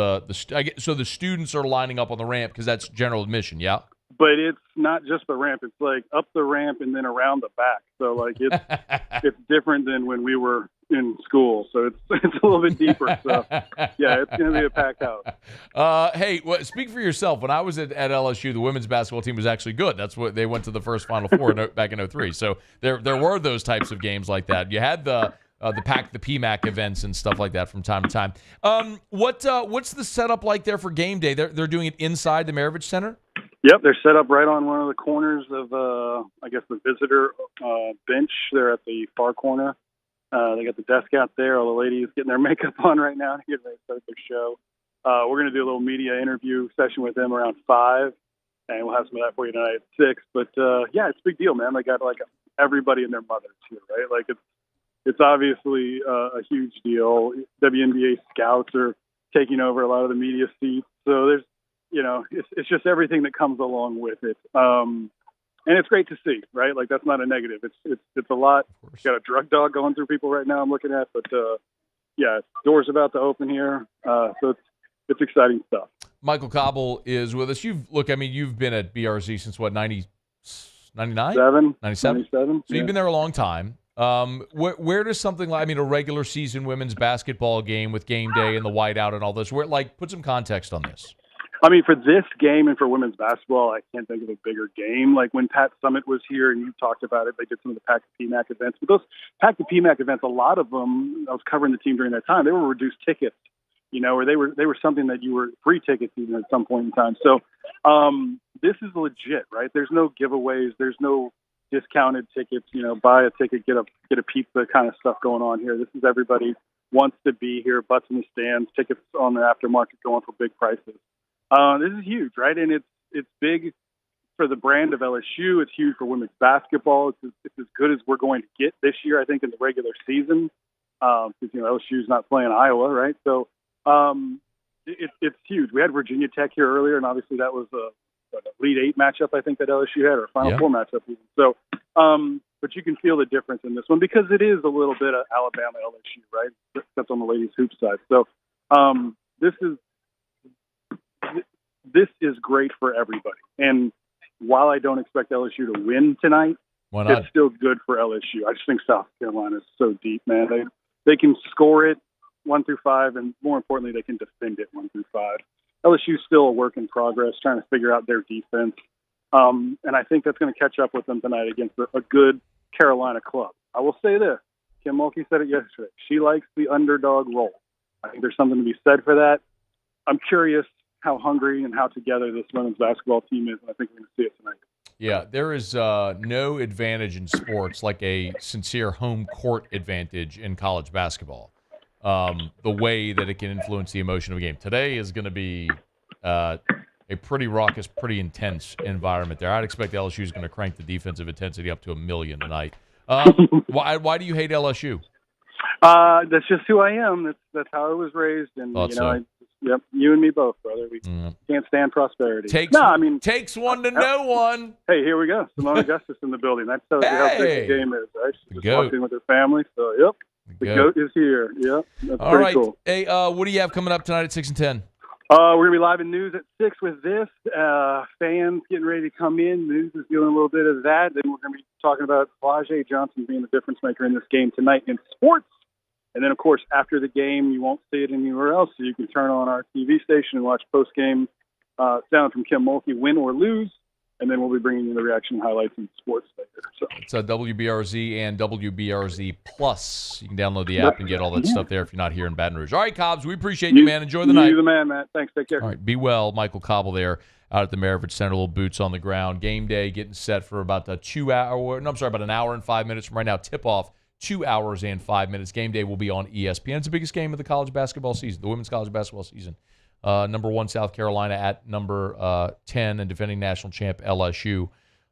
so the students are lining up on the ramp because that's general admission. Yeah. But it's not just the ramp. It's like up the ramp and then around the back. So like it's different than when we were in school. So it's a little bit deeper. So yeah, it's going to be a packed house. Hey, speak for yourself. When I was at LSU, the women's basketball team was actually good. That's what they went to the first Final Four back in 03. So there were those types of games like that. You had the PMAC events and stuff like that from time to time. What's the setup like there for game day? They're doing it inside the Maravich Center? Yep, they're set up right on one of the corners of, I guess, the visitor bench. They're at the far corner. They got the desk out there. All the ladies getting their makeup on right now to get ready to start their show. We're going to do a little media interview session with them around 5, and we'll have some of that for you tonight at 6. But, yeah, it's a big deal, man. They got, like, everybody and their mothers here, right? Like, it's obviously a huge deal. WNBA scouts are taking over a lot of the media seats. So there's, it's just everything that comes along with it. And it's great to see, right? Like, that's not a negative. It's a lot. Got a drug dog going through people right now I'm looking at. But, yeah, doors about to open here. So it's exciting stuff. Michael Cauble is with us. You've been at BRZ since, what, 99? 97? So you've been there a long time. Where does something like, a regular season women's basketball game with game day and the whiteout and all this, put some context on this? For this game and for women's basketball, I can't think of a bigger game. Like when Pat Summitt was here and you talked about it, they did some of the Pack the PMAC events. But those Pack the PMAC events, a lot of them, I was covering the team during that time, they were reduced tickets, or they were something that you were free tickets even at some point in time. So this is legit, right? There's no giveaways. There's no discounted tickets, buy a ticket, get a pizza kind of stuff going on here. This is everybody wants to be here, butts in the stands, tickets on the aftermarket going for big prices. This is huge, right? And it's big for the brand of LSU. It's huge for women's basketball. It's as good as we're going to get this year, I think, in the regular season. Because LSU's not playing Iowa, right? So it's huge. We had Virginia Tech here earlier, and obviously that was an Elite Eight matchup, I think, that LSU had, or Final Four matchup even. So, but you can feel the difference in this one because it is a little bit of Alabama LSU, right? Except on the ladies' hoop side. So this is great for everybody. And while I don't expect LSU to win tonight, it's still good for LSU. I just think South Carolina is so deep, man. They can score it 1 through 5, and more importantly, they can defend it 1 through 5. LSU's still a work in progress, trying to figure out their defense. And I think that's going to catch up with them tonight against a good Carolina club. I will say this. Kim Mulkey said it yesterday. She likes the underdog role. I think there's something to be said for that. I'm curious how hungry and how together this women's basketball team is, and I think we're going to see it tonight. Yeah, there is no advantage in sports like a sincere home court advantage in college basketball. The way that it can influence the emotion of a game. Today is going to be a pretty raucous, pretty intense environment there. I'd expect LSU is going to crank the defensive intensity up to 1,000,000 tonight. Why do you hate LSU? That's just who I am. That's how I was raised, and yep, you and me both, brother. We can't stand prosperity. Takes one to know one. Hey, here we go. Simone Augustus in the building. That tells you how big the game is, right? She just walked in with her family. So, yep. The Good. GOAT is here. Yeah, that's All pretty right. cool. Hey, what do you have coming up tonight at 6 and 10? We're going to be live in news at 6 with this. Fans getting ready to come in. News is doing a little bit of that. Then we're going to be talking about Flajay Johnson being the difference maker in this game tonight in sports. And then, of course, after the game, you won't see it anywhere else. So you can turn on our TV station and watch post-game sound from Kim Mulkey, win or lose. And then we'll be bringing you the reaction highlights in sports later. So It's WBRZ and WBRZ Plus. You can download the app and get all that stuff there if you're not here in Baton Rouge. All right, Cobbs, we appreciate you, man. Enjoy the night. You're the man, Matt. Thanks. Take care. All right, be well. Michael Cauble there out at the Maravich Center, little boots on the ground. Game day getting set for about about an hour and 5 minutes from right now. Tip-off, 2 hours and 5 minutes. Game day will be on ESPN. It's the biggest game of the college basketball season, the women's college basketball season. Number 1, South Carolina at number 10 and defending national champ LSU.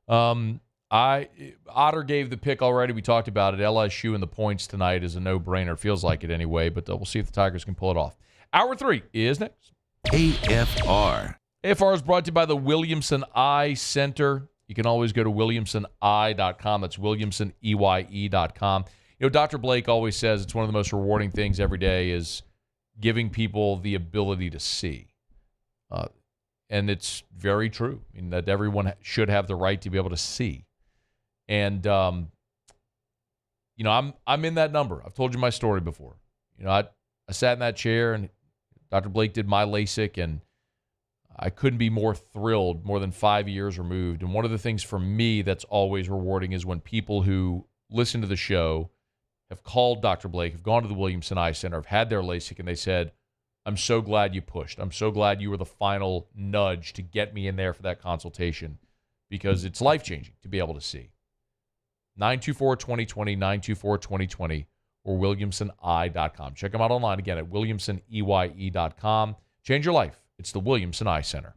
Otter gave the pick already. We talked about it. LSU and the points tonight is a no-brainer. Feels like it anyway, but we'll see if the Tigers can pull it off. Hour 3 is next. AFR. AFR is brought to you by the Williamson Eye Center. You can always go to williamsoneye.com. That's williamsoneye.com. You know, Dr. Blake always says it's one of the most rewarding things every day is giving people the ability to see. And it's very true. I mean, that everyone should have the right to be able to see. And, I'm in that number. I've told you my story before. You know, I sat in that chair and Dr. Blake did my LASIK, and I couldn't be more thrilled, more than 5 years removed. And one of the things for me that's always rewarding is when people who listen to the show have called Dr. Blake, have gone to the Williamson Eye Center, have had their LASIK, and they said, I'm so glad you pushed. I'm so glad you were the final nudge to get me in there for that consultation because it's life-changing to be able to see. 924-2020, 924-2020, or williamsoneye.com. Check them out online again at williamsoneye.com. Change your life. It's the Williamson Eye Center.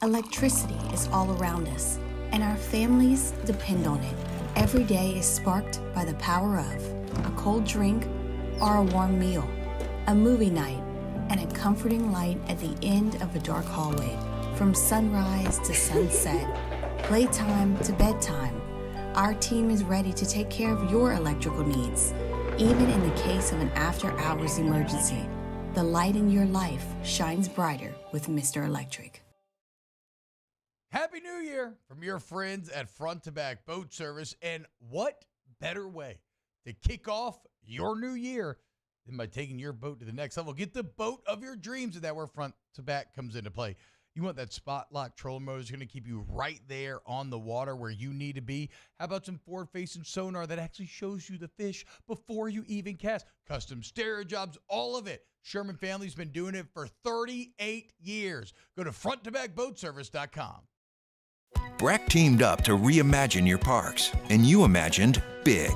Electricity is all around us, and our families depend on it. Every day is sparked by the power of a cold drink or a warm meal, a movie night, and a comforting light at the end of a dark hallway. From sunrise to sunset, playtime to bedtime, our team is ready to take care of your electrical needs. Even in the case of an after-hours emergency, the light in your life shines brighter with Mr. Electric. Happy New Year from your friends at Front to Back Boat Service. And what better way to kick off your new year than by taking your boat to the next level? Get the boat of your dreams, and that's where Front to Back comes into play. You want that spot lock trolling motor that's going to keep you right there on the water where you need to be. How about some forward-facing sonar that actually shows you the fish before you even cast? Custom stereo jobs, all of it. Sherman family's been doing it for 38 years. Go to fronttobackboatservice.com. Breck teamed up to reimagine your parks, and you imagined big.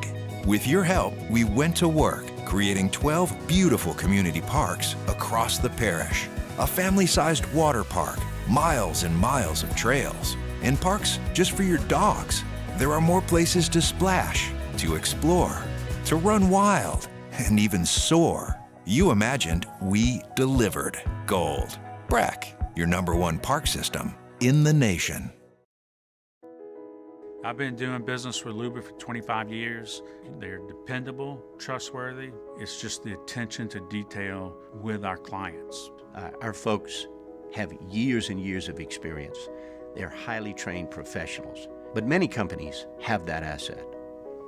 With your help, we went to work, creating 12 beautiful community parks across the parish. A family-sized water park, miles and miles of trails, and parks just for your dogs. There are more places to splash, to explore, to run wild, and even soar. You imagined, we delivered. Gold. Breck, your #1 park system in the nation. I've been doing business with Luba for 25 years. They're dependable, trustworthy. It's just the attention to detail with our clients. Our folks have years and years of experience. They're highly trained professionals. But many companies have that asset.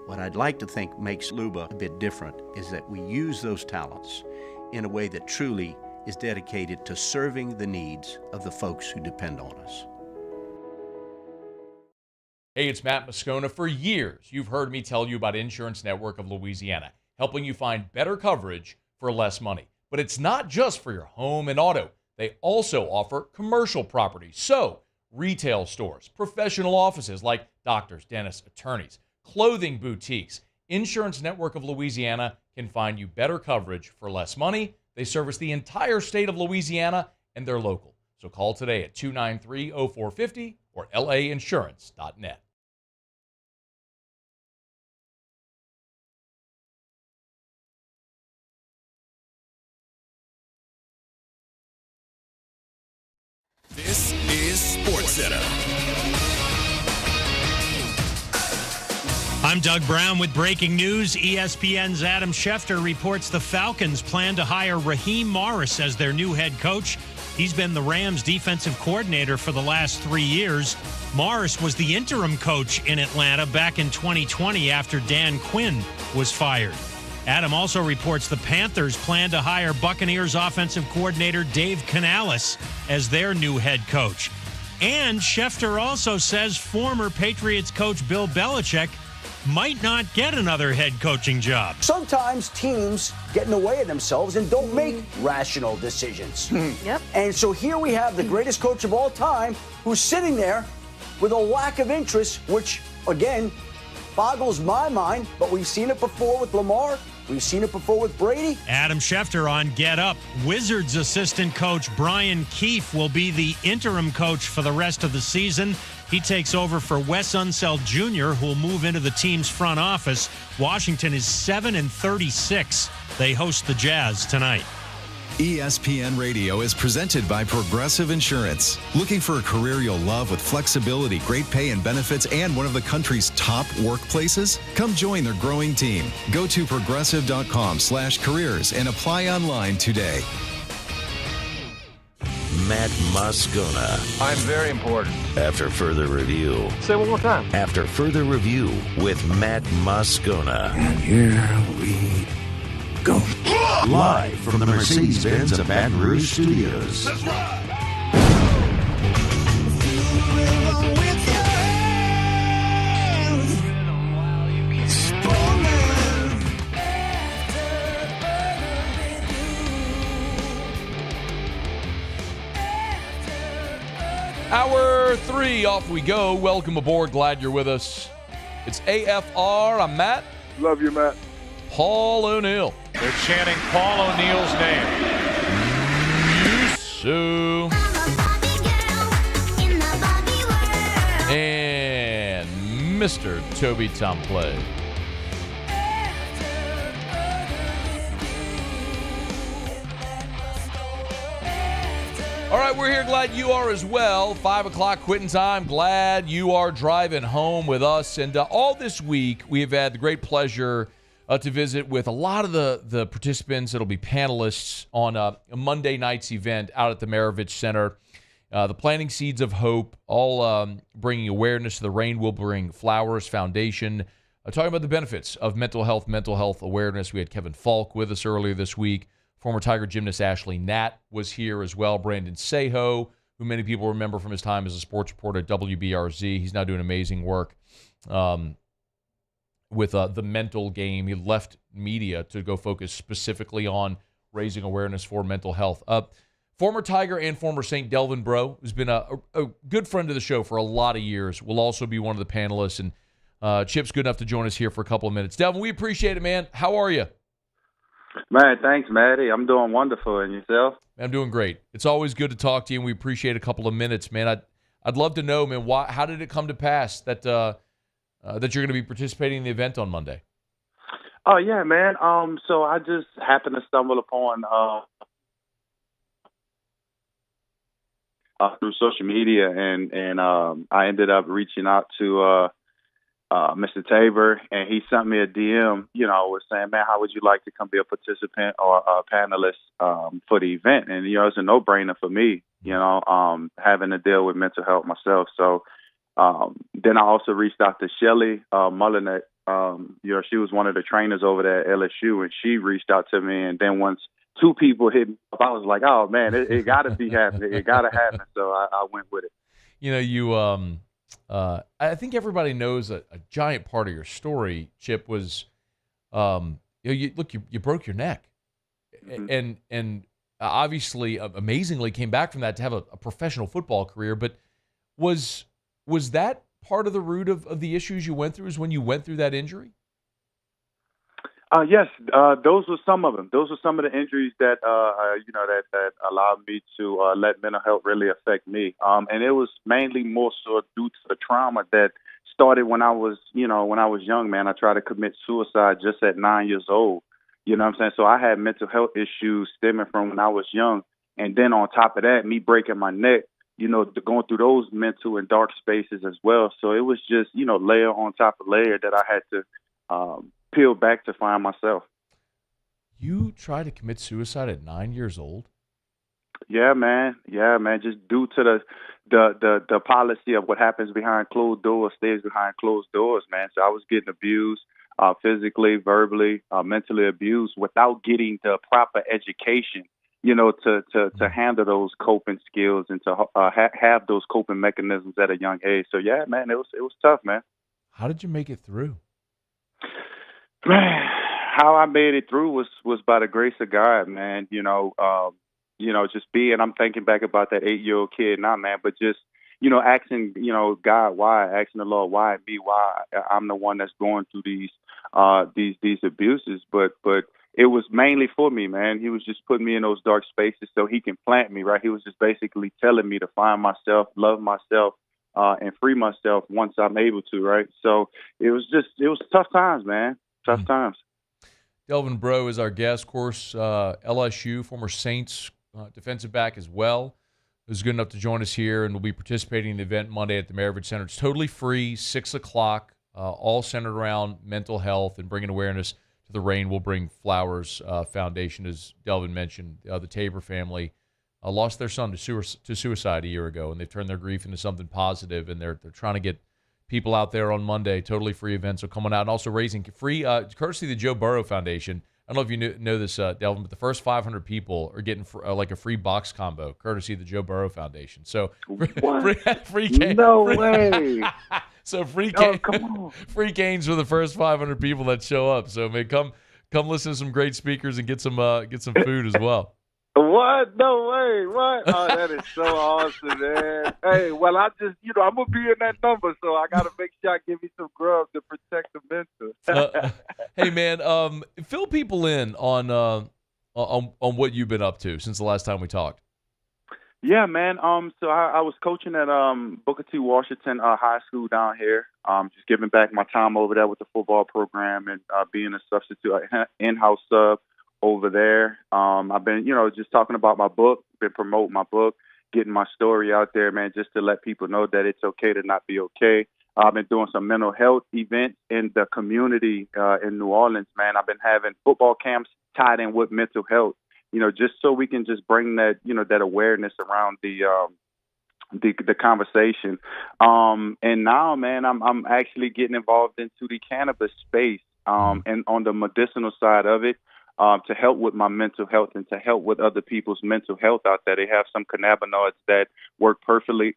What I'd like to think makes Luba a bit different is that we use those talents in a way that truly is dedicated to serving the needs of the folks who depend on us. Hey, it's Matt Moscona. For years, you've heard me tell you about Insurance Network of Louisiana, helping you find better coverage for less money. But it's not just for your home and auto. They also offer commercial property. So, retail stores, professional offices like doctors, dentists, attorneys, clothing boutiques, Insurance Network of Louisiana can find you better coverage for less money. They service the entire state of Louisiana, and they're local. So call today at 293-0450 or lainsurance.net. This is SportsCenter. I'm Doug Brown with breaking news. ESPN's Adam Schefter reports the Falcons plan to hire Raheem Morris as their new head coach. He's been the Rams' defensive coordinator for the last 3 years. Morris was the interim coach in Atlanta back in 2020 after Dan Quinn was fired. Adam also reports the Panthers plan to hire Buccaneers offensive coordinator Dave Canales as their new head coach. And Schefter also says former Patriots coach Bill Belichick might not get another head coaching job. Sometimes teams get in the way of themselves and don't make rational decisions. Yep. And so here we have the greatest coach of all time who's sitting there with a lack of interest, which, again, boggles my mind. But we've seen it before with Lamar. We've seen it before with Brady. Adam Schefter on Get Up. Wizards assistant coach Brian Keefe will be the interim coach for the rest of the season. He takes over for Wes Unseld Jr., who will move into the team's front office. Washington is 7-36. They host the Jazz tonight. ESPN Radio is presented by Progressive Insurance. Looking for a career you'll love with flexibility, great pay and benefits, and one of the country's top workplaces? Come join their growing team. Go to progressive.com/careers and apply online today. Matt Moscona. I'm very important. After further review. Say it one more time. After further review with Matt Moscona. And here we go. Live from the Mercedes-Benz of Baton Rouge Studios. That's right. Hour 3, off we go. Welcome aboard. Glad you're with us. It's AFR. I'm Matt. Love you, Matt. Paul O'Neill. They're chanting Paul O'Neill's name. Sue. And Mr. Toby Tomplay. All right, we're here. Glad you are as well. 5 o'clock quitting time. Glad you are driving home with us. And all this week, we have had the great pleasure to visit with a lot of the participants that'll be panelists on a Monday night's event out at the Maravich Center. The Planting Seeds of Hope, all bringing awareness to the Rain Will Bring Flowers Foundation, talking about the benefits of mental health awareness. We had Kevin Falk with us earlier this week. Former Tiger gymnast Ashley Natt was here as well. Brandon Seho, who many people remember from his time as a sports reporter at WBRZ. He's now doing amazing work with the mental game. He left media to go focus specifically on raising awareness for mental health. Former Tiger and former St. Delvin Breaux, who's been a good friend of the show for a lot of years, will also be one of the panelists. And Chip's good enough to join us here for a couple of minutes. Delvin, we appreciate it, man. How are you? Man, thanks, Matty. I'm doing wonderful. And yourself? I'm doing great. It's always good to talk to you, and we appreciate a couple of minutes, man. I'd love to know, man, how did it come to pass that that you're going to be participating in the event on Monday? Oh, yeah, man. So I just happened to stumble upon through social media, and I ended up reaching out to Mr. Tabor, and he sent me a DM, was saying, man, how would you like to come be a participant or a panelist for the event? And, it's a no-brainer for me, having to deal with mental health myself. So then I also reached out to Shelly Mullinet. She was one of the trainers over there at LSU, and she reached out to me. And then once two people hit me up, I was like, oh, man, it got to be happening. It got to happen. So I went with it. I think everybody knows a giant part of your story, Chip, was, you broke your neck, mm-hmm. and obviously, amazingly, came back from that to have a professional football career. But was that part of the root of the issues you went through? Is when you went through that injury? Yes, those were some of them. Those were some of the injuries that that allowed me to let mental health really affect me. And it was mainly more so due to the trauma that started when I was young, man. I tried to commit suicide just at 9 years old. You know what I'm saying? So I had mental health issues stemming from when I was young, and then on top of that, me breaking my neck. Going through those mental and dark spaces as well. So it was just layer on top of layer that I had to peel back to find myself. You tried to commit suicide at 9 years old? Yeah, man. Just due to the policy of what happens behind closed doors stays behind closed doors, man. So I was getting abused physically, verbally, mentally abused without getting the proper education, to handle those coping skills and to have those coping mechanisms at a young age. So yeah, man, it was tough, man. How did you make it through? Man, how I made it through was by the grace of God, man. I'm thinking back about that 8-year-old kid now, man, but just, asking, God, why, asking the Lord, why me, why I'm the one that's going through these abuses. But it was mainly for me, man. He was just putting me in those dark spaces so he can plant me, right? He was just basically telling me to find myself, love myself, and free myself once I'm able to, right? So it was tough times, man. Tough times. Delvin Breaux is our guest, of course, LSU, former Saints defensive back as well, who's good enough to join us here and will be participating in the event Monday at the Maravich Center. It's totally free, 6 o'clock, all centered around mental health and bringing awareness to the Rain Will Bring Flowers Foundation. As Delvin mentioned, the Tabor family lost their son to suicide a year ago, and they've turned their grief into something positive, and they're trying to get people out there on Monday, totally free events are coming out, and also raising free, courtesy of the Joe Burrow Foundation. I don't know if you know this, Delvin, but the first 500 people are getting like a free box combo, courtesy of the Joe Burrow Foundation. So free game. No way. So free games for the first 500 people that show up. So man, come listen to some great speakers and get some food as well. What? No way. What? Oh, that is so awesome, man. Hey, well, I'm going to be in that number, so I got to make sure I give me some grub to protect the mental. Hey, man, fill people in on what you've been up to since the last time we talked. Yeah, man. So I was coaching at Booker T. Washington High School down here. Just giving back my time over there with the football program and being a substitute in-house sub over there. I've been, just talking about my book, been promoting my book, getting my story out there, man, just to let people know that it's okay to not be okay. I've been doing some mental health events in the community in New Orleans, man. I've been having football camps tied in with mental health, just so we can just bring that, that awareness around the conversation. And now, man, I'm actually getting involved into the cannabis space and on the medicinal side of it. To help with my mental health and to help with other people's mental health out there. They have some cannabinoids that work perfectly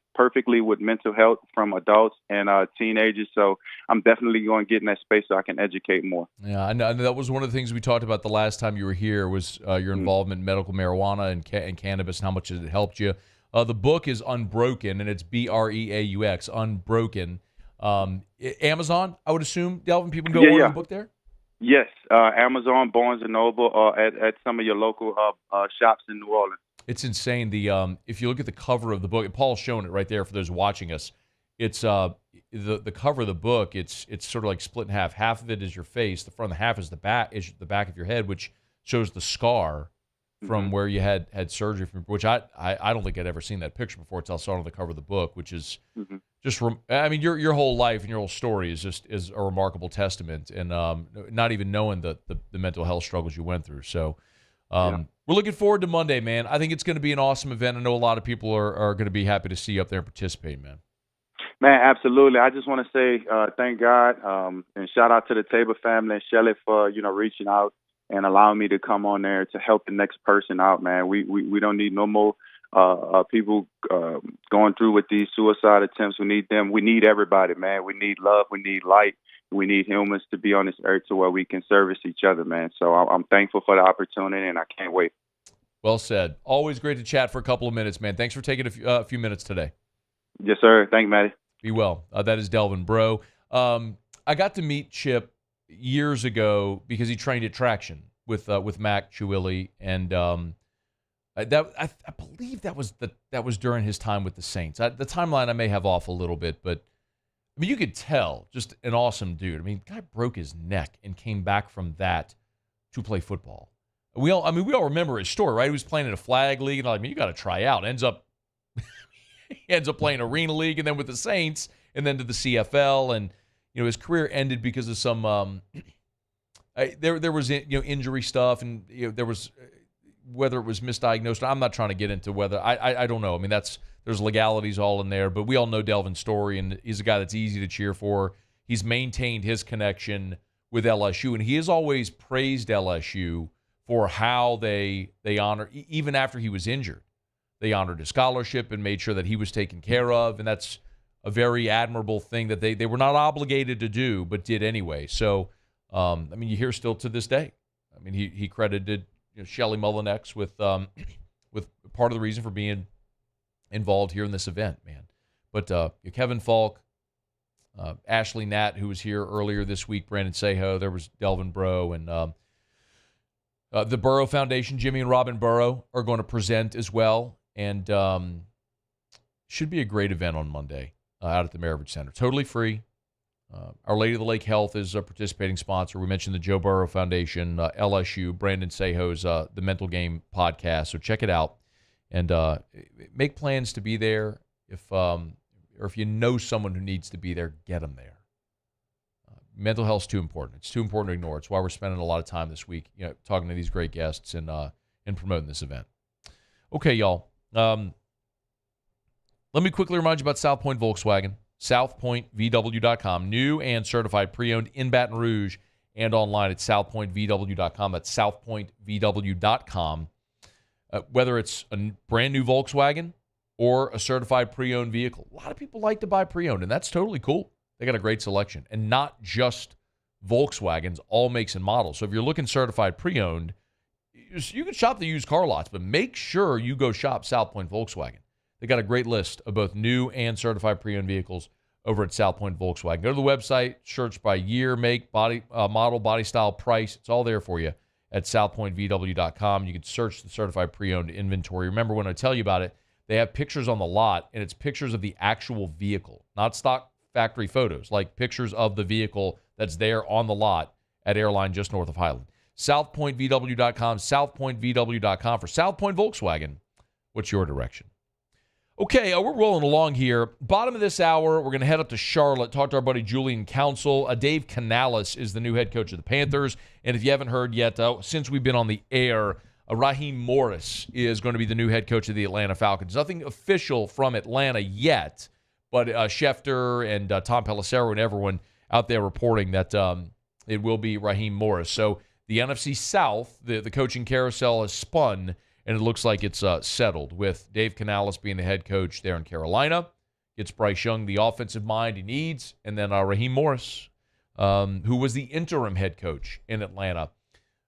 with mental health from adults and teenagers. So I'm definitely going to get in that space so I can educate more. Yeah, I know that was one of the things we talked about the last time you were here was your involvement in medical marijuana and cannabis and how much it helped you. The book is Unbroken, and it's Breaux, Unbroken. Amazon, I would assume, Delvin, people can go order the book there? Yes, Amazon, Barnes & Noble, at some of your local shops in New Orleans. It's insane. If you look at the cover of the book, and Paul's showing it right there for those watching us. It's the cover of the book. It's sort of like split in half. Half of it is your face. The front of the half is the back of your head, which shows the scar from where you had surgery from. Which I don't think I'd ever seen that picture before until I saw it on the cover of the book, which is. Just, I mean, your whole life and your whole story is a remarkable testament, and not even knowing the mental health struggles you went through. So we're looking forward to Monday, man. I think it's going to be an awesome event. I know a lot of people are going to be happy to see you up there and participate, man. Man, absolutely. I just want to say thank God and shout out to the Tabor family and Shelley for reaching out and allowing me to come on there to help the next person out, man. We don't need no more people going through with these suicide attempts. We need them. We need everybody, man. We need love. We need light. We need humans to be on this earth to where we can service each other, man. So I'm thankful for the opportunity, and I can't wait. Well said. Always great to chat for a couple of minutes, man. Thanks for taking a few minutes today. Yes, sir. Thank you, Matty. Be well. That is Delvin Breaux. I got to meet Chip years ago because he trained at Traction with Mac Chiwili, and I believe that was during his time with the Saints. The timeline I may have off a little bit, but I mean, you could tell, just an awesome dude. I mean, the guy broke his neck and came back from that to play football. We all remember his story, right? He was playing in a flag league, and you got to try out. He ends up playing Arena League, and then with the Saints, and then to the CFL, and his career ended because of some there was injury stuff, and there was whether it was misdiagnosed. I'm not trying to get into whether I don't know. I mean, there's legalities all in there, but we all know Delvin's story, and he's a guy that's easy to cheer for. He's maintained his connection with LSU, and he has always praised LSU for how they honor, even after he was injured. They honored his scholarship and made sure that he was taken care of, and that's a very admirable thing that they were not obligated to do, but did anyway. So, you hear still to this day. I mean, he credited Shelley Mullinex with part of the reason for being involved here in this event, man. But Kevin Falk, Ashley Natt, who was here earlier this week, Brandon Seho, there was Delvin Breaux, and the Burrow Foundation, Jimmy and Robin Burrow, are going to present as well, and should be a great event on Monday out at the Maravich Center. Totally free. Our Lady of the Lake Health is a participating sponsor. We mentioned the Joe Burrow Foundation, LSU, Brandon Seho's The Mental Game podcast. So check it out and make plans to be there. Or if you know someone who needs to be there, get them there. Mental health's too important. It's too important to ignore. It's why we're spending a lot of time this week, talking to these great guests and promoting this event. Okay, y'all. Let me quickly remind you about South Point Volkswagen. SouthPointVW.com. New and certified pre-owned in Baton Rouge and online at SouthPointVW.com. That's SouthPointVW.com. Whether it's a brand new Volkswagen or a certified pre-owned vehicle. A lot of people like to buy pre-owned, and that's totally cool. They got a great selection. And not just Volkswagens, all makes and models. So if you're looking certified pre-owned, you can shop the used car lots, but make sure you go shop South Point Volkswagen. They got a great list of both new and certified pre-owned vehicles over at South Point Volkswagen. Go to the website, search by year, make, body, model, body style, price. It's all there for you at SouthPointVW.com. You can search the certified pre-owned inventory. Remember when I tell you about it, they have pictures on the lot, and it's pictures of the actual vehicle, not stock factory photos, like pictures of the vehicle that's there on the lot at Airline just north of Highland. SouthPointVW.com, SouthPointVW.com for South Point Volkswagen. What's your direction? Okay, we're rolling along here. Bottom of this hour, we're going to head up to Charlotte, talk to our buddy Julian Council. Dave Canales is the new head coach of the Panthers. And if you haven't heard yet, since we've been on the air, Raheem Morris is going to be the new head coach of the Atlanta Falcons. Nothing official from Atlanta yet, but Schefter and Tom Pelissero and everyone out there reporting that it will be Raheem Morris. So the NFC South, the coaching carousel has spun, and it looks like it's settled with Dave Canales being the head coach there in Carolina. Gets Bryce Young the offensive mind he needs, and then Raheem Morris, who was the interim head coach in Atlanta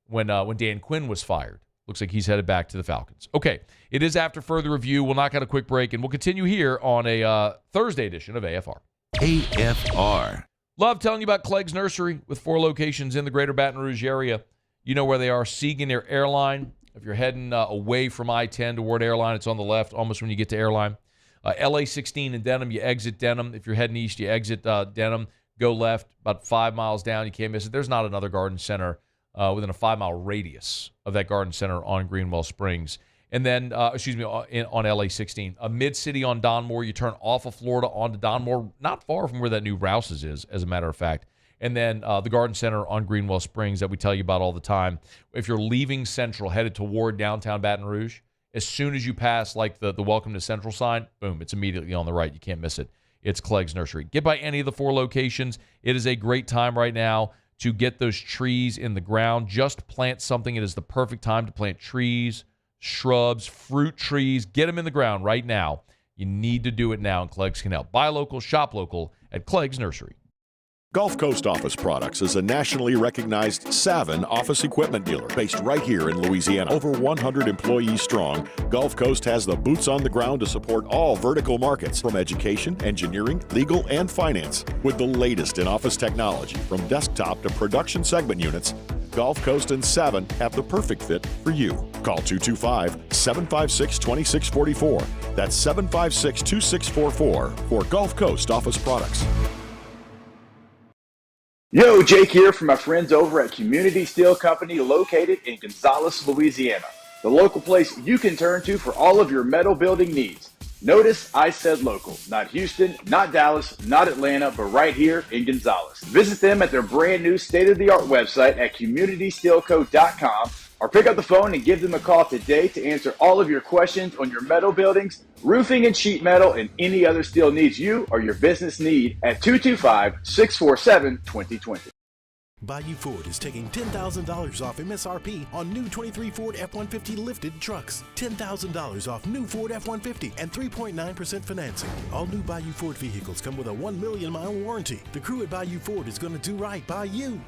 when Dan Quinn was fired. Looks like he's headed back to the Falcons. Okay, it is after further review. We'll knock out a quick break, and we'll continue here on a Thursday edition of AFR. AFR. Love telling you about Clegg's Nursery with 4 locations in the greater Baton Rouge area. You know where they are, Siegen near Airline. If you're heading away from I-10 toward Airline, it's on the left, almost when you get to Airline. LA-16 in Denham, you exit Denham. If you're heading east, you exit Denham, go left, about 5 miles down. You can't miss it. There's not another garden center within a 5-mile radius of that garden center on Greenwell Springs. And then, on LA-16, a mid-city on Donmore. You turn off of Florida onto Donmore, not far from where that new Rouse's is, as a matter of fact. And then the Garden Center on Greenwell Springs that we tell you about all the time. If you're leaving Central, headed toward downtown Baton Rouge, as soon as you pass like the Welcome to Central sign, boom, it's immediately on the right. You can't miss it. It's Clegg's Nursery. Get by any of the 4 locations. It is a great time right now to get those trees in the ground. Just plant something. It is the perfect time to plant trees, shrubs, fruit trees. Get them in the ground right now. You need to do it now, and Clegg's can help. Buy local, shop local at Clegg's Nursery. Gulf Coast Office Products is a nationally recognized Savin office equipment dealer based right here in Louisiana. Over 100 employees strong, Gulf Coast has the boots on the ground to support all vertical markets from education, engineering, legal, and finance. With the latest in office technology from desktop to production segment units, Gulf Coast and Savin have the perfect fit for you. Call 225-756-2644. That's 756-2644 for Gulf Coast Office Products. Yo, Jake here from my friends over at Community Steel Company located in Gonzales, Louisiana. The local place you can turn to for all of your metal building needs. Notice I said local, not Houston, not Dallas, not Atlanta, but right here in Gonzales. Visit them at their brand new state-of-the-art website at communitysteelco.com or pick up the phone and give them a call today to answer all of your questions on your metal buildings, roofing and sheet metal, and any other steel needs you or your business need at 225-647-2020. Bayou Ford is taking $10,000 off MSRP on new 23 Ford F-150 lifted trucks. $10,000 off new Ford F-150 and 3.9% financing. All new Bayou Ford vehicles come with a 1 million mile warranty. The crew at Bayou Ford is going to do right by you.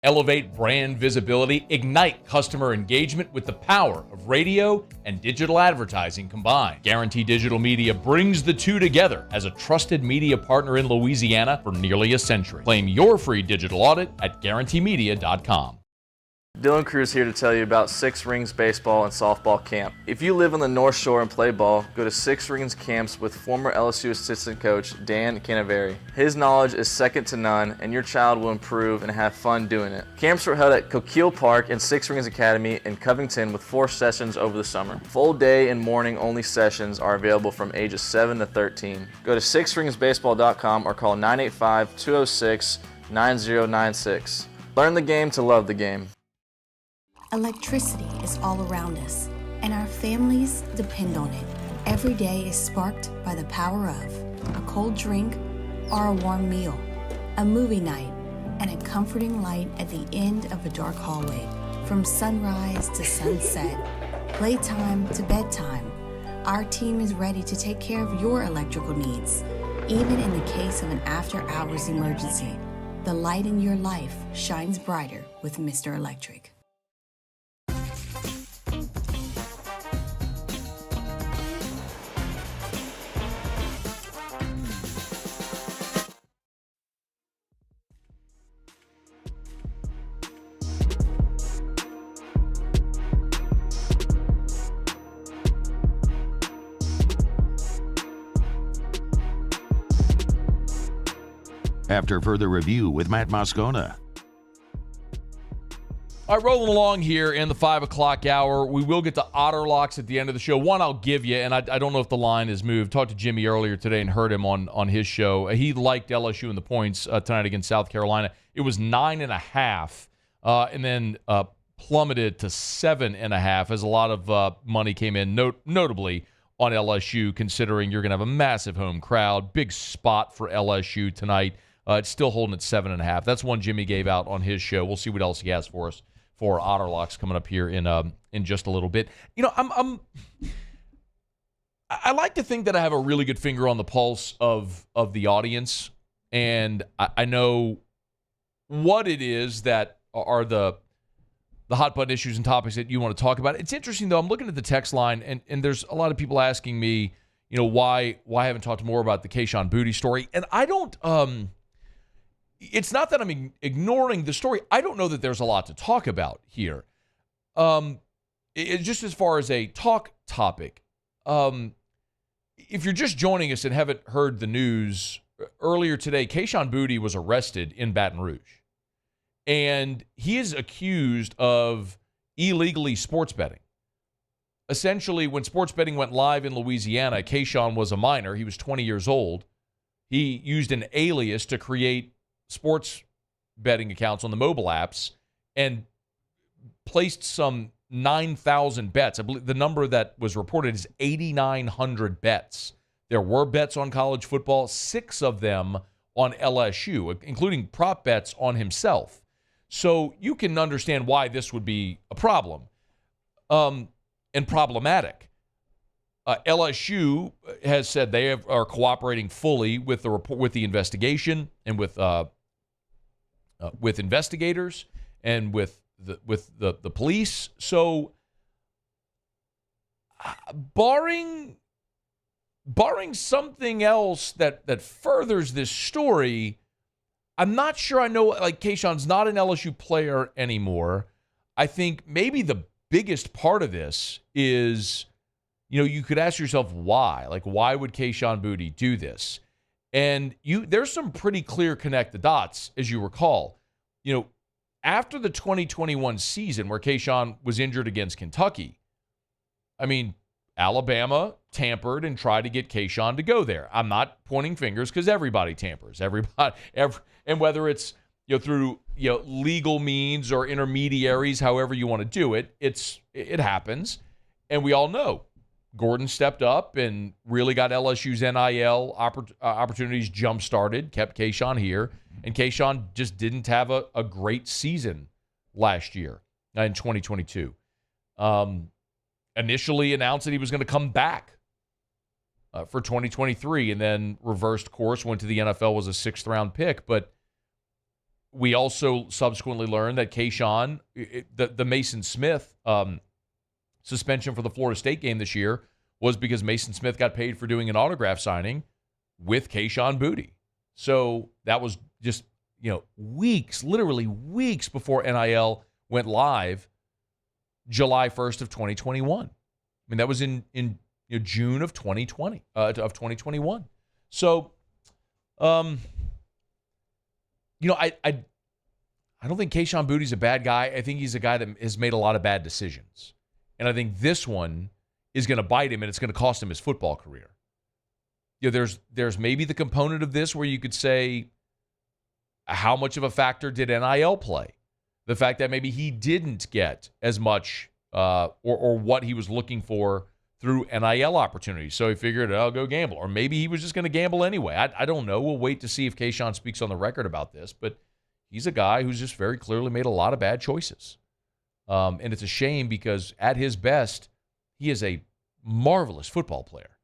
Elevate brand visibility, ignite customer engagement with the power of radio and digital advertising combined. Guarantee Digital Media brings the two together as a trusted media partner in Louisiana for nearly a century. Claim your free digital audit at guaranteemedia.com. Dylan Cruz here to tell you about Six Rings Baseball and Softball Camp. If you live on the North Shore and play ball, go to Six Rings Camps with former LSU assistant coach Dan Canaveri. His knowledge is second to none, and your child will improve and have fun doing it. Camps were held at Coquille Park and Six Rings Academy in Covington with 4 sessions over the summer. Full day and morning only sessions are available from ages 7 to 13. Go to sixringsbaseball.com or call 985-206-9096. Learn the game to love the game. Electricity is all around us, and our families depend on it. Every day is sparked by the power of a cold drink or a warm meal, a movie night, and a comforting light at the end of a dark hallway. From sunrise to sunset, playtime to bedtime, our team is ready to take care of your electrical needs. Even in the case of an after-hours emergency, the light in your life shines brighter with Mr. Electric. After further review with Matt Moscona. All right, rolling along here in the 5 o'clock hour. We will get to Otter Locks at the end of the show. One I'll give you, and I don't know if the line has moved. Talked to Jimmy earlier today and heard him on his show. He liked LSU in the points tonight against South Carolina. It was 9.5, and then plummeted to 7.5 as a lot of money came in, notably on LSU, considering you're going to have a massive home crowd. Big spot for LSU tonight. It's still holding at 7.5. That's one Jimmy gave out on his show. We'll see what else he has for us for Otter Locks coming up here in just a little bit. You know, I like to think that I have a really good finger on the pulse of the audience, and I know what it is that are the hot button issues and topics that you want to talk about. It's interesting, though. I'm looking at the text line, and there's a lot of people asking me, you know, why I haven't talked more about the Kayshon Boutte story. And I don't it's not that I'm ignoring the story. I don't know that there's a lot to talk about here. Just as far as a talk topic, if you're just joining us and haven't heard the news, earlier today, Kayshon Boutte was arrested in Baton Rouge. And he is accused of illegally sports betting. Essentially, when sports betting went live in Louisiana, Kayshon was a minor. He was 20 years old. He used an alias to create sports betting accounts on the mobile apps and placed some 9,000 bets. I believe the number that was reported is 8,900 bets. There were bets on college football, 6 of them on LSU, including prop bets on himself. So you can understand why this would be a problem and problematic. LSU has said they are cooperating fully with the report, with the investigation, and with investigators and with the police. So, barring something else that furthers this story, I'm not sure I know. Like, Keyshawn's not an LSU player anymore. I think maybe the biggest part of this is, you could ask yourself why. Like, why would Keyshawn Boutte do this? And there's some pretty clear connect the dots, as you recall. After the 2021 season where Keyshawn was injured against Kentucky, Alabama tampered and tried to get Keyshawn to go there. I'm not pointing fingers because everybody tampers. And whether it's through legal means or intermediaries, however you want to do it, it happens. And we all know Gordon stepped up and really got LSU's NIL opportunities jump-started, kept Keyshawn here, and Keyshawn just didn't have a great season last year in 2022. Initially announced that he was going to come back for 2023 and then reversed course, went to the NFL, was a 6th-round pick. But we also subsequently learned that Keyshawn, the Mason Smith suspension for the Florida State game this year was because Mason Smith got paid for doing an autograph signing with Keyshawn Boutte. So that was just, literally weeks before NIL went live, July 1st of 2021. That was in June of 2020, of 2021. So, I don't think Keyshawn Boutte's a bad guy. I think he's a guy that has made a lot of bad decisions. And I think this one is going to bite him, and it's going to cost him his football career. There's maybe the component of this where you could say, how much of a factor did NIL play? The fact that maybe he didn't get as much or what he was looking for through NIL opportunities. So he figured, I'll go gamble. Or maybe he was just going to gamble anyway. I don't know. We'll wait to see if Keyshawn speaks on the record about this. But he's a guy who's just very clearly made a lot of bad choices. And it's a shame because at his best, he is a marvelous football player.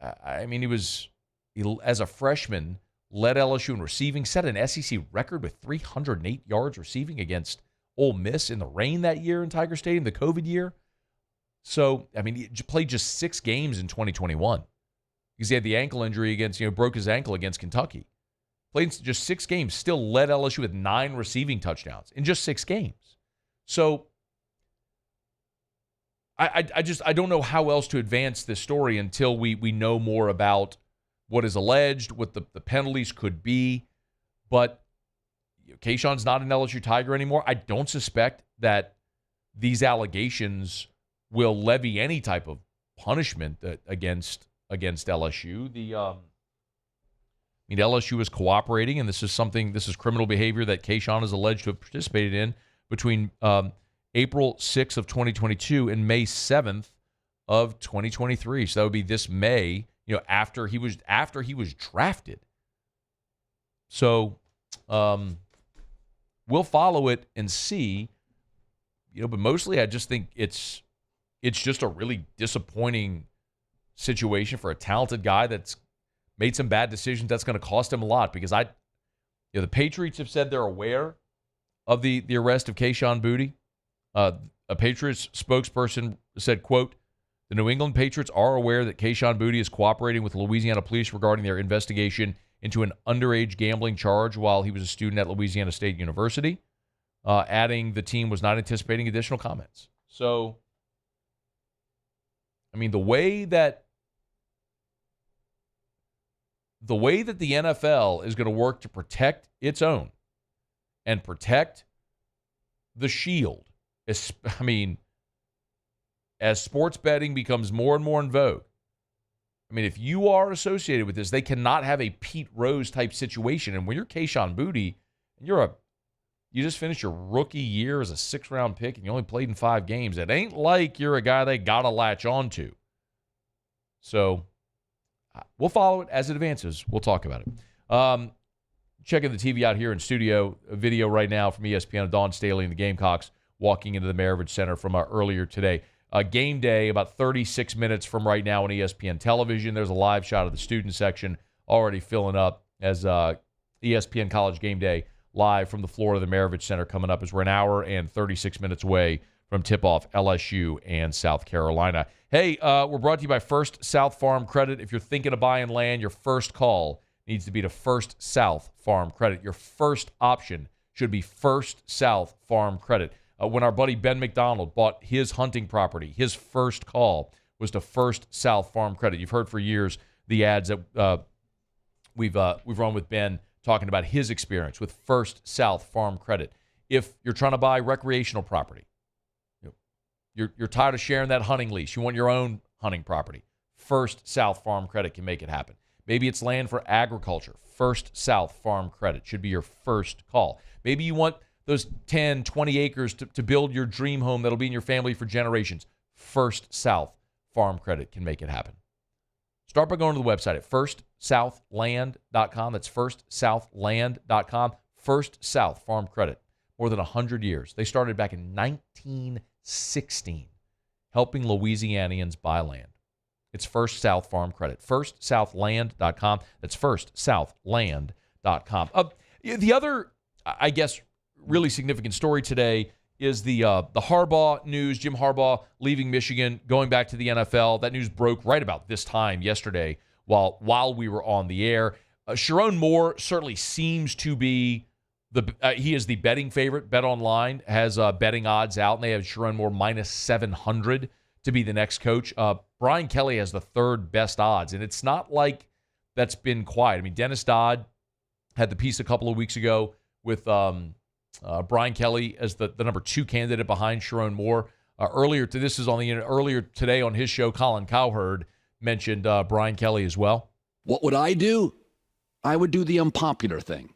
He as a freshman, led LSU in receiving, set an SEC record with 308 yards receiving against Ole Miss in the rain that year in Tiger Stadium, the COVID year. So, he played just 6 games in 2021 because he had the ankle injury broke his ankle against Kentucky. Played just 6 games, still led LSU with 9 receiving touchdowns in just 6 games. So, I don't know how else to advance this story until we know more about what is alleged, what the penalties could be. But Keyshawn's not an LSU Tiger anymore. I don't suspect that these allegations will levy any type of punishment against LSU. LSU is cooperating, and this is criminal behavior that Keyshawn is alleged to have participated in between April 6th of 2022 and May 7th of 2023. So that would be this May, after he was drafted. So we'll follow it and see, but mostly I just think it's just a really disappointing situation for a talented guy that's made some bad decisions that's going to cost him a lot, because the Patriots have said they're aware of the arrest of Keyshawn Boutte. A Patriots spokesperson said, quote, "The New England Patriots are aware that Keyshawn Boutte is cooperating with Louisiana police regarding their investigation into an underage gambling charge while he was a student at Louisiana State University," adding the team was not anticipating additional comments. So, the way that the NFL is going to work to protect its own and protect the shield, as sports betting becomes more and more in vogue, if you are associated with this, they cannot have a Pete Rose type situation. And when you're Keyshawn Boutte, and you just finished your rookie year as a 6th-round pick and you only played in 5 games, it ain't like you're a guy they got to latch on to. So we'll follow it as it advances. We'll talk about it. checking the TV out here in studio, a video right now from ESPN of Dawn Staley and the Gamecocks walking into the Maravich Center from earlier today. Game day, about 36 minutes from right now on ESPN television. There's a live shot of the student section already filling up as ESPN College Game Day live from the floor of the Maravich Center coming up as we're an hour and 36 minutes away from tip-off LSU and South Carolina. Hey, we're brought to you by First South Farm Credit. If you're thinking of buying land, your first call needs to be to First South Farm Credit. Your first option should be First South Farm Credit. When our buddy Ben McDonald bought his hunting property, his first call was to First South Farm Credit. You've heard for years the ads that we've run with Ben talking about his experience with First South Farm Credit. If you're trying to buy recreational property, you're tired of sharing that hunting lease, you want your own hunting property, First South Farm Credit can make it happen. Maybe it's land for agriculture. First South Farm Credit should be your first call. Maybe you want those 10, 20 acres to build your dream home that'll be in your family for generations. First South Farm Credit can make it happen. Start by going to the website at firstsouthland.com. That's firstsouthland.com. First South Farm Credit. More than 100 years. They started back in 1916 helping Louisianians buy land. It's First South Farm Credit. Firstsouthland.com. That's firstsouthland.com. The other, I guess, really significant story today is the Harbaugh news. Jim Harbaugh leaving Michigan, going back to the NFL. That news broke right about this time yesterday while we were on the air. Sharon Moore certainly seems to be he is the betting favorite. Bet Online has betting odds out, and they have Sharon Moore minus 700 to be the next coach. Brian Kelly has the third best odds, and it's not like that's been quiet. I mean, Dennis Dodd had the piece a couple of weeks ago with Brian Kelly as the number 2 candidate behind Sharon Moore. Earlier today on his show, Colin Cowherd mentioned Brian Kelly as well. What would I do? I would do the unpopular thing.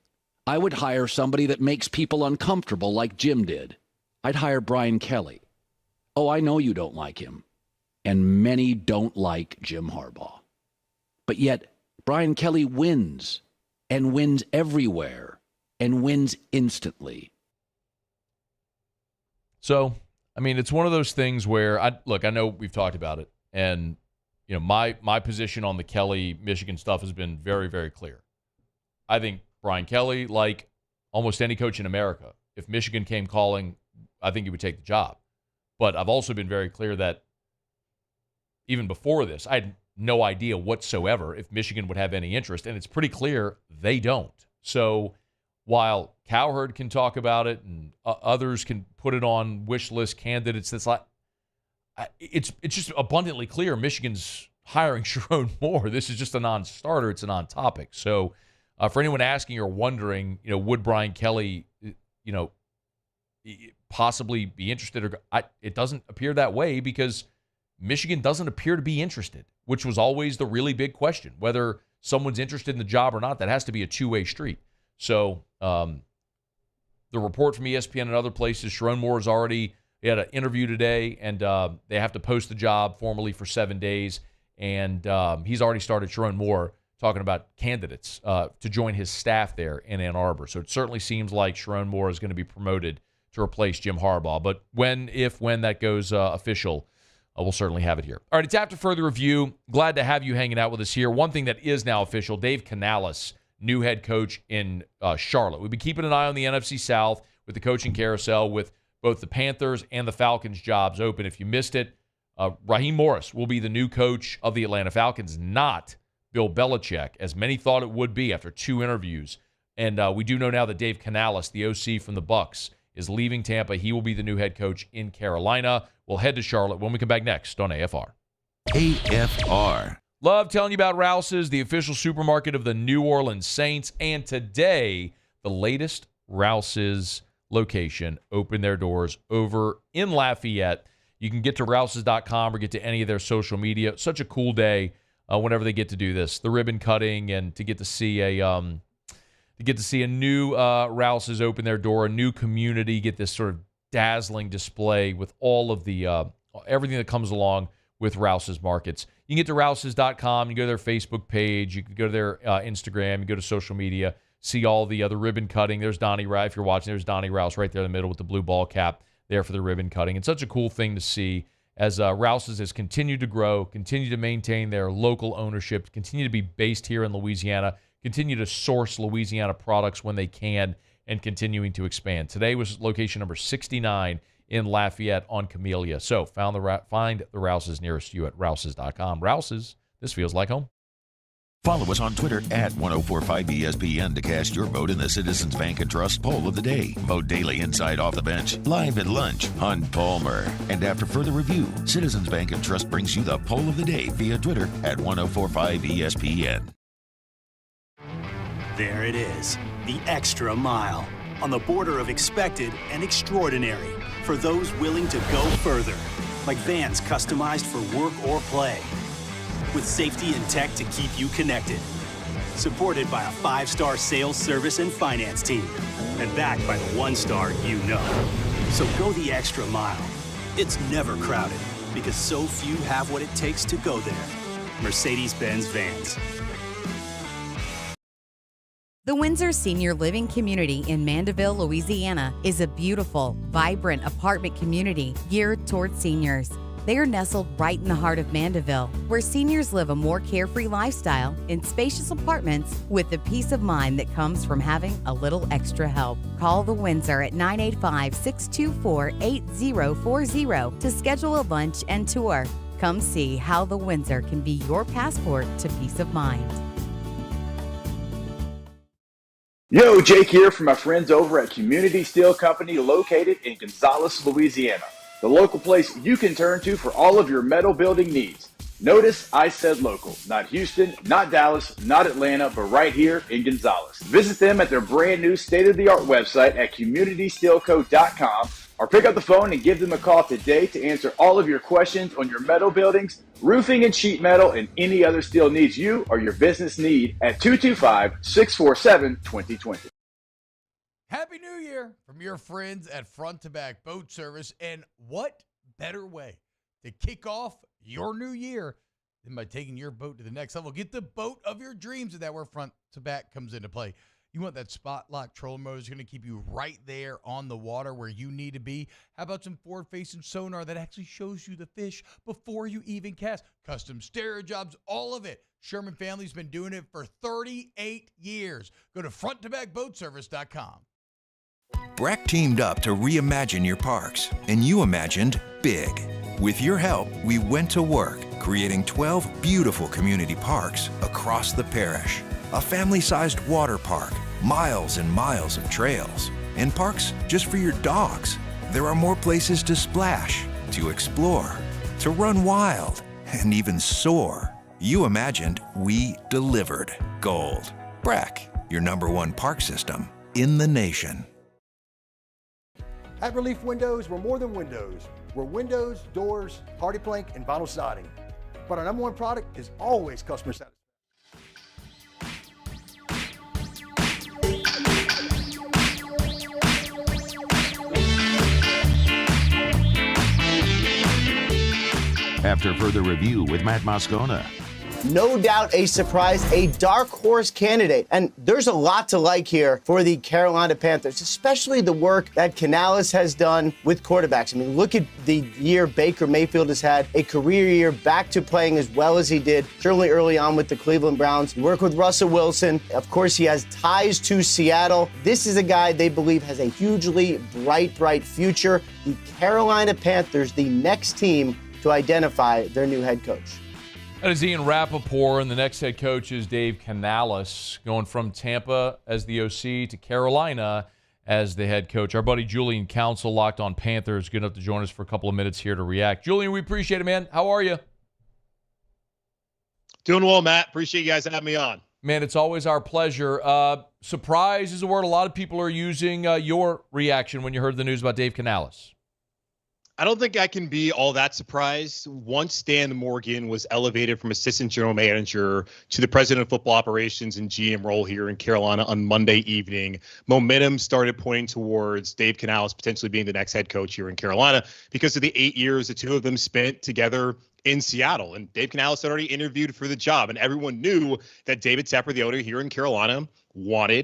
I would hire somebody that makes people uncomfortable like Jim did. I'd hire Brian Kelly. Oh, I know you don't like him. And many don't like Jim Harbaugh. But yet, Brian Kelly wins, and wins everywhere, and wins instantly. So, I mean, it's one of those things where, I know we've talked about it, and my position on the Kelly, Michigan stuff has been very, very clear. I think Brian Kelly, like almost any coach in America, if Michigan came calling, I think he would take the job. But I've also been very clear that even before this, I had no idea whatsoever if Michigan would have any interest, and it's pretty clear they don't. So while Cowherd can talk about it and others can put it on wish list candidates, it's just abundantly clear Michigan's hiring Sharon Moore. This is just a non-starter. It's a non-topic. So for anyone asking or wondering, would Brian Kelly, possibly be interested? It doesn't appear that way because Michigan doesn't appear to be interested, which was always the really big question. Whether someone's interested in the job or not, that has to be a two-way street. So the report from ESPN and other places, Sharon Moore he had an interview today, and they have to post the job formally for 7 days. And he's already started, Sharon Moore, talking about candidates to join his staff there in Ann Arbor. So it certainly seems like Sharon Moore is going to be promoted to replace Jim Harbaugh. But when that goes official, we'll certainly have it here. All right, it's after further review. Glad to have you hanging out with us here. One thing that is now official, Dave Canales, new head coach in Charlotte. We've been keeping an eye on the NFC South with the coaching carousel with both the Panthers and the Falcons jobs open. If you missed it, Raheem Morris will be the new coach of the Atlanta Falcons, not Bill Belichick, as many thought it would be after 2 interviews. And we do know now that Dave Canales, the OC from the Bucs, is leaving Tampa. He will be the new head coach in Carolina. We'll head to Charlotte when we come back next on AFR. AFR. Love telling you about Rouse's, the official supermarket of the New Orleans Saints. And today, the latest Rouse's location opened their doors over in Lafayette. You can get to Rouses.com or get to any of their social media. Such a cool day whenever they get to do this, the ribbon cutting, and to get to see a new Rouse's open their door, a new community, get this sort of dazzling display with all of the everything that comes along with Rouse's Markets. You can get to Rouses.com. You go to their Facebook page. You can go to their Instagram. You go to social media. see all the ribbon cutting. There's Donnie Rouse. If you're watching, there's Donnie Rouse right there in the middle with the blue ball cap there for the ribbon cutting. It's such a cool thing to see as Rouse's has continued to grow, continue to maintain their local ownership, continue to be based here in Louisiana, continue to source Louisiana products when they can, and continuing to expand. Today was location number 69 in Lafayette on Camellia. So find the Rouse's nearest you at rouses.com. Rouse's, this feels like home. Follow us on Twitter at 1045ESPN to cast your vote in the Citizens Bank and Trust Poll of the Day. Vote daily inside Off the Bench, live at lunch on Palmer. And after further review, Citizens Bank and Trust brings you the Poll of the Day via Twitter at 1045ESPN. There it is, the extra mile. On the border of expected and extraordinary. For those willing to go further. Like vans customized for work or play. With safety and tech to keep you connected. Supported by a 5-star sales, service, and finance team. And backed by the 1-star you know. So go the extra mile. It's never crowded because so few have what it takes to go there. Mercedes-Benz Vans. The Windsor Senior Living Community in Mandeville, Louisiana is a beautiful, vibrant apartment community geared toward seniors. They are nestled right in the heart of Mandeville, where seniors live a more carefree lifestyle in spacious apartments with the peace of mind that comes from having a little extra help. Call the Windsor at 985-624-8040 to schedule a lunch and tour. Come see how the Windsor can be your passport to peace of mind. Yo, Jake here from my friends over at Community Steel Company located in Gonzales, Louisiana. The local place you can turn to for all of your metal building needs. Notice I said local, not Houston, not Dallas, not Atlanta, but right here in Gonzales. Visit them at their brand new state-of-the-art website at communitysteelco.com or pick up the phone and give them a call today to answer all of your questions on your metal buildings, roofing and sheet metal, and any other steel needs you or your business need at 225-647-2020. Happy New Year from your friends at Front to Back Boat Service. And what better way to kick off your new year than by taking your boat to the next level? Get the boat of your dreams, and that's where Front to Back comes into play. You want that spot lock trolling motor that's going to keep you right there on the water where you need to be. How about some forward-facing sonar that actually shows you the fish before you even cast? Custom stereo jobs, all of it. Sherman family's been doing it for 38 years. Go to fronttobackboatservice.com. Breck teamed up to reimagine your parks, and you imagined big. With your help, we went to work, creating 12 beautiful community parks across the parish. A family-sized water park, miles and miles of trails, and parks just for your dogs. There are more places to splash, to explore, to run wild, and even soar. You imagined, we delivered. Gold. Breck, your #1 park system in the nation. At Relief Windows, we're more than windows. We're windows, doors, hardy plank, and vinyl siding. But our #1 product is always customer satisfaction. After further review with Matt Moscona. No doubt a surprise, a dark horse candidate. And there's a lot to like here for the Carolina Panthers, especially the work that Canales has done with quarterbacks. I mean, look at the year Baker Mayfield has had, a career year, back to playing as well as he did, certainly early on with the Cleveland Browns. He worked with Russell Wilson. Of course, he has ties to Seattle. This is a guy they believe has a hugely bright future. The Carolina Panthers, the next team to identify their new head coach. That is Ian Rappaport, and the next head coach is Dave Canales, going from Tampa as the OC to Carolina as the head coach. Our buddy Julian Council, Locked on Panthers, good enough to join us for a couple of minutes here to react. Julian, we appreciate it, man. How are you? Doing well, Matt. Appreciate you guys having me on. Man, it's always our pleasure. Surprise is a word a lot of people are using. Your reaction when you heard the news about Dave Canales? I don't think I can be all that surprised. Once Dan Morgan was elevated from assistant general manager to the president of football operations and GM role here in Carolina on Monday evening, momentum started pointing towards Dave Canales potentially being the next head coach here in Carolina because of the 8 years the two of them spent together in Seattle. And Dave Canales had already interviewed for the job, and everyone knew that David Tepper, the owner here in Carolina,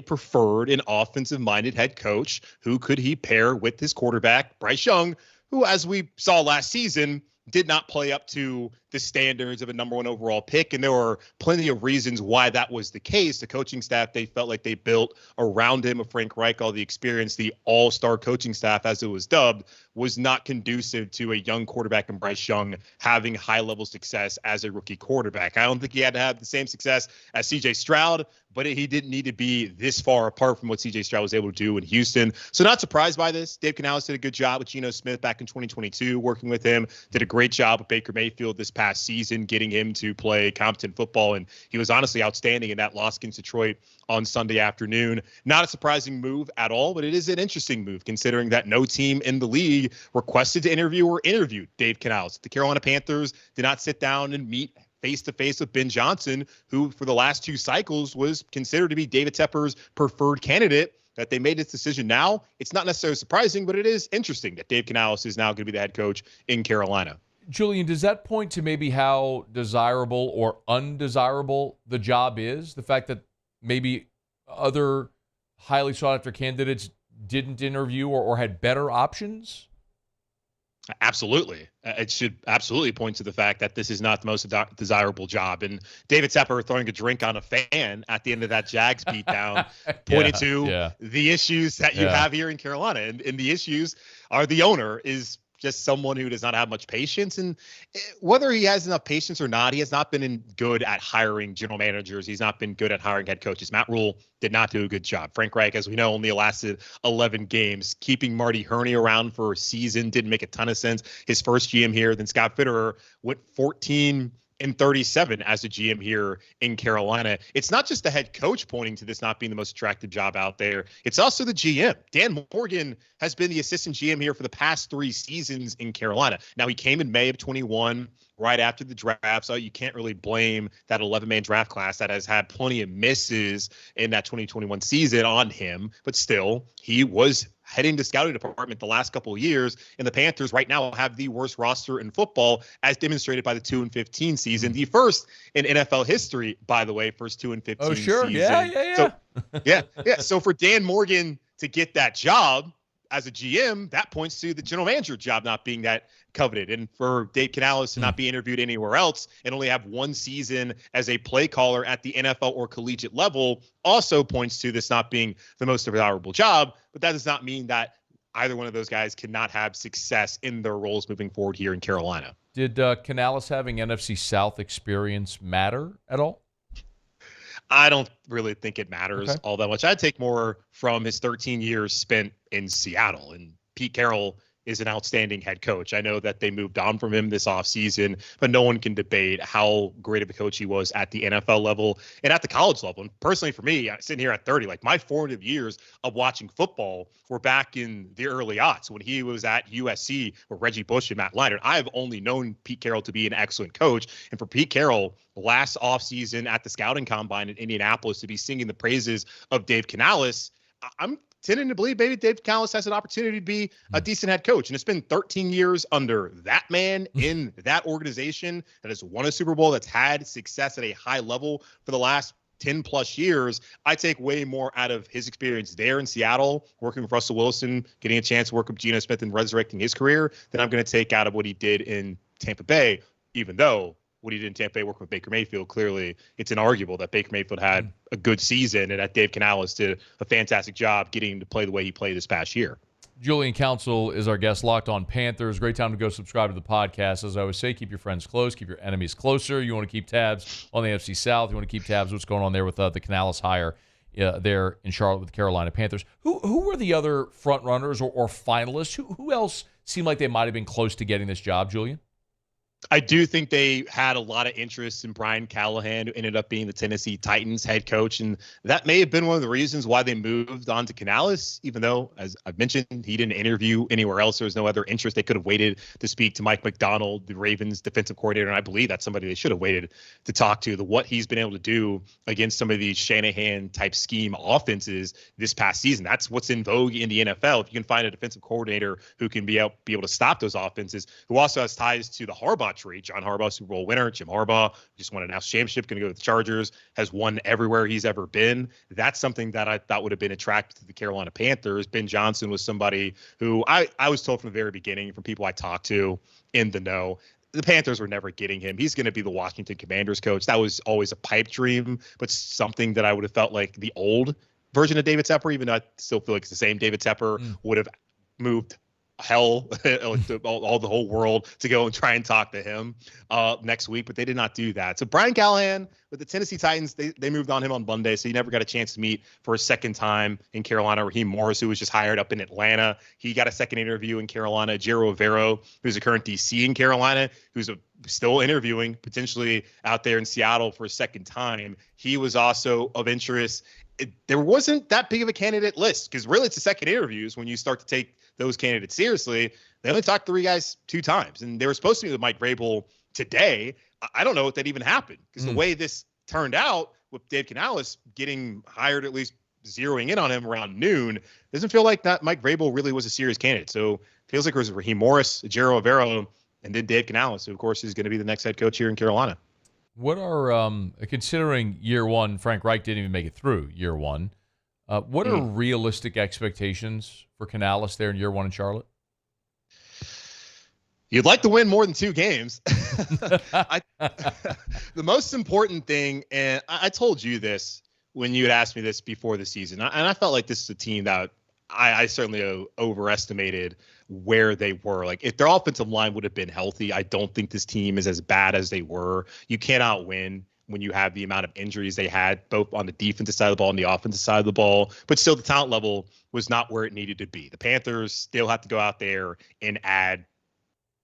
preferred an offensive-minded head coach. Who could he pair with his quarterback, Bryce Young, who, as we saw last season, did not play up to the standards of a number one overall pick. And there were plenty of reasons why that was the case. The coaching staff, they felt like they built around him, of Frank Reich, all the experience, the all-star coaching staff, as it was dubbed, was not conducive to a young quarterback in Bryce Young having high-level success as a rookie quarterback. I don't think he had to have the same success as C.J. Stroud, but he didn't need to be this far apart from what C.J. Stroud was able to do in Houston. So not surprised by this. Dave Canales did a good job with Geno Smith back in 2022, working with him, did a great job with Baker Mayfield this past season, getting him to play competent football, and he was honestly outstanding in that loss against Detroit on Sunday afternoon. Not a surprising move at all, but it is an interesting move considering that no team in the league requested to interview or interviewed Dave Canales. The Carolina Panthers did not sit down and meet face-to-face with Ben Johnson, who for the last two cycles was considered to be David Tepper's preferred candidate. That they made this decision now, it's not necessarily surprising, but it is interesting that Dave Canales is now going to be the head coach in Carolina. Julian, does that point to maybe how desirable or undesirable the job is? The fact that maybe other highly sought-after candidates didn't interview or had better options? Absolutely. It should absolutely point to the fact that this is not the most desirable job. And David Tepper throwing a drink on a fan at the end of that Jags beatdown pointed to the issues that you have here in Carolina. And the issues are the owner is just someone who does not have much patience. And whether he has enough patience or not, he has not been good at hiring general managers. He's not been good at hiring head coaches. Matt Rule did not do a good job. Frank Reich, as we know, only lasted 11 games. Keeping Marty Herney around for a season didn't make a ton of sense. His first GM here, then Scott Fitterer went 14-37 as a GM here in Carolina. It's not just the head coach pointing to this not being the most attractive job out there. It's also the GM. Dan Morgan has been the assistant GM here for the past 3 seasons in Carolina. Now, he came in May of 21, right after the draft, so you can't really blame that 11-man draft class that has had plenty of misses in that 2021 season on him. But still, he was heading to scouting department the last couple of years, and the Panthers right now have the worst roster in football, as demonstrated by the 2-15 season, the first in NFL history, by the way, first 2-15 Oh, sure. season. Yeah. So, yeah. So for Dan Morgan to get that job as a GM, that points to the general manager job not being that coveted. And for Dave Canales to not be interviewed anywhere else and only have 1 season as a play caller at the NFL or collegiate level also points to this not being the most desirable job. But that does not mean that either one of those guys cannot have success in their roles moving forward here in Carolina. Did Canales having NFC South experience matter at all? I don't really think it matters all that much. I'd take more from his 13 years spent in Seattle. And Pete Carroll is an outstanding head coach. I know that they moved on from him this offseason, but no one can debate how great of a coach he was at the NFL level and at the college level. And personally for me, sitting here at 30, like my formative years of watching football were back in the early aughts when he was at USC with Reggie Bush and Matt Leinart. I've only known Pete Carroll to be an excellent coach. And for Pete Carroll, last offseason at the scouting combine in Indianapolis to be singing the praises of Dave Canales, I'm tending to believe maybe Dave Canales has an opportunity to be a decent head coach. And it's been 13 years under that man in that organization that has won a Super Bowl, that's had success at a high level for the last 10 plus years. I take way more out of his experience there in Seattle, working with Russell Wilson, getting a chance to work with Geno Smith and resurrecting his career, than I'm going to take out of what he did in Tampa Bay, even though what he did in Tampa Bay working with Baker Mayfield, clearly it's inarguable that Baker Mayfield had a good season and that Dave Canales did a fantastic job getting him to play the way he played this past year. Julian Council is our guest, Locked On Panthers. Great time to go subscribe to the podcast. As I always say, keep your friends close, keep your enemies closer. You want to keep tabs on the NFC South. You want to keep tabs on what's going on there with the Canales hire there in Charlotte with the Carolina Panthers. Who were the other front runners or finalists? Who else seemed like they might have been close to getting this job, Julian? I do think they had a lot of interest in Brian Callahan, who ended up being the Tennessee Titans head coach. And that may have been one of the reasons why they moved on to Canales, even though, as I've mentioned, he didn't interview anywhere else. There was no other interest. They could have waited to speak to Mike McDonald, the Ravens defensive coordinator. And I believe that's somebody they should have waited to talk to. What he's been able to do against some of these Shanahan type scheme offenses this past season. That's what's in vogue in the NFL. If you can find a defensive coordinator who can be able to stop those offenses, who also has ties to the Harbaugh tree. John Harbaugh, Super Bowl winner. Jim Harbaugh just won a national championship, going to go with the Chargers, has won everywhere he's ever been. That's something that I thought would have been attractive to the Carolina Panthers. Ben Johnson was somebody who I was told from the very beginning from people I talked to in the know, the Panthers were never getting him. He's going to be the Washington Commanders coach. That was always a pipe dream, but something that I would have felt like the old version of David Tepper, even though I still feel like it's the same David Tepper, would have moved hell, all the whole world to go and try and talk to him next week, but they did not do that. So Brian Callahan with the Tennessee Titans, they moved on him on Monday, so he never got a chance to meet for a second time in Carolina. Raheem Morris, who was just hired up in Atlanta, he got a second interview in Carolina. Jero Rivero, who's a current DC in Carolina, who's still interviewing potentially out there in Seattle for a second time, he was also of interest. There wasn't that big of a candidate list because really it's the second interviews when you start to take those candidates seriously. They only talked to 3 guys 2 times, and they were supposed to be with Mike Vrabel today. I don't know if that even happened because the way this turned out with Dave Canales getting hired, at least zeroing in on him around noon, doesn't feel like that Mike Vrabel really was a serious candidate. So it feels like it was Raheem Morris, Jero Rivero, and then Dave Canales, who of course is going to be the next head coach here in Carolina. What are, considering year one, Frank Reich didn't even make it through year one. What are realistic expectations for Canales there in year one in Charlotte? You'd like to win more than 2 games. The most important thing, and I told you this when you had asked me this before the season, and I felt like this is a team that I certainly overestimated where they were. Like, if their offensive line would have been healthy, I don't think this team is as bad as they were. You cannot win when you have the amount of injuries they had, both on the defensive side of the ball and the offensive side of the ball. But still, the talent level was not where it needed to be. The Panthers still have to go out there and add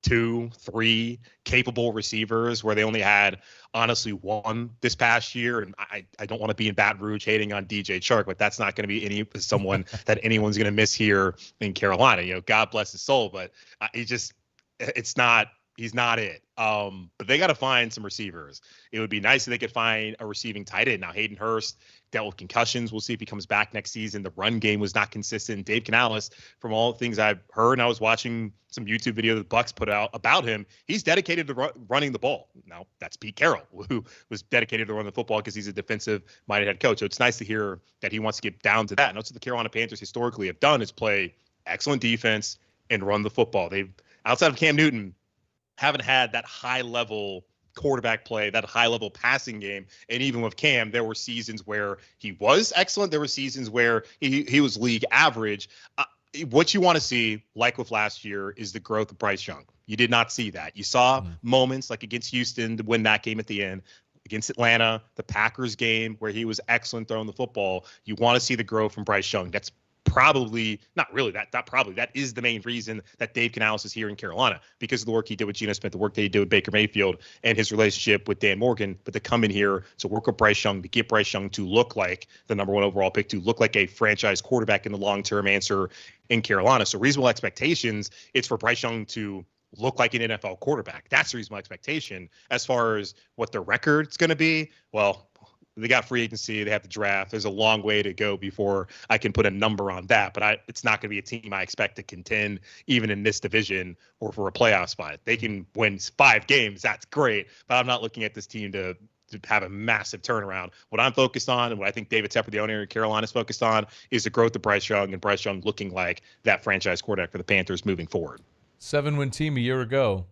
2, 3 capable receivers where they only had, honestly, 1 this past year. And I don't want to be in Baton Rouge hating on DJ Chark, but that's not going to be someone that anyone's going to miss here in Carolina. You know, God bless his soul, but he's not it. But they got to find some receivers. It would be nice if they could find a receiving tight end. Now, Hayden Hurst dealt with concussions. We'll see if he comes back next season. The run game was not consistent. Dave Canales, from all the things I've heard, and I was watching some YouTube video that the Bucs put out about him, he's dedicated to running the ball. Now, that's Pete Carroll, who was dedicated to running the football because he's a defensive-minded head coach. So it's nice to hear that he wants to get down to that. And that's what the Carolina Panthers historically have done, is play excellent defense and run the football. They've, outside of Cam Newton, haven't had that high-level quarterback play, that high-level passing game. And even with Cam, there were seasons where he was excellent. There were seasons where he was league average. What you want to see, like with last year, is the growth of Bryce Young. You did not see that. You saw moments like against Houston to win that game at the end, against Atlanta, the Packers game where he was excellent throwing the football. You want to see the growth from Bryce Young. That's probably that is the main reason that Dave Canales is here in Carolina, because of the work he did with Geno Smith, the work that he did with Baker Mayfield, and his relationship with Dan Morgan. But to come in here to work with Bryce Young, to get Bryce Young to look like the number 1 overall pick, to look like a franchise quarterback in the long-term answer in Carolina. So reasonable expectations, it's for Bryce Young to look like an NFL quarterback. That's the reasonable expectation. As far as what their record's going to be, well, they got free agency. They have the draft. There's a long way to go before I can put a number on that. But it's not going to be a team I expect to contend even in this division or for a playoff spot. They can win 5 games. That's great. But I'm not looking at this team to have a massive turnaround. What I'm focused on, and what I think David Tepper, the owner of Carolina, is focused on, is the growth of Bryce Young, and Bryce Young looking like that franchise quarterback for the Panthers moving forward. 7-win team a year ago.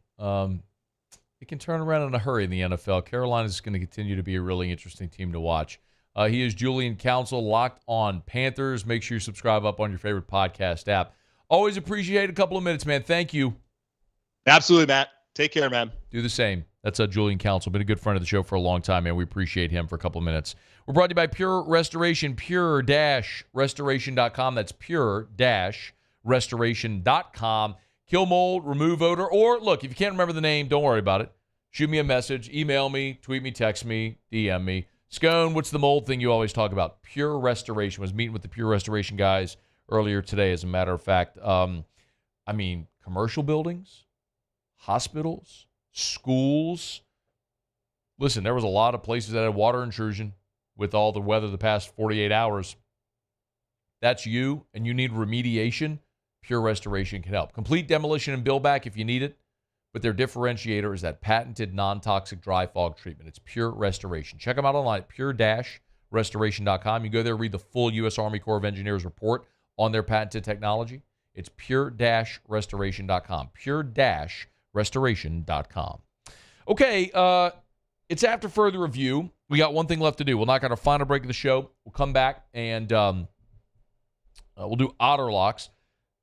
It can turn around in a hurry in the NFL. Carolina is going to continue to be a really interesting team to watch. He is Julian Council, Locked on Panthers. Make sure you subscribe up on your favorite podcast app. Always appreciate a couple of minutes, man. Thank you. Absolutely, Matt. Take care, man. Do the same. That's Julian Council. Been a good friend of the show for a long time, man. We appreciate him for a couple of minutes. We're brought to you by Pure Restoration, pure-restoration.com. That's pure-restoration.com. Kill mold, remove odor, or look, if you can't remember the name, don't worry about it. shoot me a message, email me, tweet me, text me, DM me. Scone, what's the mold thing you always talk about? Pure Restoration. Was meeting with the Pure Restoration guys earlier today, as a matter of fact. Commercial buildings, hospitals, schools. Listen, there was a lot of places that had water intrusion with all the weather the past 48 hours. That's you, and you need remediation. Pure Restoration can help. Complete demolition and build back if you need it, but their differentiator is that patented non-toxic dry fog treatment. It's Pure Restoration. Check them out online at pure-restoration.com. You go there, read the full U.S. Army Corps of Engineers report on their patented technology. It's pure-restoration.com. Pure-restoration.com. Okay, it's after further review. We got one thing left to do. We'll knock out our final break of the show. We'll come back and we'll do Otter Locks,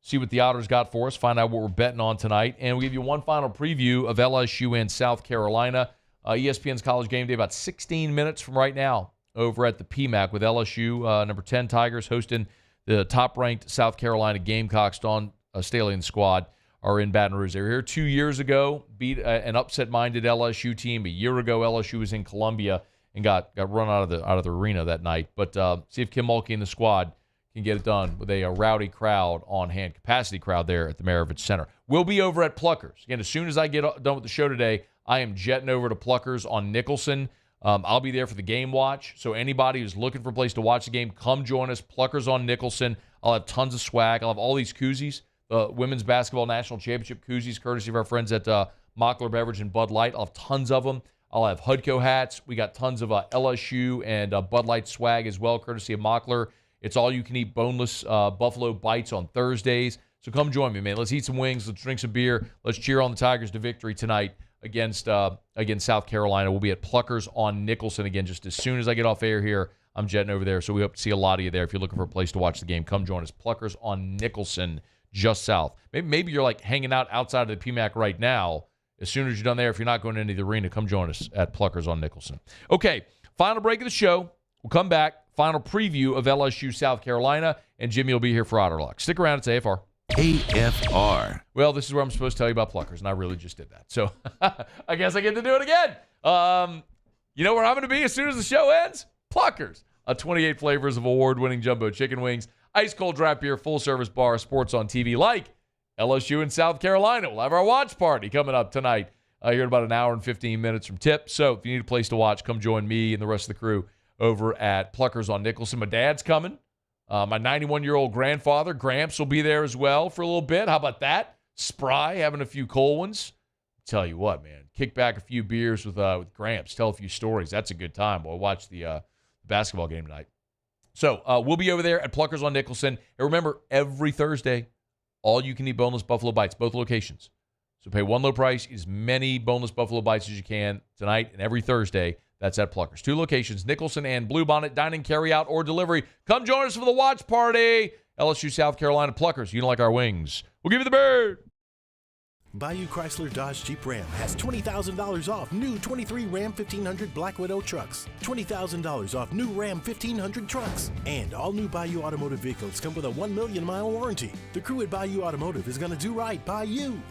see what the Otters got for us, find out what we're betting on tonight, and we'll give you one final preview of LSU and South Carolina. ESPN's College Game Day about 16 minutes from right now over at the PMAC with LSU, number 10 Tigers hosting the top-ranked South Carolina Gamecocks. Dawn Staley and the squad are in Baton Rouge. They were here 2 years ago, beat an upset-minded LSU team. A year ago, LSU was in Columbia and got run out of the arena that night. But see if Kim Mulkey and the squad can get it done with a rowdy crowd on hand, capacity crowd there at the Maravich Center. We'll be over at Pluckers. Again, as soon as I get done with the show today, I am jetting over to Pluckers on Nicholson. I'll be there for the game watch. So anybody who's looking for a place to watch the game, come join us. Pluckers on Nicholson. I'll have tons of swag. I'll have all these koozies. Women's Basketball National Championship koozies, courtesy of our friends at Mockler Beverage and Bud Light. I'll have tons of them. I'll have Hudco hats. We got tons of LSU and Bud Light swag as well, courtesy of Mockler. It's all-you-can-eat boneless buffalo bites on Thursdays. So come join me, man. Let's eat some wings. Let's drink some beer. Let's cheer on the Tigers to victory tonight against South Carolina. We'll be at Pluckers on Nicholson again just as soon as I get off air here. I'm jetting over there, so we hope to see a lot of you there. If you're looking for a place to watch the game, come join us. Pluckers on Nicholson, just south. Maybe you're like hanging out outside of the PMAC right now. As soon as you're done there, if you're not going into the arena, come join us at Pluckers on Nicholson. Okay, final break of the show. We'll come back. Final preview of LSU South Carolina, and Jimmy will be here for Otter Lock. Stick around. It's AFR. AFR. Well, this is where I'm supposed to tell you about Pluckers, and I really just did that. So I guess I get to do it again. You know where I'm going to be as soon as the show ends? Pluckers. 28 flavors of award-winning jumbo chicken wings, ice-cold draft beer, full-service bar, sports on TV like LSU and South Carolina. We'll have our watch party coming up tonight here in about an hour and 15 minutes from tip. So if you need a place to watch, come join me and the rest of the crew over at Pluckers on Nicholson. My dad's coming. My 91-year-old grandfather, Gramps, will be there as well for a little bit. How about that? Spry, having a few cold ones. Tell you what, man. Kick back a few beers with Gramps. Tell a few stories. That's a good time. We'll watch the basketball game tonight. So we'll be over there at Pluckers on Nicholson. And remember, every Thursday, all-you-can-eat boneless buffalo bites, both locations. So pay one low price, eat as many boneless buffalo bites as you can tonight and every Thursday. That's at Pluckers. 2 locations, Nicholson and Bluebonnet, dining, carry-out, or delivery. Come join us for the watch party. LSU, South Carolina, Pluckers. You don't like our wings. We'll give you the bird. Bayou Chrysler Dodge Jeep Ram has $20,000 off new 23 Ram 1500 Black Widow trucks, $20,000 off new Ram 1500 trucks, and all new Bayou Automotive vehicles come with a 1 million mile warranty. The crew at Bayou Automotive is going to do right by you.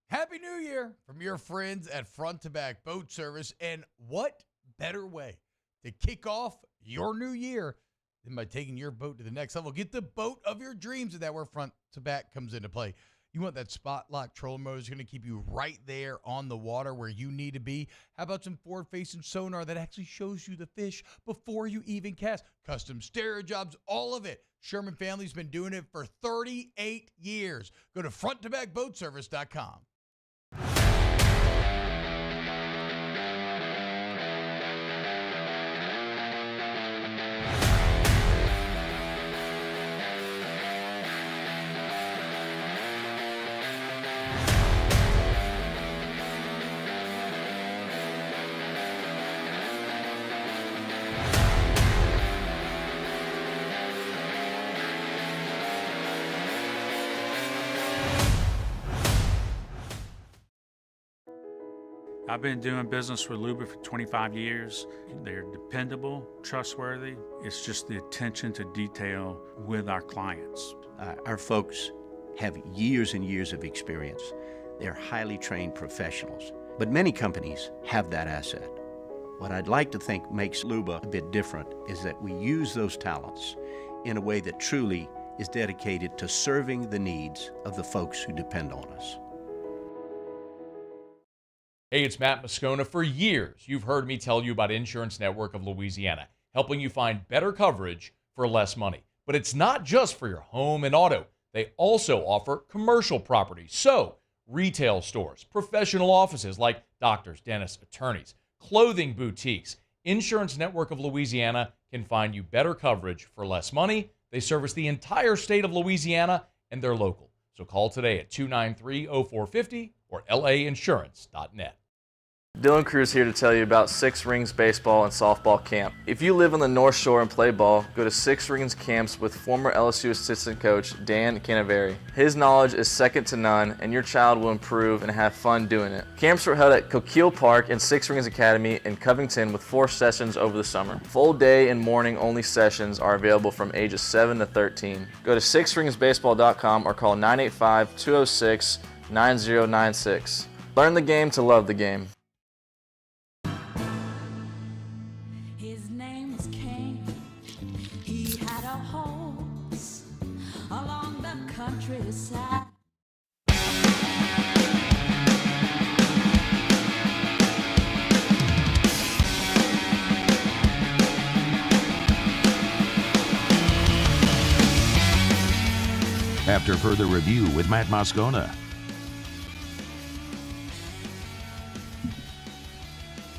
Happy New Year from your friends at Front to Back Boat Service. And what better way to kick off your new year than by taking your boat to the next level? Get the boat of your dreams, and that's where Front to Back comes into play. You want that spot lock trolling motor that's going to keep you right there on the water where you need to be. How about some forward-facing sonar that actually shows you the fish before you even cast? Custom stereo jobs, all of it. Sherman family's been doing it for 38 years. Go to fronttobackboatservice.com. I've been doing business with Luba for 25 years. They're dependable, trustworthy. It's just the attention to detail with our clients. Our folks have years and years of experience. They're highly trained professionals. But many companies have that asset. What I'd like to think makes Luba a bit different is that we use those talents in a way that truly is dedicated to serving the needs of the folks who depend on us. Hey, it's Matt Moscona. For years, you've heard me tell you about Insurance Network of Louisiana, helping you find better coverage for less money. But it's not just for your home and auto. They also offer commercial property. So, retail stores, professional offices like doctors, dentists, attorneys, clothing boutiques. Insurance Network of Louisiana can find you better coverage for less money. They service the entire state of Louisiana, and they're local. So call today at 293-0450 or lainsurance.net. Dylan Cruz here to tell you about Six Rings Baseball and Softball Camp. If you live on the North Shore and play ball, go to Six Rings Camps with former LSU assistant coach Dan Canaveri. His knowledge is second to none, and your child will improve and have fun doing it. Camps were held at Coquille Park and Six Rings Academy in Covington with 4 sessions over the summer. Full day and morning only sessions are available from ages 7 to 13. Go to sixringsbaseball.com or call 985-206-9096. Learn the game to love the game. After further review with Matt Moscona.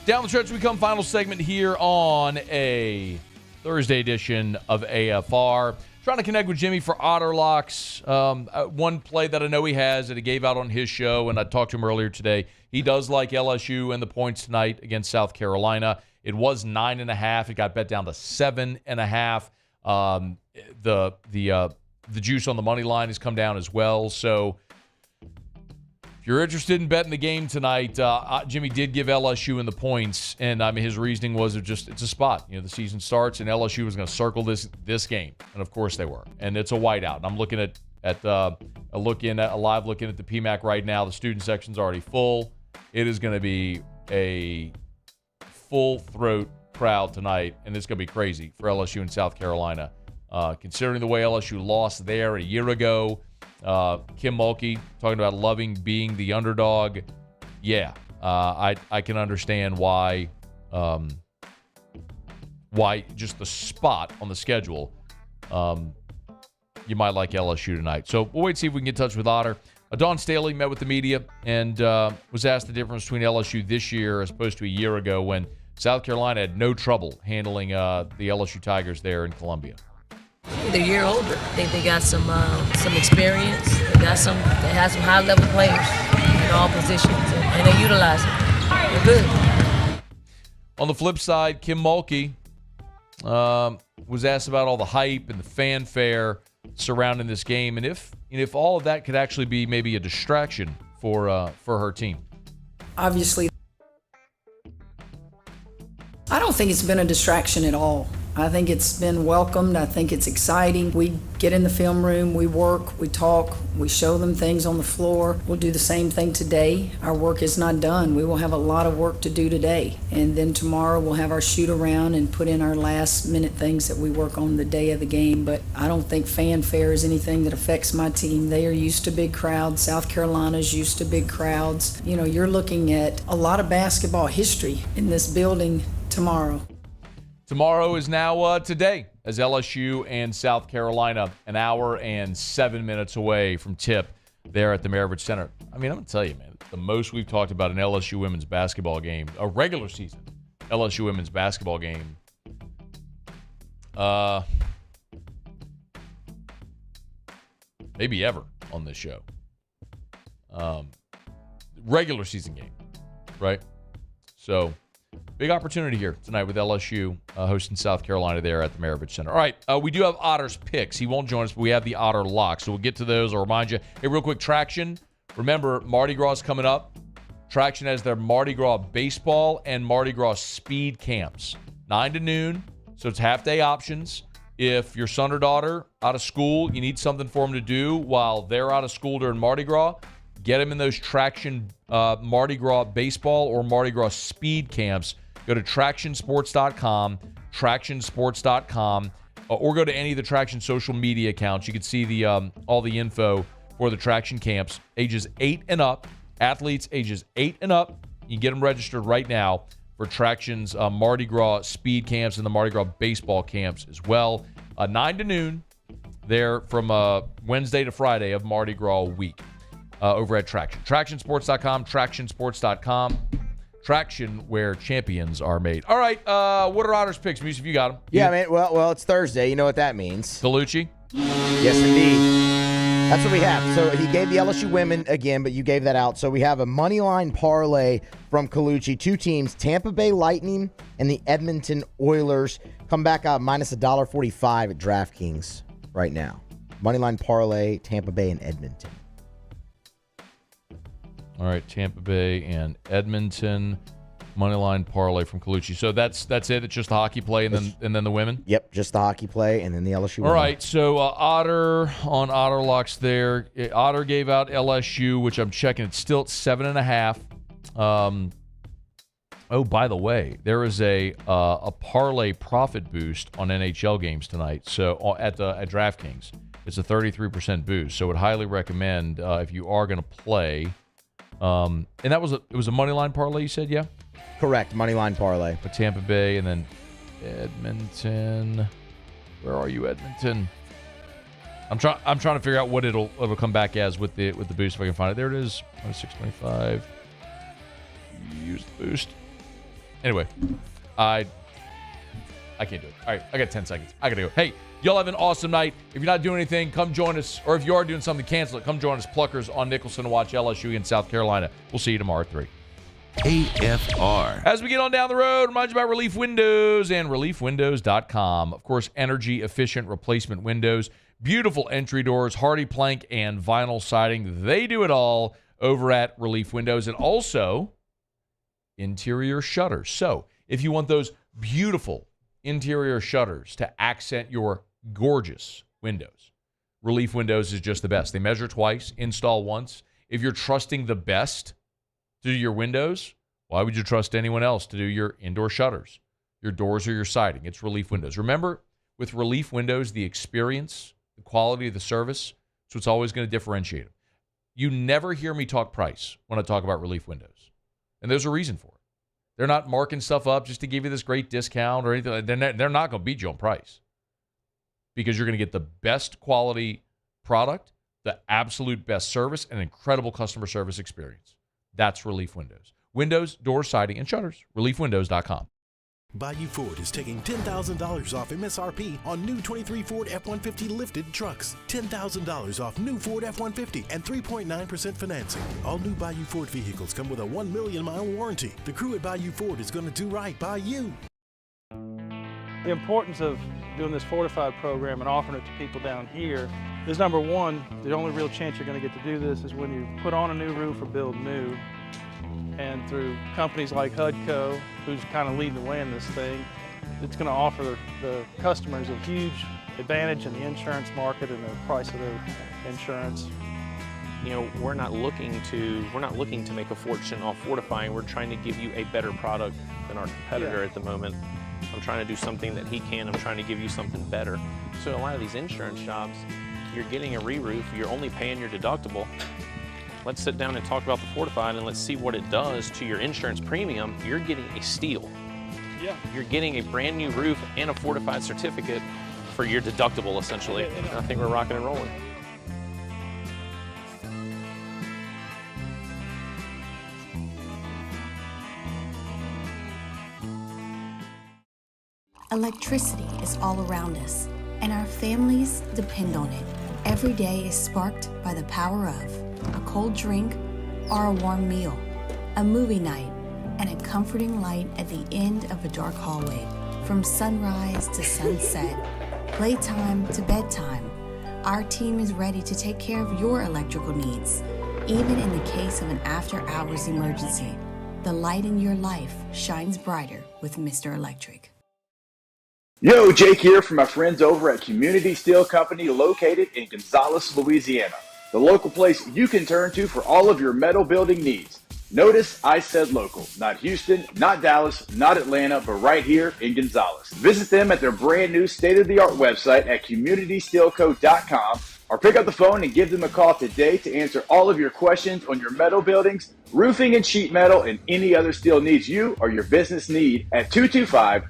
Down the stretch we come, final segment here on a Thursday edition of AFR. Trying to connect with Jimmy for Otter Locks. One play that I know he has that he gave out on his show, and I talked to him earlier today. He does like LSU and the points tonight against South Carolina. It was 9.5. It got bet down to 7.5. The juice on the money line has come down as well. So if you're interested in betting the game tonight, Jimmy did give LSU in the points, and I mean his reasoning was it's a spot. You know, the season starts, and LSU was going to circle this game, and of course they were. And it's a whiteout. And I'm looking at a live look at the PMAC right now. The student section's already full. It is going to be a full throat crowd tonight, and it's going to be crazy for LSU and South Carolina. Considering the way LSU lost there a year ago, Kim Mulkey talking about loving being the underdog. Yeah, I can understand why just the spot on the schedule, you might like LSU tonight. So we'll wait to see if we can get in touch with Otter. Dawn Staley met with the media and was asked the difference between LSU this year as opposed to a year ago when South Carolina had no trouble handling the LSU Tigers there in Columbia. They're a year older. They got some experience. They have some high level players in all positions, and they utilize it. They're good. On the flip side, Kim Mulkey was asked about all the hype and the fanfare surrounding this game, and if all of that could actually be maybe a distraction for her team. Obviously, I don't think it's been a distraction at all. I think it's been welcomed. I think it's exciting. We get in the film room, we work, we talk, we show them things on the floor. We'll do the same thing today. Our work is not done. We will have a lot of work to do today. And then tomorrow we'll have our shoot around and put in our last minute things that we work on the day of the game. But I don't think fanfare is anything that affects my team. They are used to big crowds. South Carolina's used to big crowds. You know, you're looking at a lot of basketball history in this building tomorrow. Tomorrow is now today as LSU and South Carolina, an hour and 7 minutes away from tip there at the Maravich Center. I mean, I'm going to tell you, man, the most we've talked about an LSU women's basketball game, a regular season LSU women's basketball game, maybe ever on this show. Regular season game, right? So, big opportunity here tonight with LSU hosting South Carolina there at the Maravich Center. All right, we do have Otter's picks. He won't join us, but we have the Otter lock. So we'll get to those. I'll remind you, hey, real quick, Traction. Remember, Mardi Gras is coming up. Traction has their Mardi Gras baseball and Mardi Gras speed camps, 9 to noon. So it's half-day options. If your son or daughter out of school, you need something for them to do while they're out of school during Mardi Gras, Get them in those Traction Mardi Gras baseball or Mardi Gras speed camps. Go to TractionSports.com, TractionSports.com, or go to any of the Traction social media accounts. You can see the all the info for the Traction camps. Ages 8 and up, athletes ages 8 and up. You can get them registered right now for Traction's Mardi Gras speed camps and the Mardi Gras baseball camps as well. 9 to noon there from Wednesday to Friday of Mardi Gras week over at Traction. TractionSports.com, TractionSports.com. Traction, where champions are made. All right, what are Otter's picks? Muse, if you got them. Yeah, man. Well, it's Thursday. You know what that means. Colucci? Yes, indeed. That's what we have. So he gave the LSU women again, but you gave that out. So we have a money line parlay from Colucci. 2 teams, Tampa Bay Lightning and the Edmonton Oilers. Come back out minus $1.45 at DraftKings right now. Money line parlay, Tampa Bay and Edmonton. All right, Tampa Bay and Edmonton moneyline parlay from Colucci. So that's it. It's just the hockey play and then the women. Yep, just the hockey play and then the LSU. All right, so Otter on Otter Locks there. Otter gave out LSU, which I'm checking. It's still at 7.5. Oh, by the way, there is a parlay profit boost on NHL games tonight. So at DraftKings, it's a 33% boost. So I would highly recommend if you are going to play. And it was a money line parlay, you said, yeah? Correct, money line parlay. For Tampa Bay and then Edmonton. Where are you, Edmonton? I'm trying to figure out what it'll come back as with the boost if I can find it. There it is. 625. Use the boost. Anyway, I can't do it. All right, I got 10 seconds. I gotta go. Hey, y'all have an awesome night. If you're not doing anything, come join us. Or if you are doing something, cancel it. Come join us, Pluckers, on Nicholson to watch LSU in South Carolina. We'll see you tomorrow at 3. AFR. As we get on down the road, remind you about Relief Windows and ReliefWindows.com. Of course, energy-efficient replacement windows, beautiful entry doors, hardy plank, and vinyl siding. They do it all over at Relief Windows. And also, interior shutters. So, if you want those beautiful interior shutters to accent your gorgeous windows, Relief Windows is just the best. They measure twice, install once. If you're trusting the best to do your windows, why would you trust anyone else to do your indoor shutters, your doors, or your siding? It's Relief Windows. Remember, with Relief Windows, the experience, the quality of the service, so it's always going to differentiate them. You never hear me talk price when I talk about Relief Windows, and there's a reason for it. They're not marking stuff up just to give you this great discount or anything. They're not going to beat you on price because you're going to get the best quality product, the absolute best service, and incredible customer service experience. That's Relief Windows. Windows, doors, siding, and shutters. ReliefWindows.com. Bayou Ford is taking $10,000 off MSRP on new 23 Ford F-150 lifted trucks. $10,000 off new Ford F-150 and 3.9% financing. All new Bayou Ford vehicles come with a 1 million-mile warranty. The crew at Bayou Ford is going to do right by you. The importance of doing this Fortified program and offering it to people down here is, number one, the only real chance you're going to get to do this is when you put on a new roof or build new. And through companies like HUDCO, who's kind of leading the way in this thing, it's going to offer the customers a huge advantage in the insurance market and the price of their insurance. You know, we're not looking to make a fortune off fortifying. We're trying to give you a better product than our competitor at the moment. I'm trying to do something that he can. I'm trying to give you something better. So a lot of these insurance shops, you're getting a re-roof, you're only paying your deductible. Let's sit down and talk about the Fortified and let's see what it does to your insurance premium. You're getting a steal. Yeah. You're getting a brand new roof and a Fortified certificate for your deductible, essentially. I think we're rocking and rolling. Electricity is all around us, and our families depend on it. Every day is sparked by the power of a cold drink or a warm meal, a movie night, and a comforting light at the end of a dark hallway. From sunrise to sunset, playtime to bedtime, our team is ready to take care of your electrical needs. Even in the case of an after-hours emergency, the light in your life shines brighter with Mr. Electric. Yo, Jake here from my friends over at Community Steel Company located in Gonzales, Louisiana. the local place you can turn to for all of your metal building needs. Notice I said local, not Houston, not Dallas, not Atlanta, but right here in Gonzales. Visit them at their brand new state-of-the-art website at communitysteelco.com or pick up the phone and give them a call today to answer all of your questions on your metal buildings, roofing and sheet metal, and any other steel needs you or your business need at 225